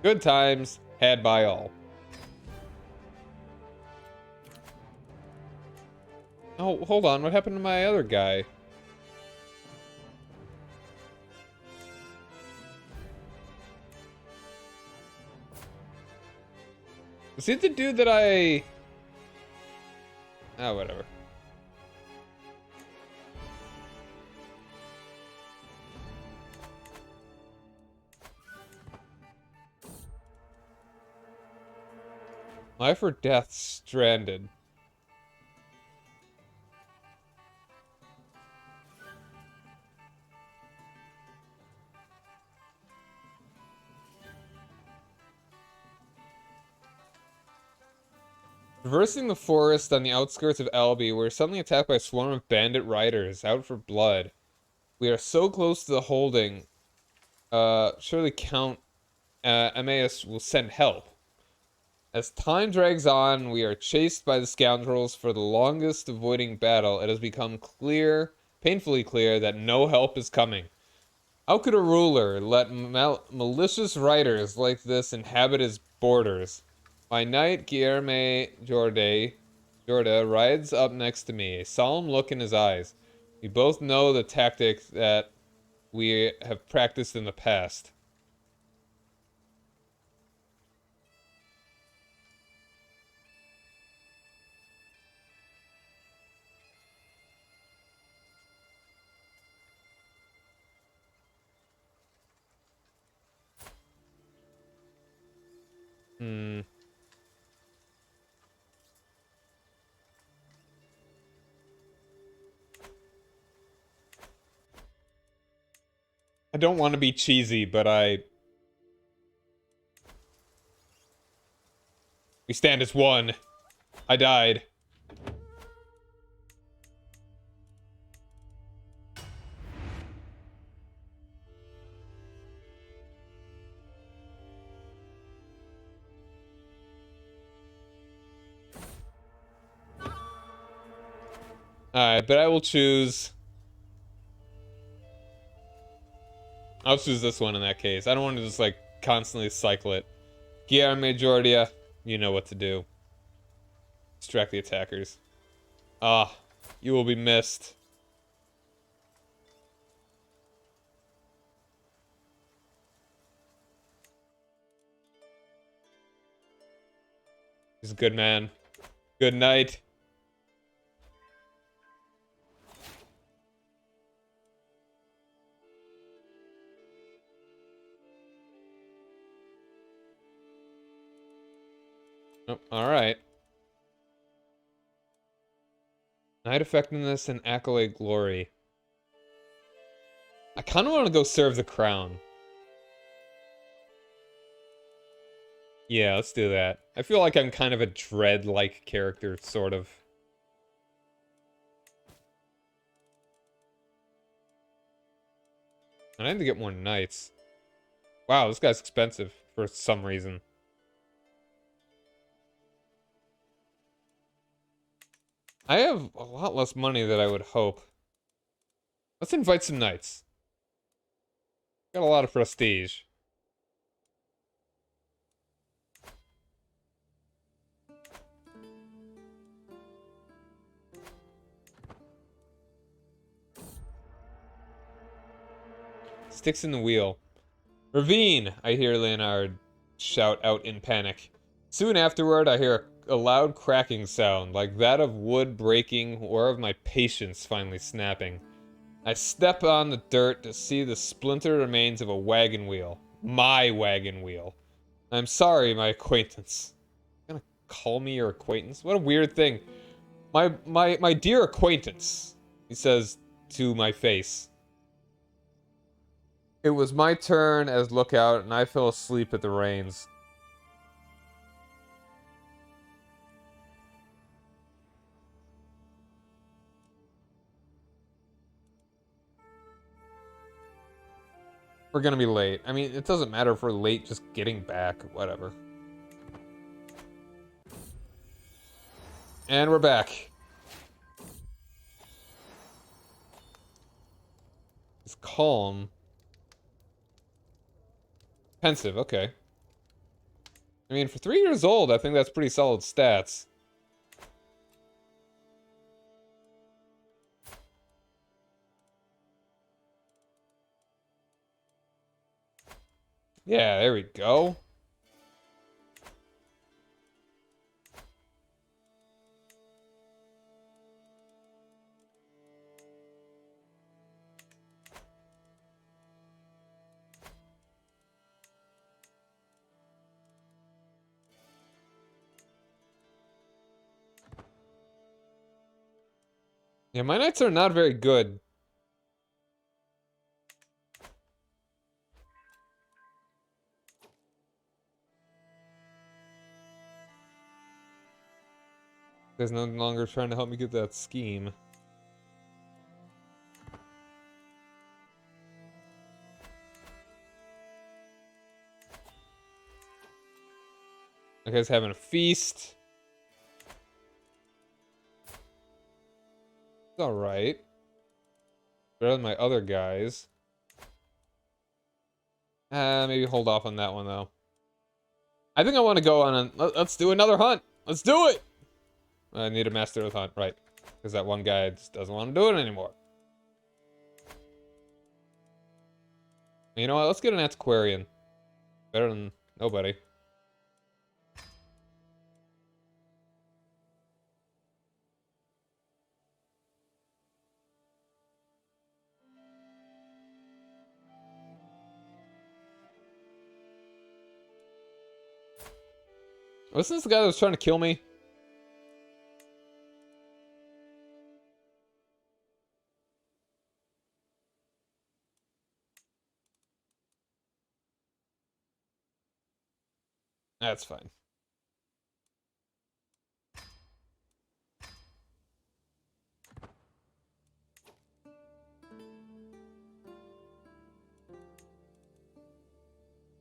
Good times. Had by all. Oh, hold on. What happened to my other guy? Was he the dude that I... Oh, whatever. Life or death stranded. Traversing the forest on the outskirts of Albi, we're suddenly attacked by a swarm of bandit riders out for blood. We are so close to the holding. Surely Count Emmaus will send help. As time drags on, we are chased by the scoundrels for the longest avoiding battle. It has become clear, painfully clear, that no help is coming. How could a ruler let malicious riders like this inhabit his borders? By night, Guillerme Jorda rides up next to me, a solemn look in his eyes. We both know the tactics that we have practiced in the past. Hmm. I don't want to be cheesy, but we stand as one. I died. Alright, but I will choose... I'll choose this one in that case. I don't want to just, like, constantly cycle it. Guillermo Jordia, you know what to do. Distract the attackers. Ah, you will be missed. He's a good man. Good night. Oh, alright. Night effectiveness and accolade glory. I kind of want to go serve the crown. Yeah, let's do that. I feel like I'm kind of a dread-like character, sort of. And I need to get more knights. Wow, this guy's expensive for some reason. I have a lot less money than I would hope. Let's invite some knights. Got a lot of prestige. Sticks in the wheel. Ravine! I hear Leonard shout out in panic. Soon afterward, I hear a loud cracking sound, like that of wood breaking or of my patience finally snapping. I step on the dirt to see the splintered remains of a wagon wheel. My wagon wheel. I'm sorry, my acquaintance. You're gonna call me your acquaintance? What a weird thing. My dear acquaintance, he says to my face. It was my turn as lookout, and I fell asleep at the reins. We're gonna be late. I mean, it doesn't matter if we're late just getting back. Whatever. And we're back. It's calm. Pensive, okay. I mean, for 3 years old, I think that's pretty solid stats. Yeah, there we go. Yeah, my knights are not very good. He's no longer trying to help me get that scheme. That guy's having a feast. It's alright. Better than my other guys. Maybe hold off on that one, though. I think I want to go on a... Let's do another hunt! Let's do it! I need a master of hunt, right. Because that one guy just doesn't want to do it anymore. You know what? Let's get an antiquarian. Better than nobody. Wasn't this the guy that was trying to kill me? That's fine.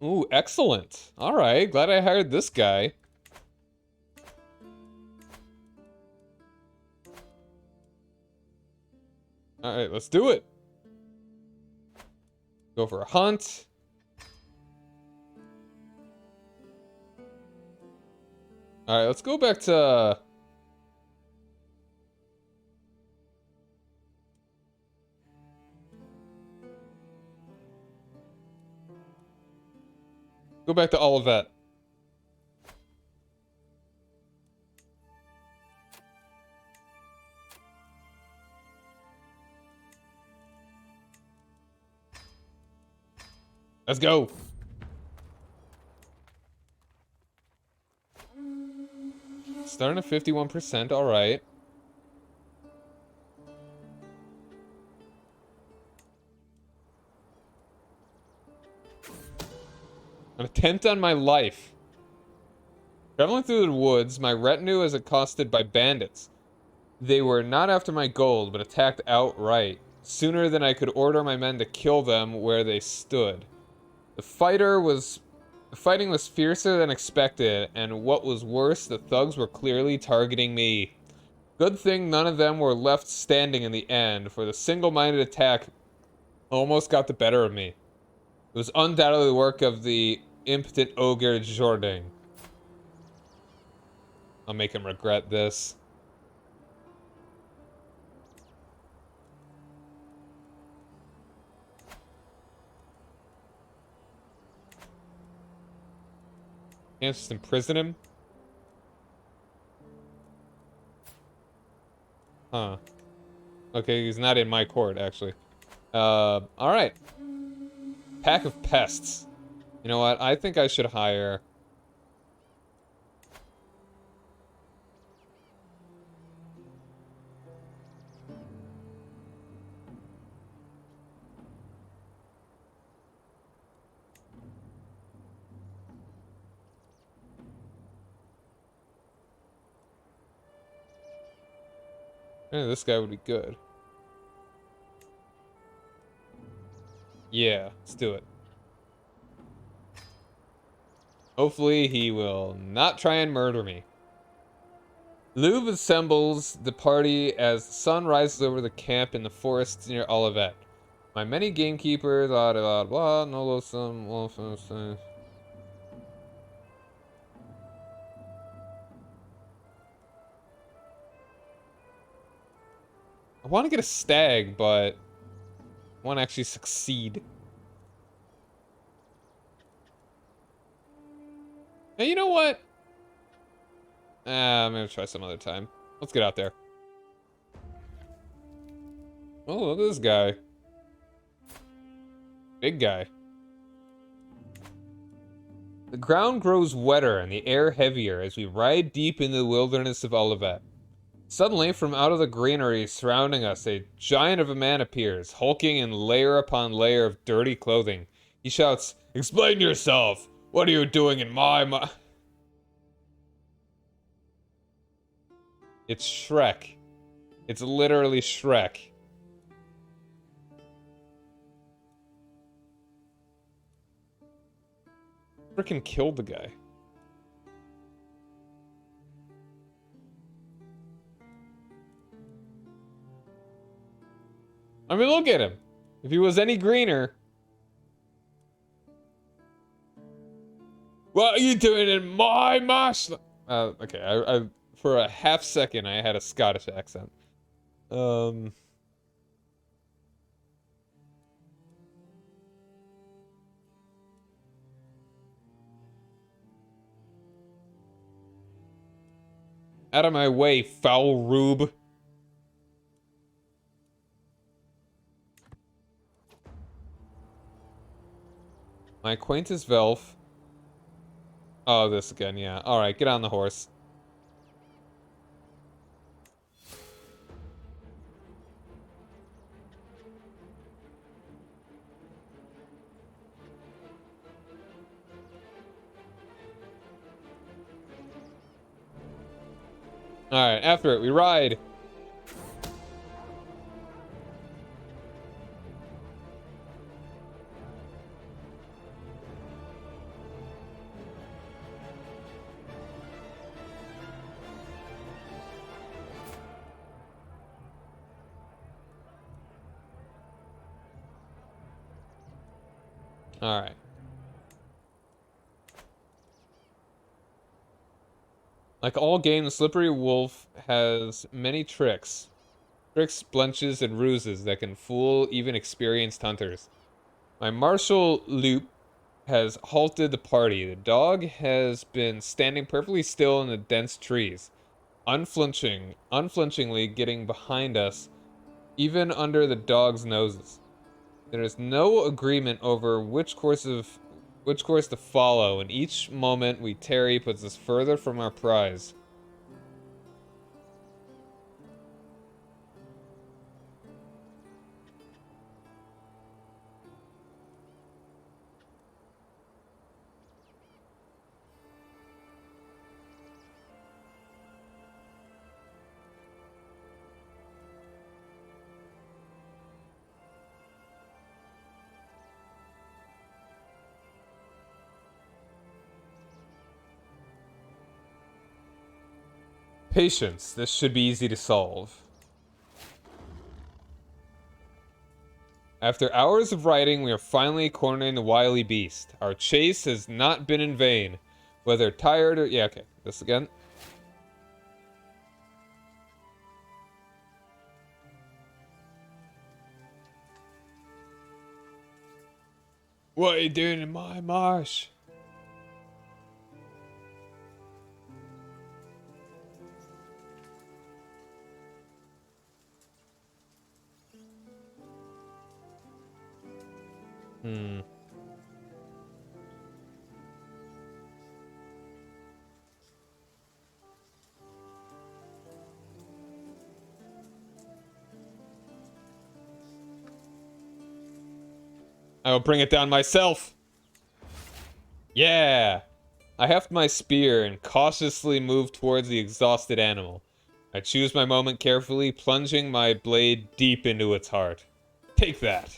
Ooh, excellent. Alright, glad I hired this guy. Alright, let's do it. Go for a hunt. Alright, let's go back to... Go back to Olivet. Let's go. Starting at 51%, alright. An attempt on my life. Traveling through the woods, my retinue is accosted by bandits. They were not after my gold, but attacked outright, sooner than I could order my men to kill them where they stood. The fighting was fiercer than expected, and what was worse, the thugs were clearly targeting me. Good thing none of them were left standing in the end, for the single-minded attack almost got the better of me. It was undoubtedly the work of the impotent ogre Jourdain. I'll make him regret this. Can't just imprison him? Huh. Okay, he's not in my court, actually. Alright. Pack of pests. You know what? I think I should hire... Yeah, this guy would be good. Yeah, let's do it. Hopefully he will not try and murder me. Louvre assembles the party as the sun rises over the camp in the forests near Olivet. My many gamekeepers, blah blah blah, no some. I want to get a stag, but I want to actually succeed. Hey, you know what? I'm gonna try some other time. Let's get out there. Oh, look at this guy. Big guy. The ground grows wetter and the air heavier as we ride deep into the wilderness of Olivet. Suddenly, from out of the greenery surrounding us, a giant of a man appears, hulking in layer upon layer of dirty clothing. He shouts, "Explain yourself! What are you doing in my... It's Shrek. It's literally Shrek. Frickin' killed the guy. I mean, look at him. If he was any greener... What are you doing in my marsh? Okay, I for a half second I had a Scottish accent. Out of my way, foul rube. My acquaintance Velf. Oh, this again, yeah. Alright, get on the horse. Alright, after it, we ride. Alright. Like all games, Slippery Wolf has many tricks. Tricks, blenches, and ruses that can fool even experienced hunters. My martial loop has halted the party. The dog has been standing perfectly still in the dense trees, unflinchingly getting behind us, even under the dog's noses. There is no agreement over which course to follow, and each moment we tarry puts us further from our prize. Patience. This should be easy to solve. After hours of riding, we are finally cornering the wily beast. Our chase has not been in vain. Whether tired or... Yeah, okay. This again. What are you doing in my marsh? I will bring it down myself. Yeah. I heft my spear and cautiously move towards the exhausted animal. I choose my moment carefully, plunging my blade deep into its heart. Take that.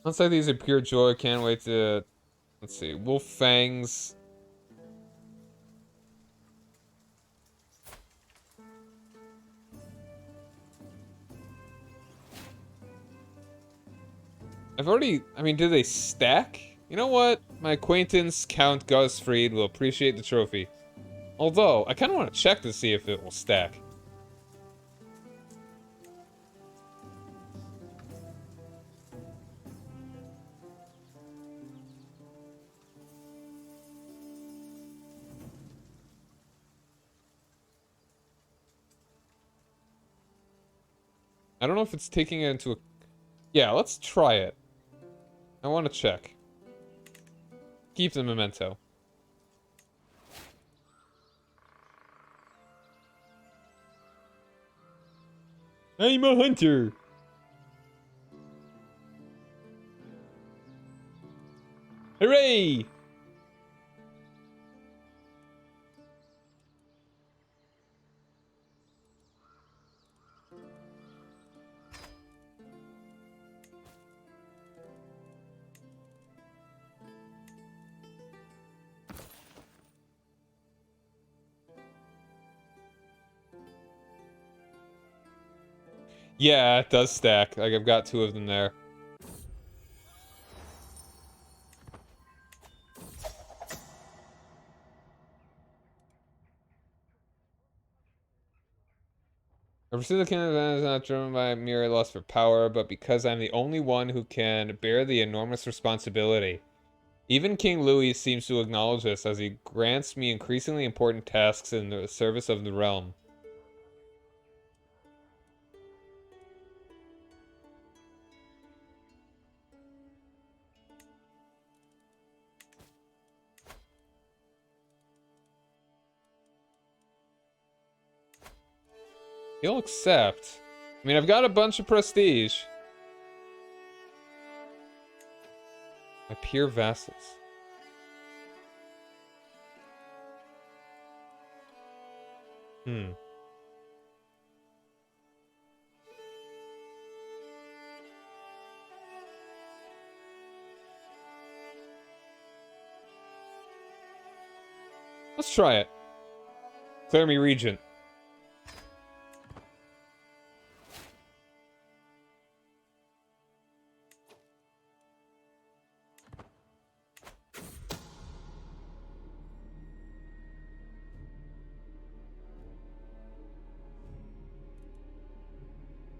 Looks like these are pure joy. Can't wait to... Let's see. Wolf Fangs. I've already... I mean, do they stack? You know what? My acquaintance, Count Gusfried, will appreciate the trophy. Although, I kind of want to check to see if it will stack. I don't know if it's taking it into a... Yeah, let's try it. I want to check. Keep the memento. I'm a hunter! Hooray! Yeah, it does stack. Like, I've got 2 of them there. I pursue the kingdom is not driven by mere lust for power, but because I'm the only one who can bear the enormous responsibility. Even King Louis seems to acknowledge this as he grants me increasingly important tasks in the service of the realm. He'll accept. I mean, I've got a bunch of prestige. My peer vassals. Hmm. Let's try it. Clear me regent.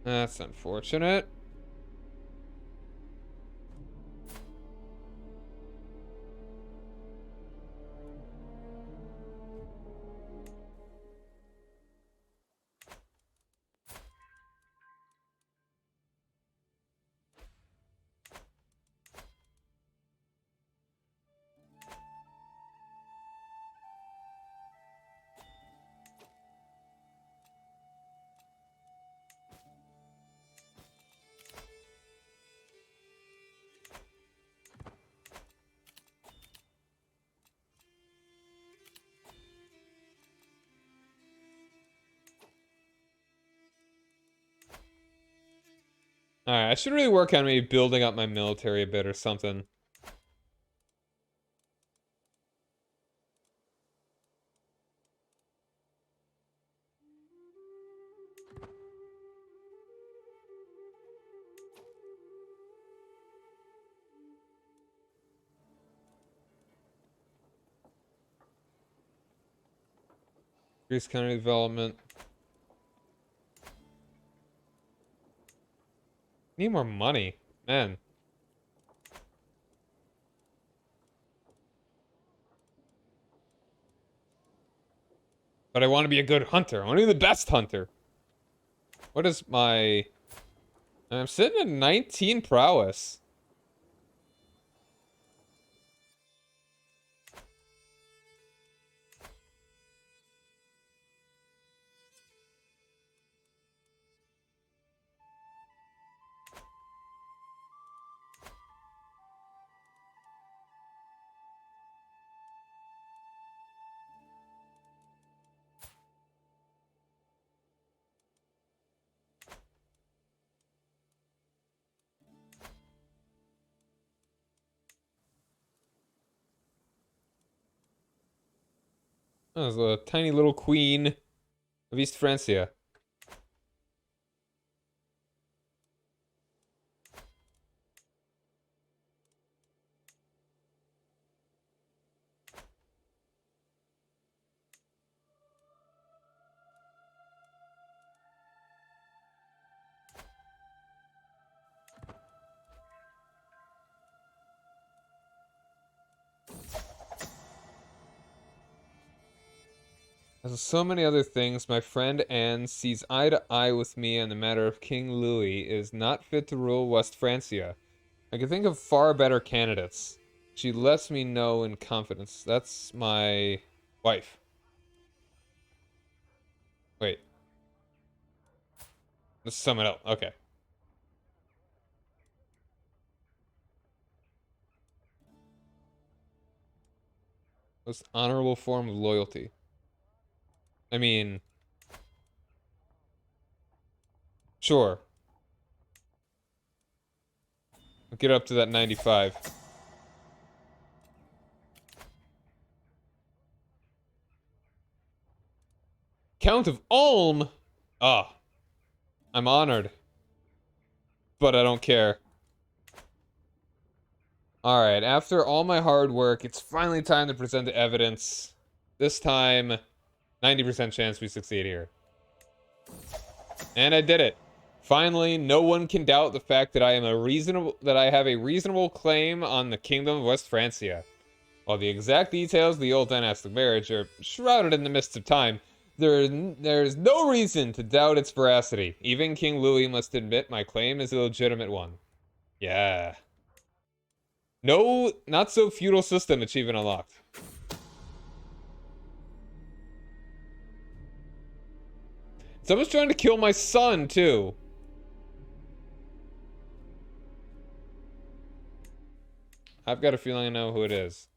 That's unfortunate. Alright, I should really work on maybe building up my military a bit or something. Increase county development. Need more money. Man. But I want to be a good hunter. I want to be the best hunter. What is my... I'm sitting at 19 prowess. Oh, there's a tiny little queen of East Francia. As so many other things, my friend Anne sees eye to eye with me on the matter of King Louis is not fit to rule West Francia. I can think of far better candidates. She lets me know in confidence. That's my wife. Wait, let's sum it up. Okay. Most honorable form of loyalty. I mean, sure. Get up to that 95. Count of Ulm? Ah, I'm honored. But I don't care. Alright, after all my hard work, it's finally time to present the evidence. This time, 90% chance we succeed here. And I did it. Finally, no one can doubt the fact that I have a reasonable claim on the Kingdom of West Francia. While the exact details of the old dynastic marriage are shrouded in the mists of time, there's no reason to doubt its veracity. Even King Louis must admit my claim is a legitimate one. Yeah. No, not so feudal system achievement unlocked. Someone's trying to kill my son, too. I've got a feeling I know who it is.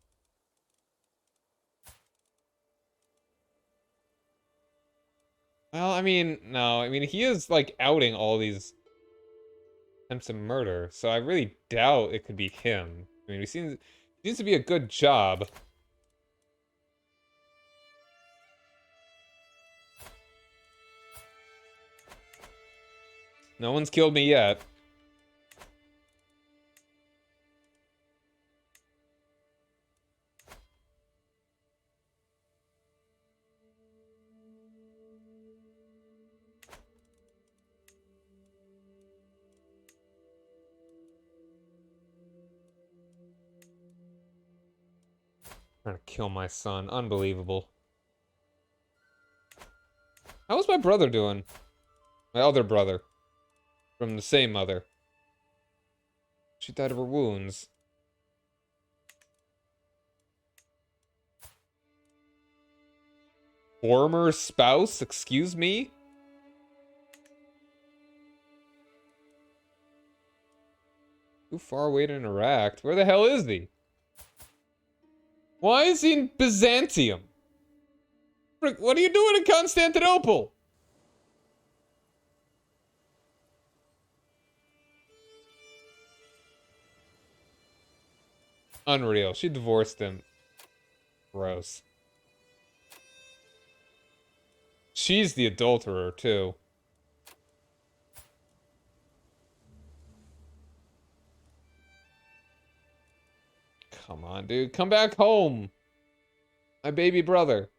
Well, I mean, no. I mean, he is, like, outing all these attempts of murder, so I really doubt it could be him. I mean, he seems to be a good job. No one's killed me yet. Trying to kill my son. Unbelievable. How was my brother doing? My other brother. From the same mother. She died of her wounds. Former spouse? Excuse me? Too far away to interact. Where the hell is he? Why is he in Byzantium? What are you doing in Constantinople? Unreal. She divorced him. Gross. She's the adulterer, too. Come on, dude. Come back home. My baby brother.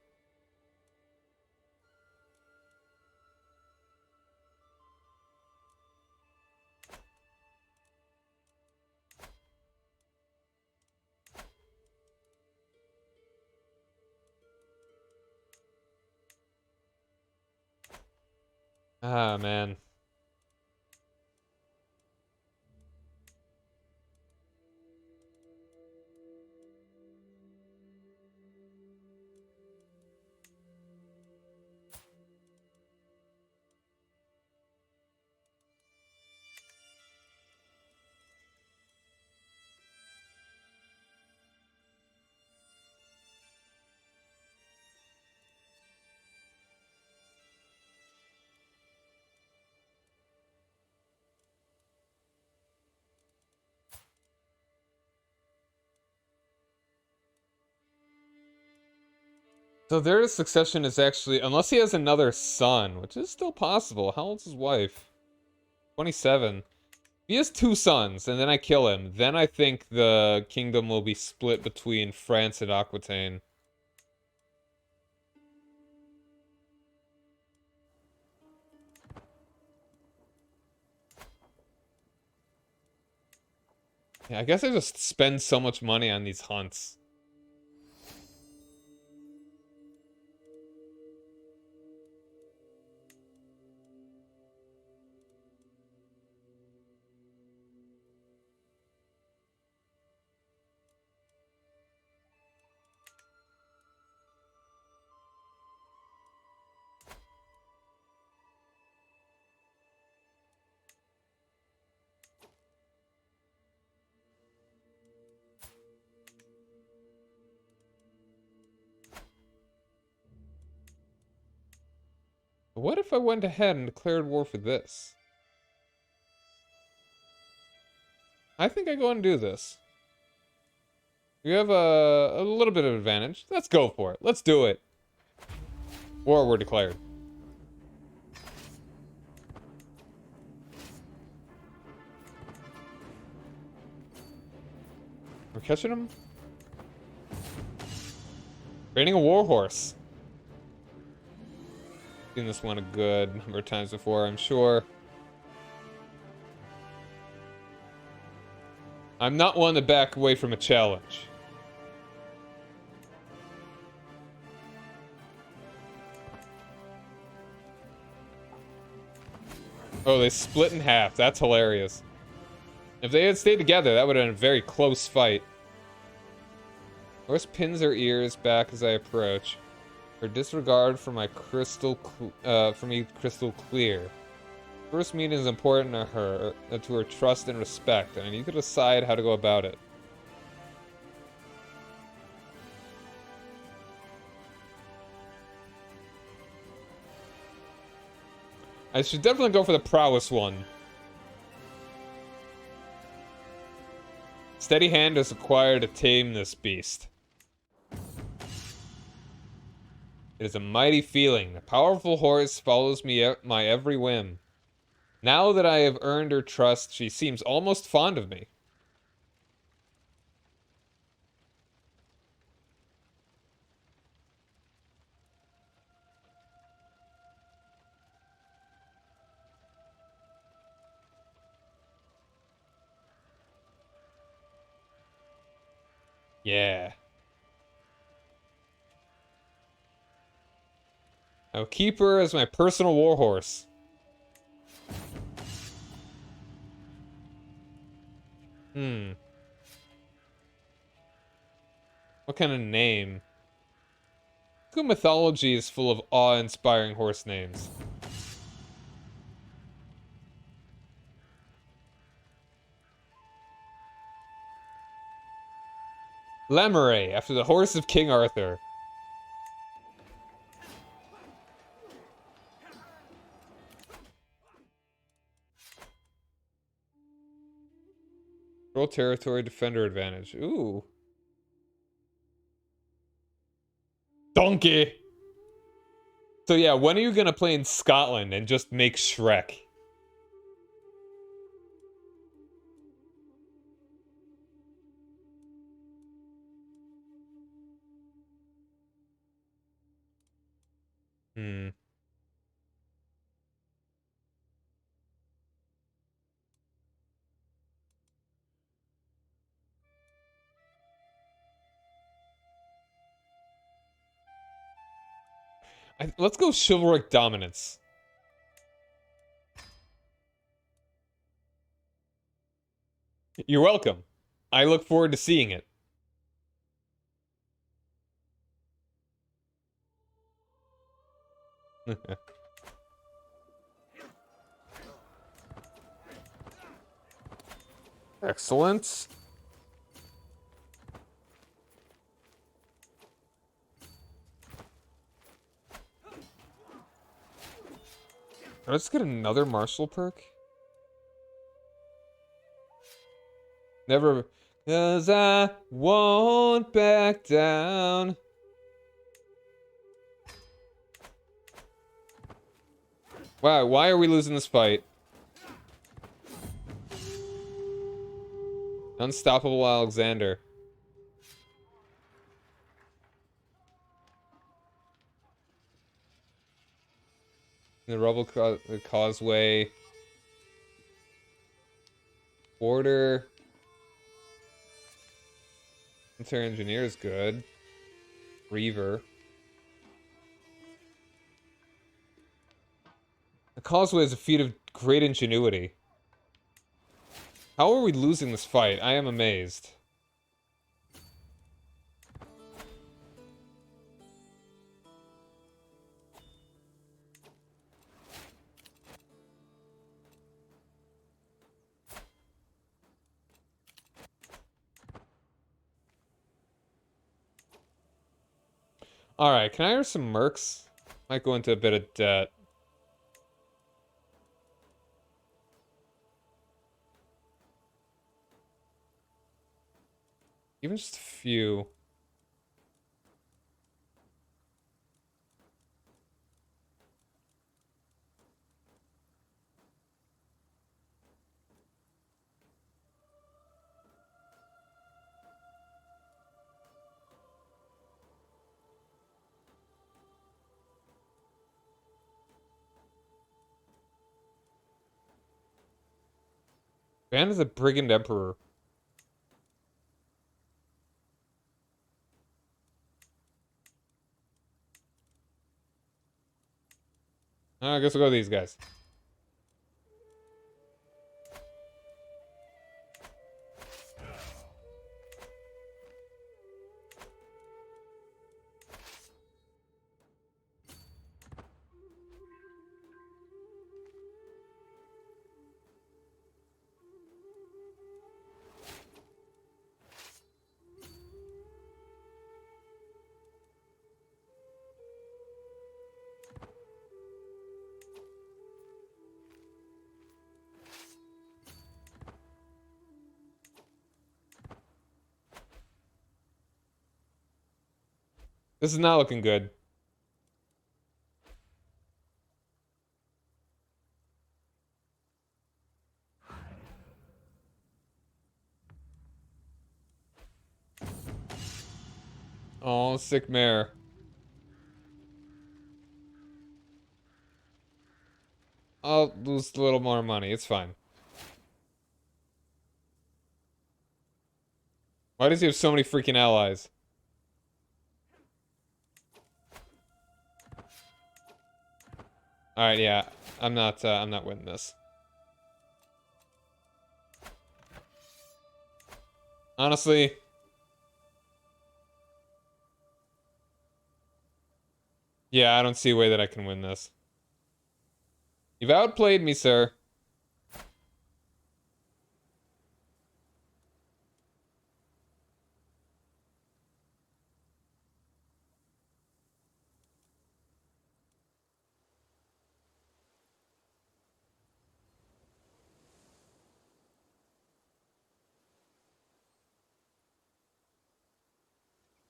Ah, man. So their succession is actually, unless he has another son, which is still possible. How old's his wife? 27. If he has two sons, and then I kill him, then I think the kingdom will be split between France and Aquitaine. Yeah, I guess I just spend so much money on these hunts. What if I went ahead and declared war for this? I think I go and do this. We have a little bit of advantage. Let's go for it. Let's do it. War were declared. We're catching him? Training a warhorse. Seen this one a good number of times before, I'm sure. I'm not one to back away from a challenge. Oh, they split in half. That's hilarious. If they had stayed together, that would have been a very close fight. Horse pins her ears back as I approach. Her disregard for my crystal clear. First meeting is important to her trust and respect, and I need to decide how to go about it. I should definitely go for the prowess one. Steady hand is required to tame this beast. It is a mighty feeling. A powerful horse follows me my every whim. Now that I have earned her trust, she seems almost fond of me. Yeah. I'll keep her as my personal warhorse. What kind of name? Good mythology is full of awe-inspiring horse names. Lemure, after the horse of King Arthur. Roll territory, defender advantage. Ooh. Donkey! So yeah, when are you gonna play in Scotland and just make Shrek? Hmm. Let's go chivalric dominance. You're welcome. I look forward to seeing it. Excellent. Let's get another martial perk. Never, 'cause I won't back down. Wow, why are we losing this fight? Unstoppable Alexander. The Causeway. Border. Military Engineer is good. Reaver. The Causeway is a feat of great ingenuity. How are we losing this fight? I am amazed. Alright, can I hire some mercs? Might go into a bit of debt. Even just a few. Ban is a brigand emperor. I guess we'll go with these guys. This is not looking good. Oh, sick mare. I'll lose a little more money. It's fine. Why does he have so many freaking allies? Alright, yeah. I'm not winning this. Honestly. Yeah, I don't see a way that I can win this. You've outplayed me, sir.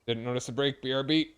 Didn't notice a break, BRB.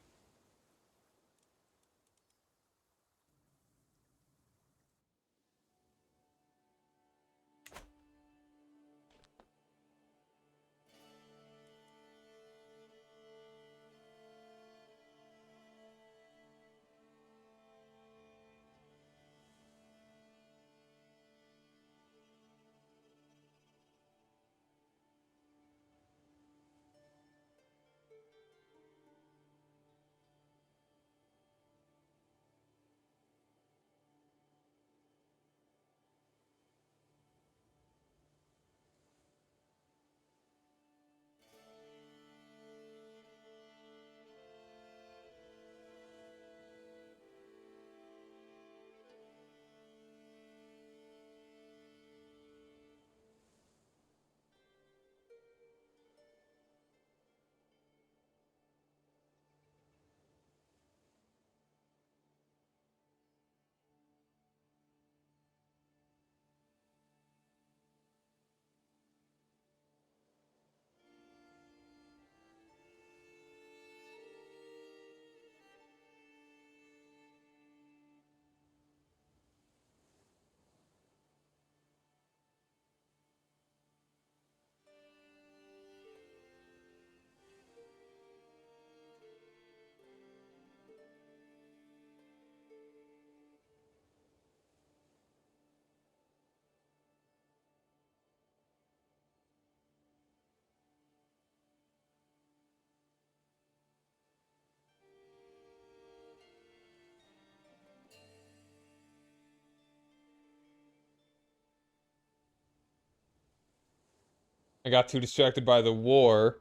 I got too distracted by the war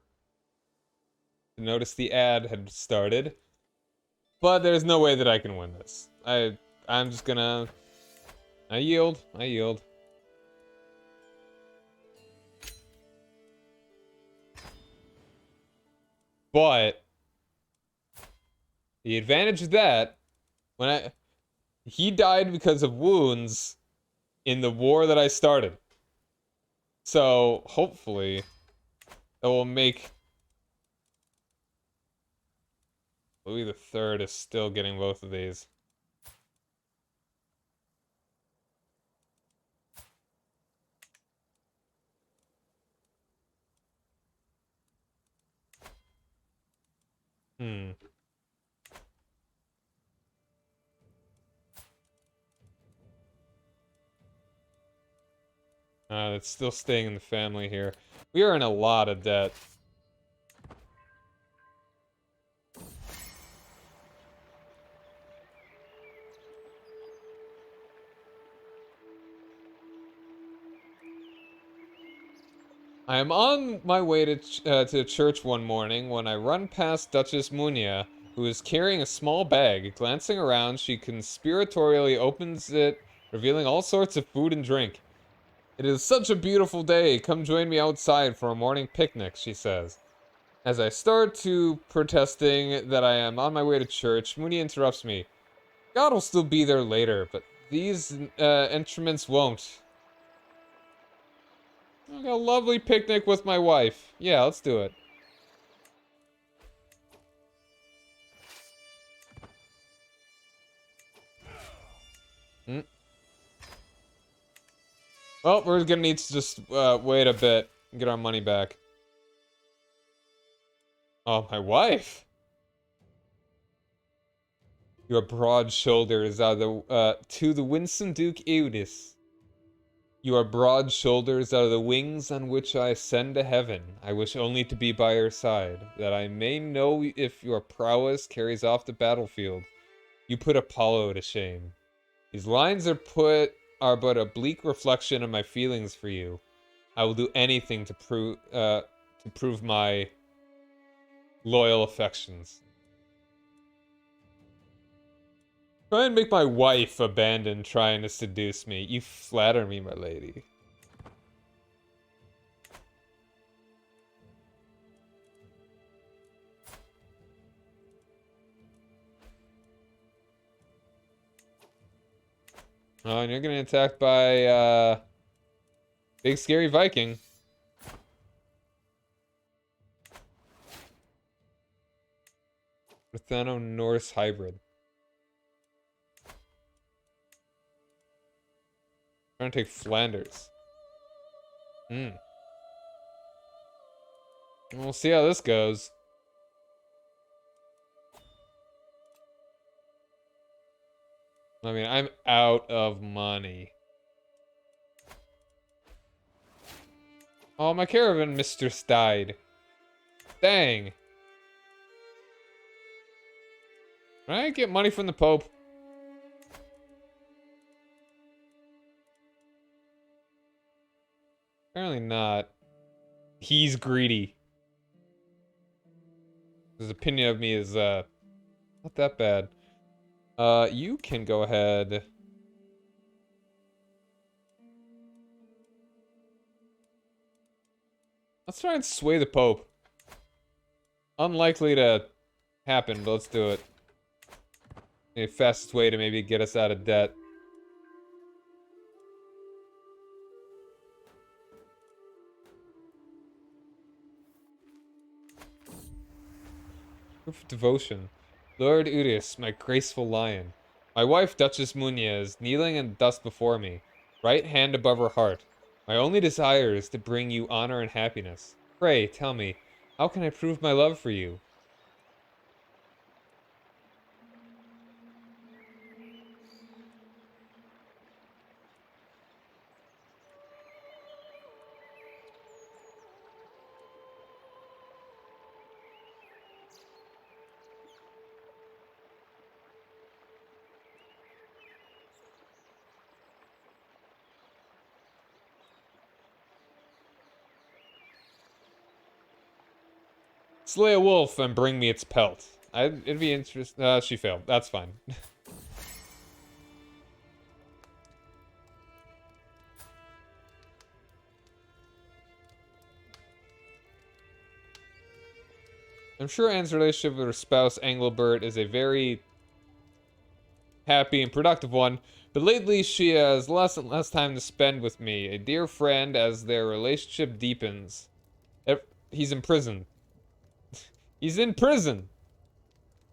to notice the ad had started. But there's no way that I can win this. I'm just gonna... I yield. I yield. But the advantage of that, he died because of wounds in the war that I started. So hopefully that will make Louis the Third is still getting both of these. Hmm. It's still staying in the family here. We are in a lot of debt. I am on my way to church one morning when I run past Duchess Munia, who is carrying a small bag. Glancing around, she conspiratorially opens it, revealing all sorts of food and drink. "It is such a beautiful day. Come join me outside for a morning picnic," she says. As I start to protesting that I am on my way to church, Munia interrupts me. "God will still be there later, but these instruments won't." I got a lovely picnic with my wife. Yeah, let's do it. Hmm. Well, we're gonna need to just wait a bit and get our money back. Oh, my wife. Your broad shoulders are to the winsome Duke Eudes. You are broad shoulders are the wings on which I ascend to heaven. I wish only to be by your side, that I may know if your prowess carries off the battlefield. You put Apollo to shame. These lines are but a bleak reflection of my feelings for you. I will do anything to prove my loyal affections. Try and make my wife abandon trying to seduce me. You flatter me, my lady. Oh, and you're getting attacked by big scary Viking. Rutheno Norse hybrid. Trying to take Flanders. Hmm. We'll see how this goes. I mean, I'm out of money. Oh, my caravan mistress died. Dang. Can I get money from the Pope? Apparently not. He's greedy. His opinion of me is not that bad. You can go ahead. Let's try and sway the Pope. Unlikely to happen, but let's do it. The fastest way to maybe get us out of debt. Proof of devotion. Lord Eudes, my graceful lion. My wife, Duchess Munia, is kneeling in dust before me, right hand above her heart. My only desire is to bring you honor and happiness. Pray, tell me, how can I prove my love for you? Slay a wolf and bring me its pelt. It'd be interesting. She failed. That's fine. I'm sure Anne's relationship with her spouse, Engelbert, is a very happy and productive one, but lately she has less and less time to spend with me, a dear friend, as their relationship deepens. He's in prison. He's in prison!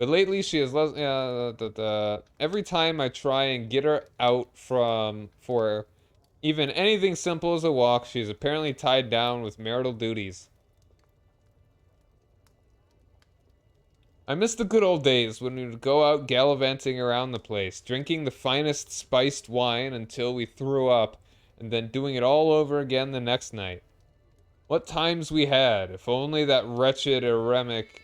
But lately she has less. Every time I try and get her out for even anything simple as a walk, she's apparently tied down with marital duties. I miss the good old days when we would go out gallivanting around the place, drinking the finest spiced wine until we threw up, and then doing it all over again the next night. What times we had! If only that wretched eremic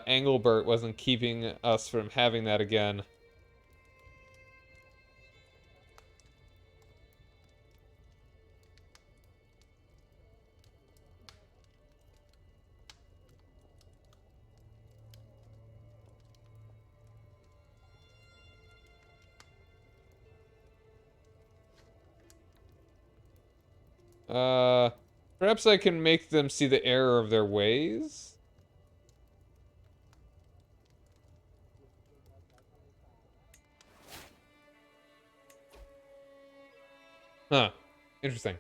Engelbert wasn't keeping us from having that again. Uh, Perhaps I can make them see the error of their ways? Huh. Interesting.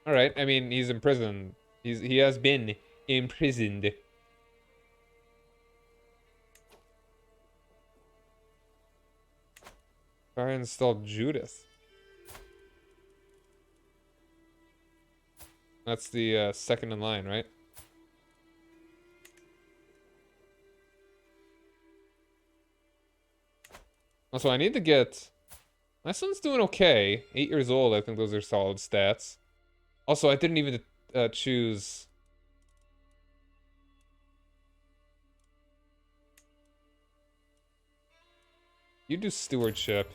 Alright, I mean, he's in prison. He has been imprisoned. I installed Judas. That's the second in line, right? Also, I need to get... My son's doing okay. 8 years old, I think those are solid stats. Also, I didn't even choose... You do stewardship.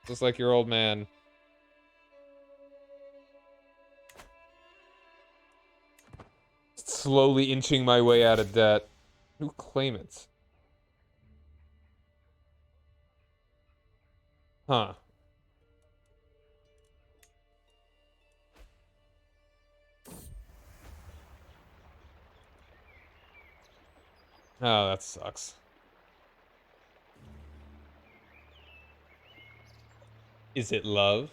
Just like your old man. Slowly inching my way out of debt. New claimants. Huh. Oh, that sucks. Is it love?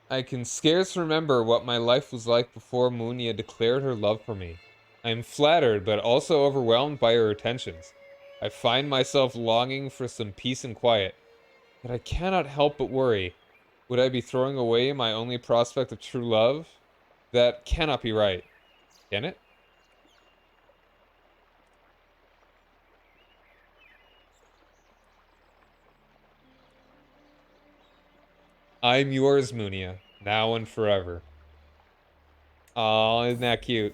I can scarce remember what my life was like before Munia declared her love for me. I am flattered, but also overwhelmed by her attentions. I find myself longing for some peace and quiet, but I cannot help but worry. Would I be throwing away my only prospect of true love? That cannot be right. Can it? I'm yours, Munia, now and forever. Aw, isn't that cute?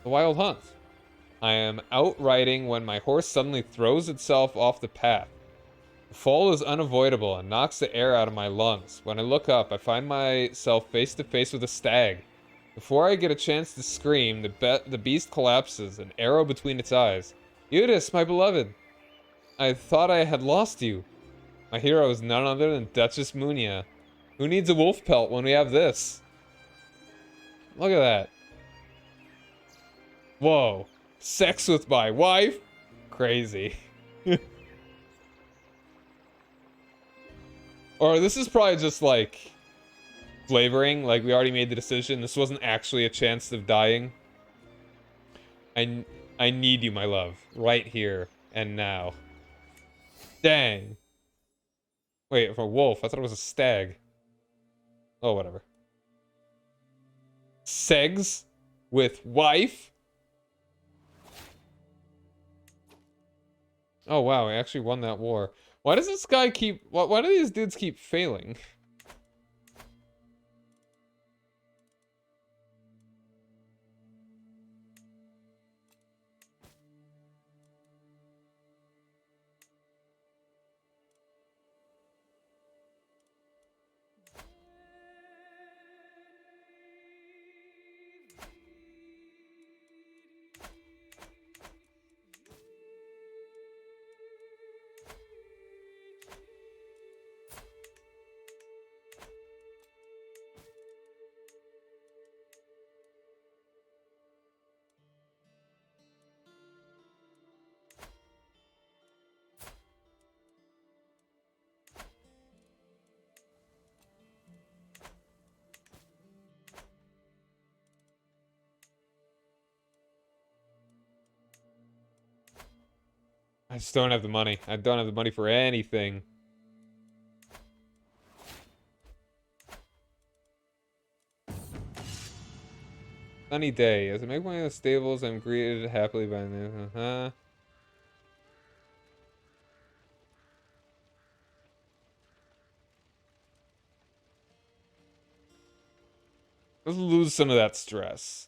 The Wild Hunt. I am out riding when my horse suddenly throws itself off the path. The fall is unavoidable and knocks the air out of my lungs. When I look up, I find myself face to face with a stag. Before I get a chance to scream, the beast collapses, an arrow between its eyes. Eudes, my beloved! I thought I had lost you. My hero is none other than Duchess Munia. Who needs a wolf pelt when we have this? Look at that. Whoa. Sex with my wife? Crazy. Or this is probably just like flavoring, like we already made the decision. This wasn't actually a chance of dying. I need you, my love, right here and now. Dang. Wait, for a wolf, I thought it was a stag. Oh, whatever. Segs with wife? Oh wow, I actually won that war. Why does this guy keep... Why do these dudes keep failing? I just don't have the money. I don't have the money for anything. Sunny day. As I make my way to the stables, I'm greeted happily by the Let's lose some of that stress.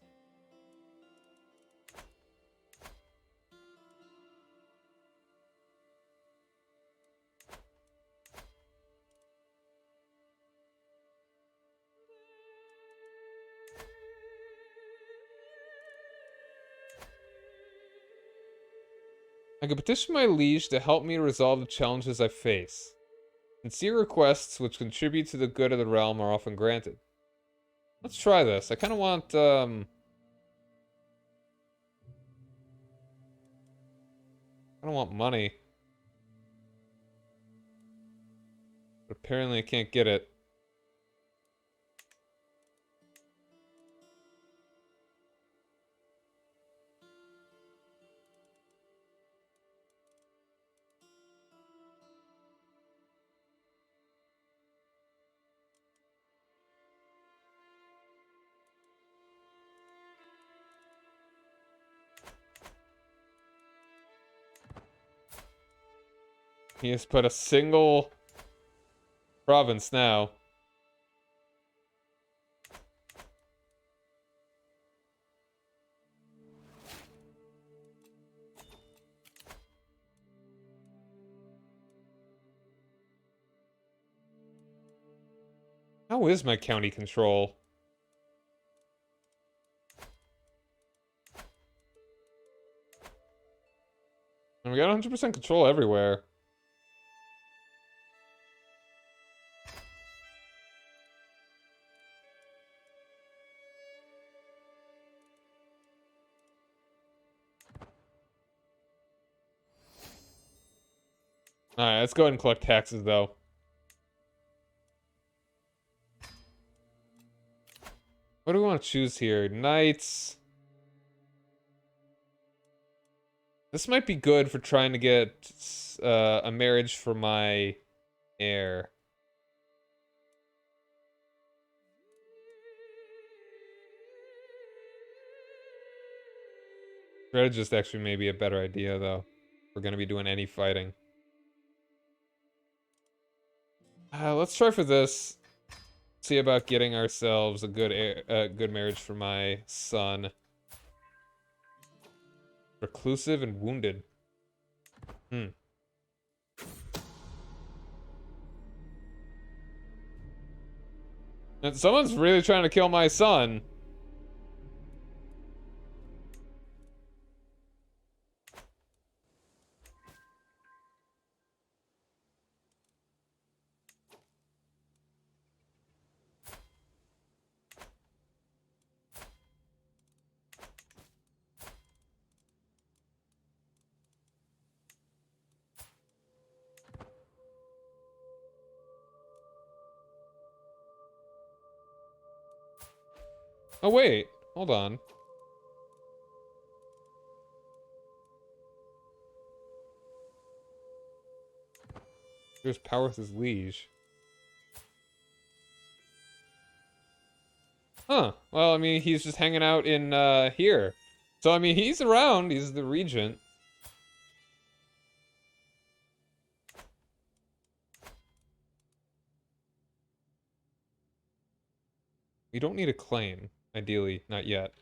I could petition my liege to help me resolve the challenges I face. Sincere requests which contribute to the good of the realm are often granted. Let's try this. I kind of want, I don't want money. But apparently I can't get it. He has put a single province now. How is my county control? And we got 100% control everywhere. Alright, let's go ahead and collect taxes, though. What do we want to choose here? Knights. This might be good for trying to get a marriage for my heir. Strategist actually may be a better idea, though. If we're going to be doing any fighting. Let's try for this. See about getting ourselves a good marriage for my son. Reclusive and wounded. And someone's really trying to kill my son. Oh, wait. Hold on. There's power with his liege. Huh. Well, I mean, he's just hanging out in, here. So, I mean, he's around. He's the regent. We don't need a claim. Ideally, not yet.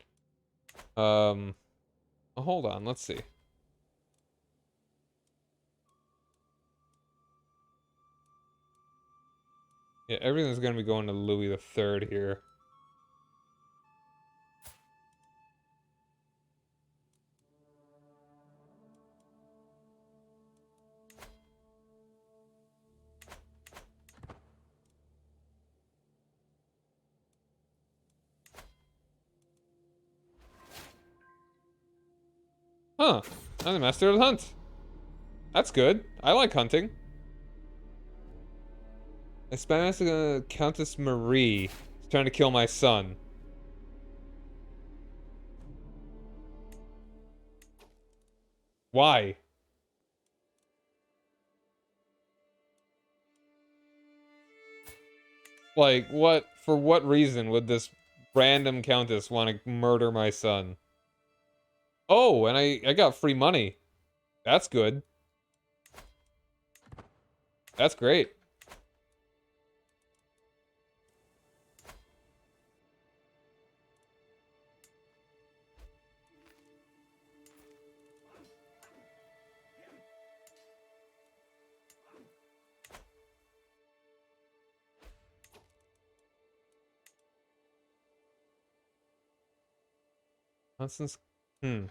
Oh, hold on. Let's see. Yeah, everything's gonna be going to Louis the Third here. Huh. I'm the master of the hunt. That's good. I like hunting. I spent Countess Marie is trying to kill my son. Why? Like, what, for what reason would this random countess want to murder my son? Oh, and I got free money. That's good. That's great. Constance. Hmm.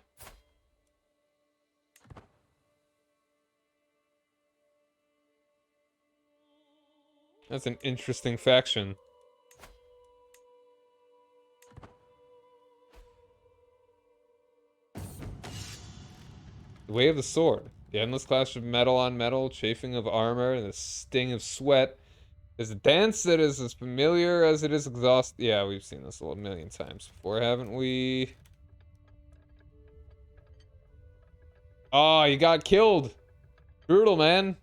That's an interesting faction. The way of the sword. The endless clash of metal on metal, chafing of armor, and the sting of sweat is a dance that is as familiar as it is exhausting. Yeah, we've seen this a million times before, haven't we? Oh, you got killed. Brutal, man.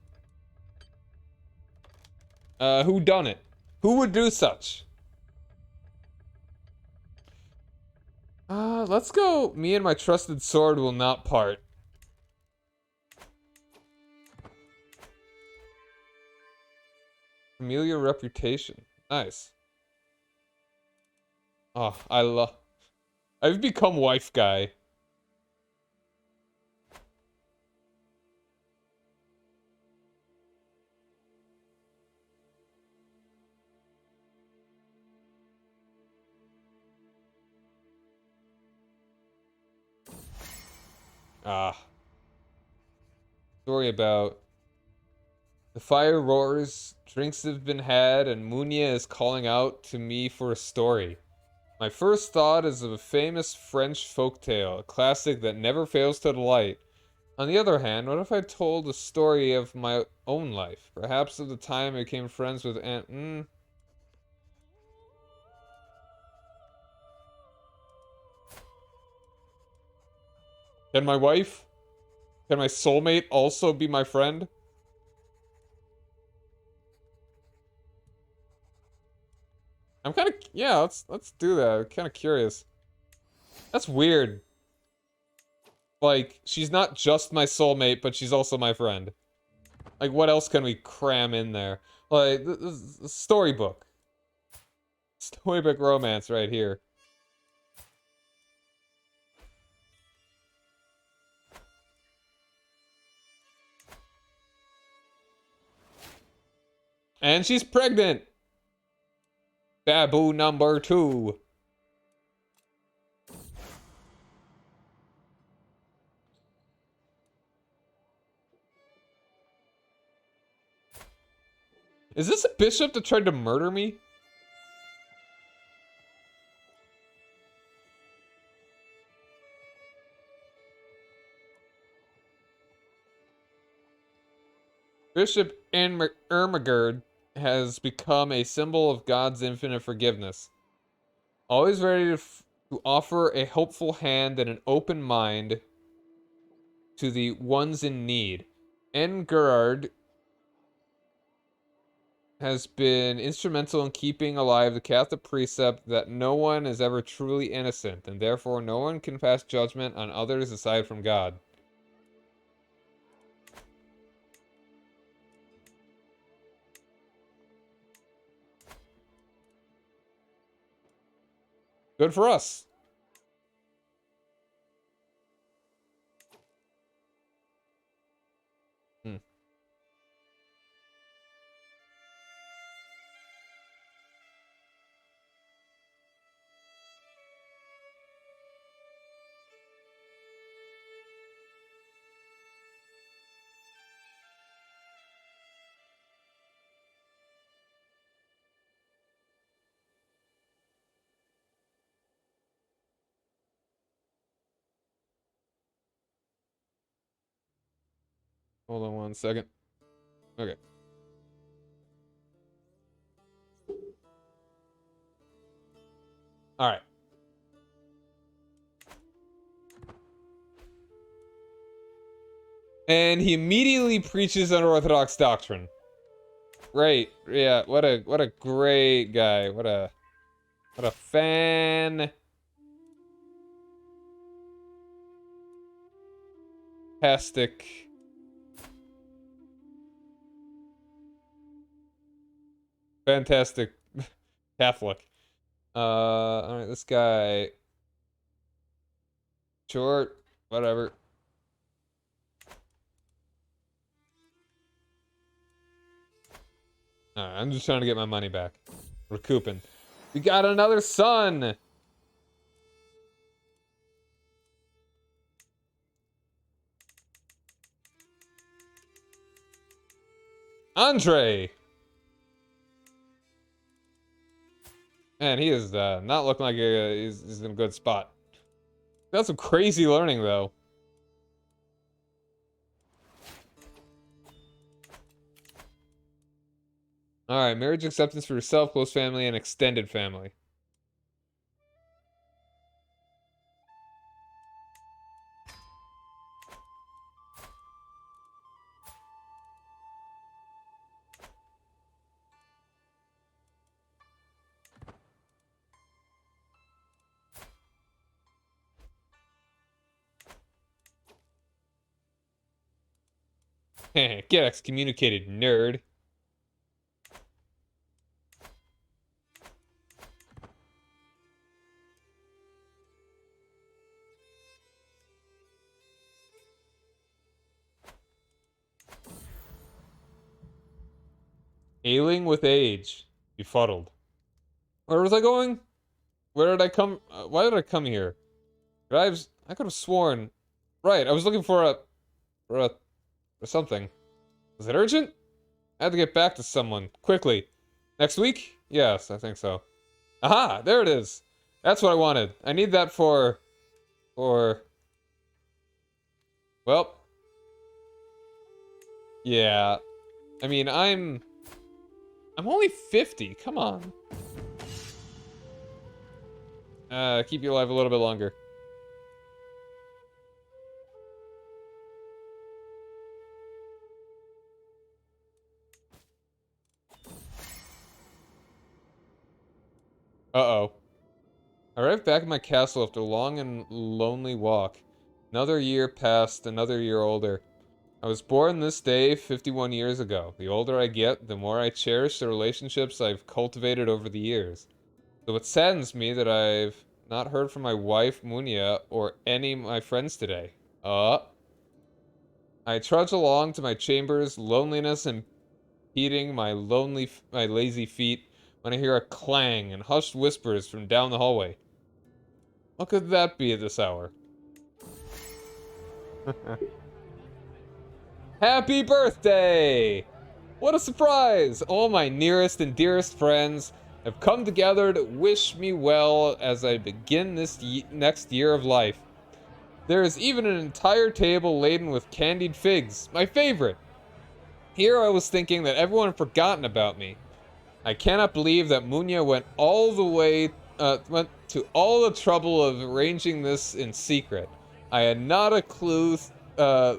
Who done it? Who would do such? Let's go. Me and my trusted sword will not part. Familiar reputation. Nice. Oh, I've become wife guy. Ah. Story about the fire roars, drinks have been had, and Munia is calling out to me for a story. My first thought is of a famous French folktale, a classic that never fails to delight. On the other hand, what if I told a story of my own life? Perhaps of the time I became friends with Aunt... Can my wife? Can my soulmate also be my friend? I'm kind of... Yeah, let's do that. I'm kind of curious. That's weird. Like, she's not just my soulmate, but she's also my friend. Like, what else can we cram in there? Like, this is a storybook. Storybook romance right here. And she's pregnant! Babu number 2. Is this a bishop that tried to murder me? Bishop Ermagerd has become a symbol of God's infinite forgiveness. Always ready to offer a hopeful hand and an open mind to the ones in need. Engerard has been instrumental in keeping alive the Catholic precept that no one is ever truly innocent, and therefore no one can pass judgment on others aside from God. Good for us. Hmm. Hold on one second. Okay. All right. And he immediately preaches unorthodox doctrine. great. Yeah, what a great guy. What a fantastic fantastic Catholic. All right, this guy short, whatever. All right, I'm just trying to get my money back. Recouping. We got another son. Andre. Man, he is not looking like he's in a good spot. Got some crazy learning though. All right, marriage acceptance for yourself, close family, and extended family. Get excommunicated, nerd. Ailing with age. Befuddled. Where was I going? Where did I come? Why did I come here? I could have sworn. Right, I was looking for a, for something. Was it urgent? I had to get back to someone quickly. Next week? Yes, I think so. Aha, there it is. That's what I wanted. I need that for, well, yeah. I mean, I'm only 50. Come on. Keep you alive a little bit longer. Uh-oh. I arrived back at my castle after a long and lonely walk. Another year passed, another year older. I was born this day 51 years ago. The older I get, the more I cherish the relationships I've cultivated over the years. So it saddens me that I've not heard from my wife, Munya, or any of my friends today. I trudge along to my chambers, loneliness impeding my lazy feet, when I hear a clang and hushed whispers from down the hallway. What could that be at this hour? Happy birthday! What a surprise! All my nearest and dearest friends have come together to wish me well as I begin this next year of life. There is even an entire table laden with candied figs, my favorite. Here I was thinking that everyone had forgotten about me. I cannot believe that Munya went to all the trouble of arranging this in secret. I had not a clue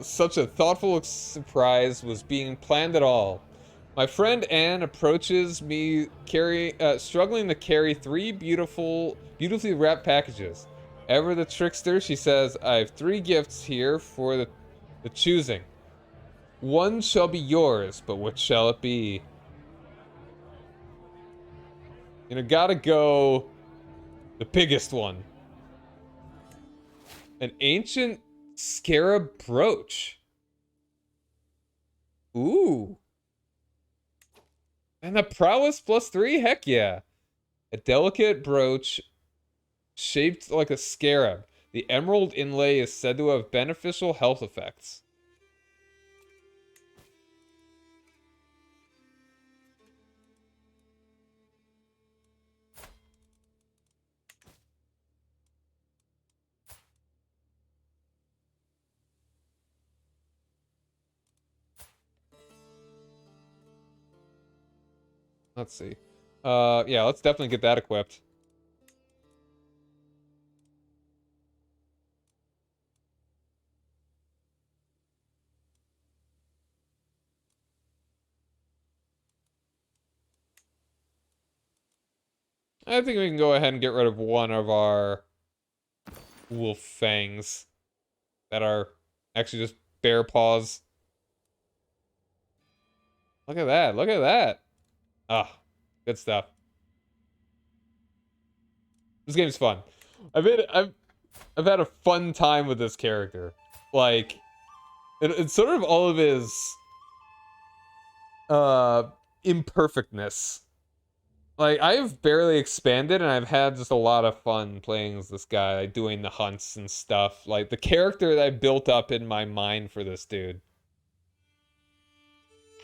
such a thoughtful surprise was being planned at all. My friend Anne approaches me, struggling to carry three beautifully wrapped packages. Ever the trickster, she says, I have three gifts here for the choosing. One shall be yours, but which shall it be? You know, gotta go the biggest one. An ancient scarab brooch. Ooh. And the prowess +3? Heck yeah. A delicate brooch shaped like a scarab. The emerald inlay is said to have beneficial health effects. Let's see. Yeah, let's definitely get that equipped. I think we can go ahead and get rid of one of our wolf fangs that are actually just bear paws. Look at that. Look at that. Ah, good stuff. This game's fun. I've had a fun time with this character. Like, it's sort of all of his imperfectness. Like, I've barely expanded, and I've had just a lot of fun playing as this guy, like, doing the hunts and stuff. Like, the character that I built up in my mind for this dude.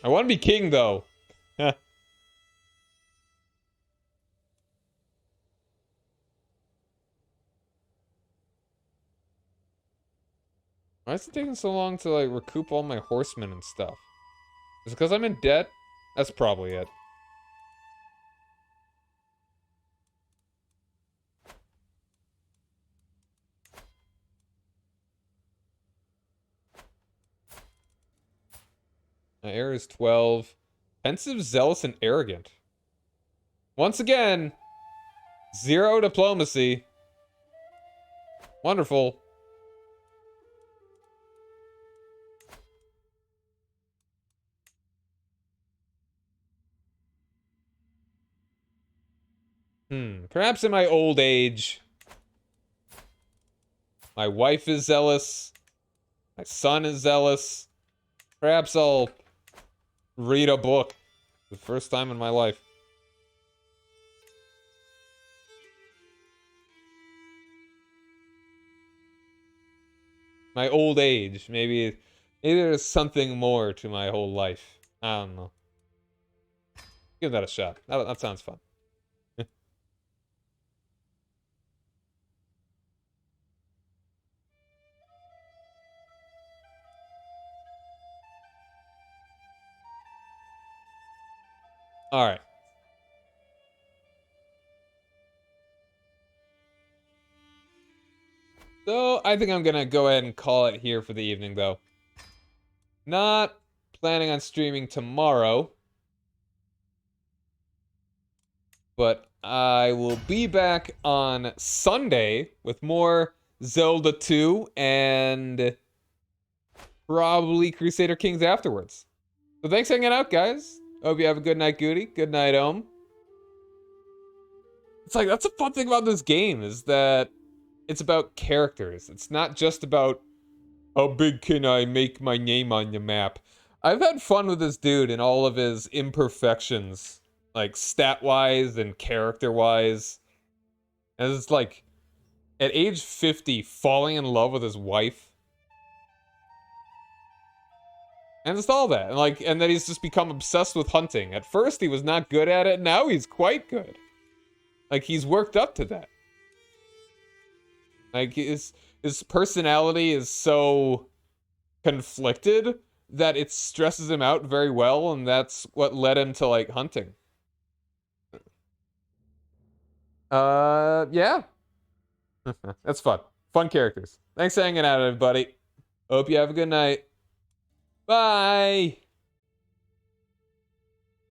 I want to be king, though. Why is it taking so long to, like, recoup all my horsemen and stuff? Is it because I'm in debt? That's probably it. My heir is 12. Pensive, zealous, and arrogant. Once again, 0 diplomacy. Wonderful. Perhaps in my old age, my wife is zealous. My son is zealous. Perhaps I'll read a book. The first time in my life. My old age. Maybe there's something more to my whole life. I don't know. Give that a shot. That sounds fun. Alright. So, I think I'm gonna go ahead and call it here for the evening, though. Not planning on streaming tomorrow. But I will be back on Sunday with more Zelda 2 and probably Crusader Kings afterwards. So thanks for hanging out, guys. Hope you have a good night, Goody. Good night, Ohm. It's like, that's a fun thing about this game, is that it's about characters. It's not just about how big can I make my name on the map. I've had fun with this dude and all of his imperfections, like stat-wise and character-wise. And it's like, at age 50, falling in love with his wife. And just all that. And then he's just become obsessed with hunting. At first, he was not good at it. Now he's quite good. Like, he's worked up to that. Like, his personality is so conflicted that it stresses him out very well, and that's what led him to, like, hunting. Yeah. That's fun. Fun characters. Thanks for hanging out, everybody. Hope you have a good night. Bye!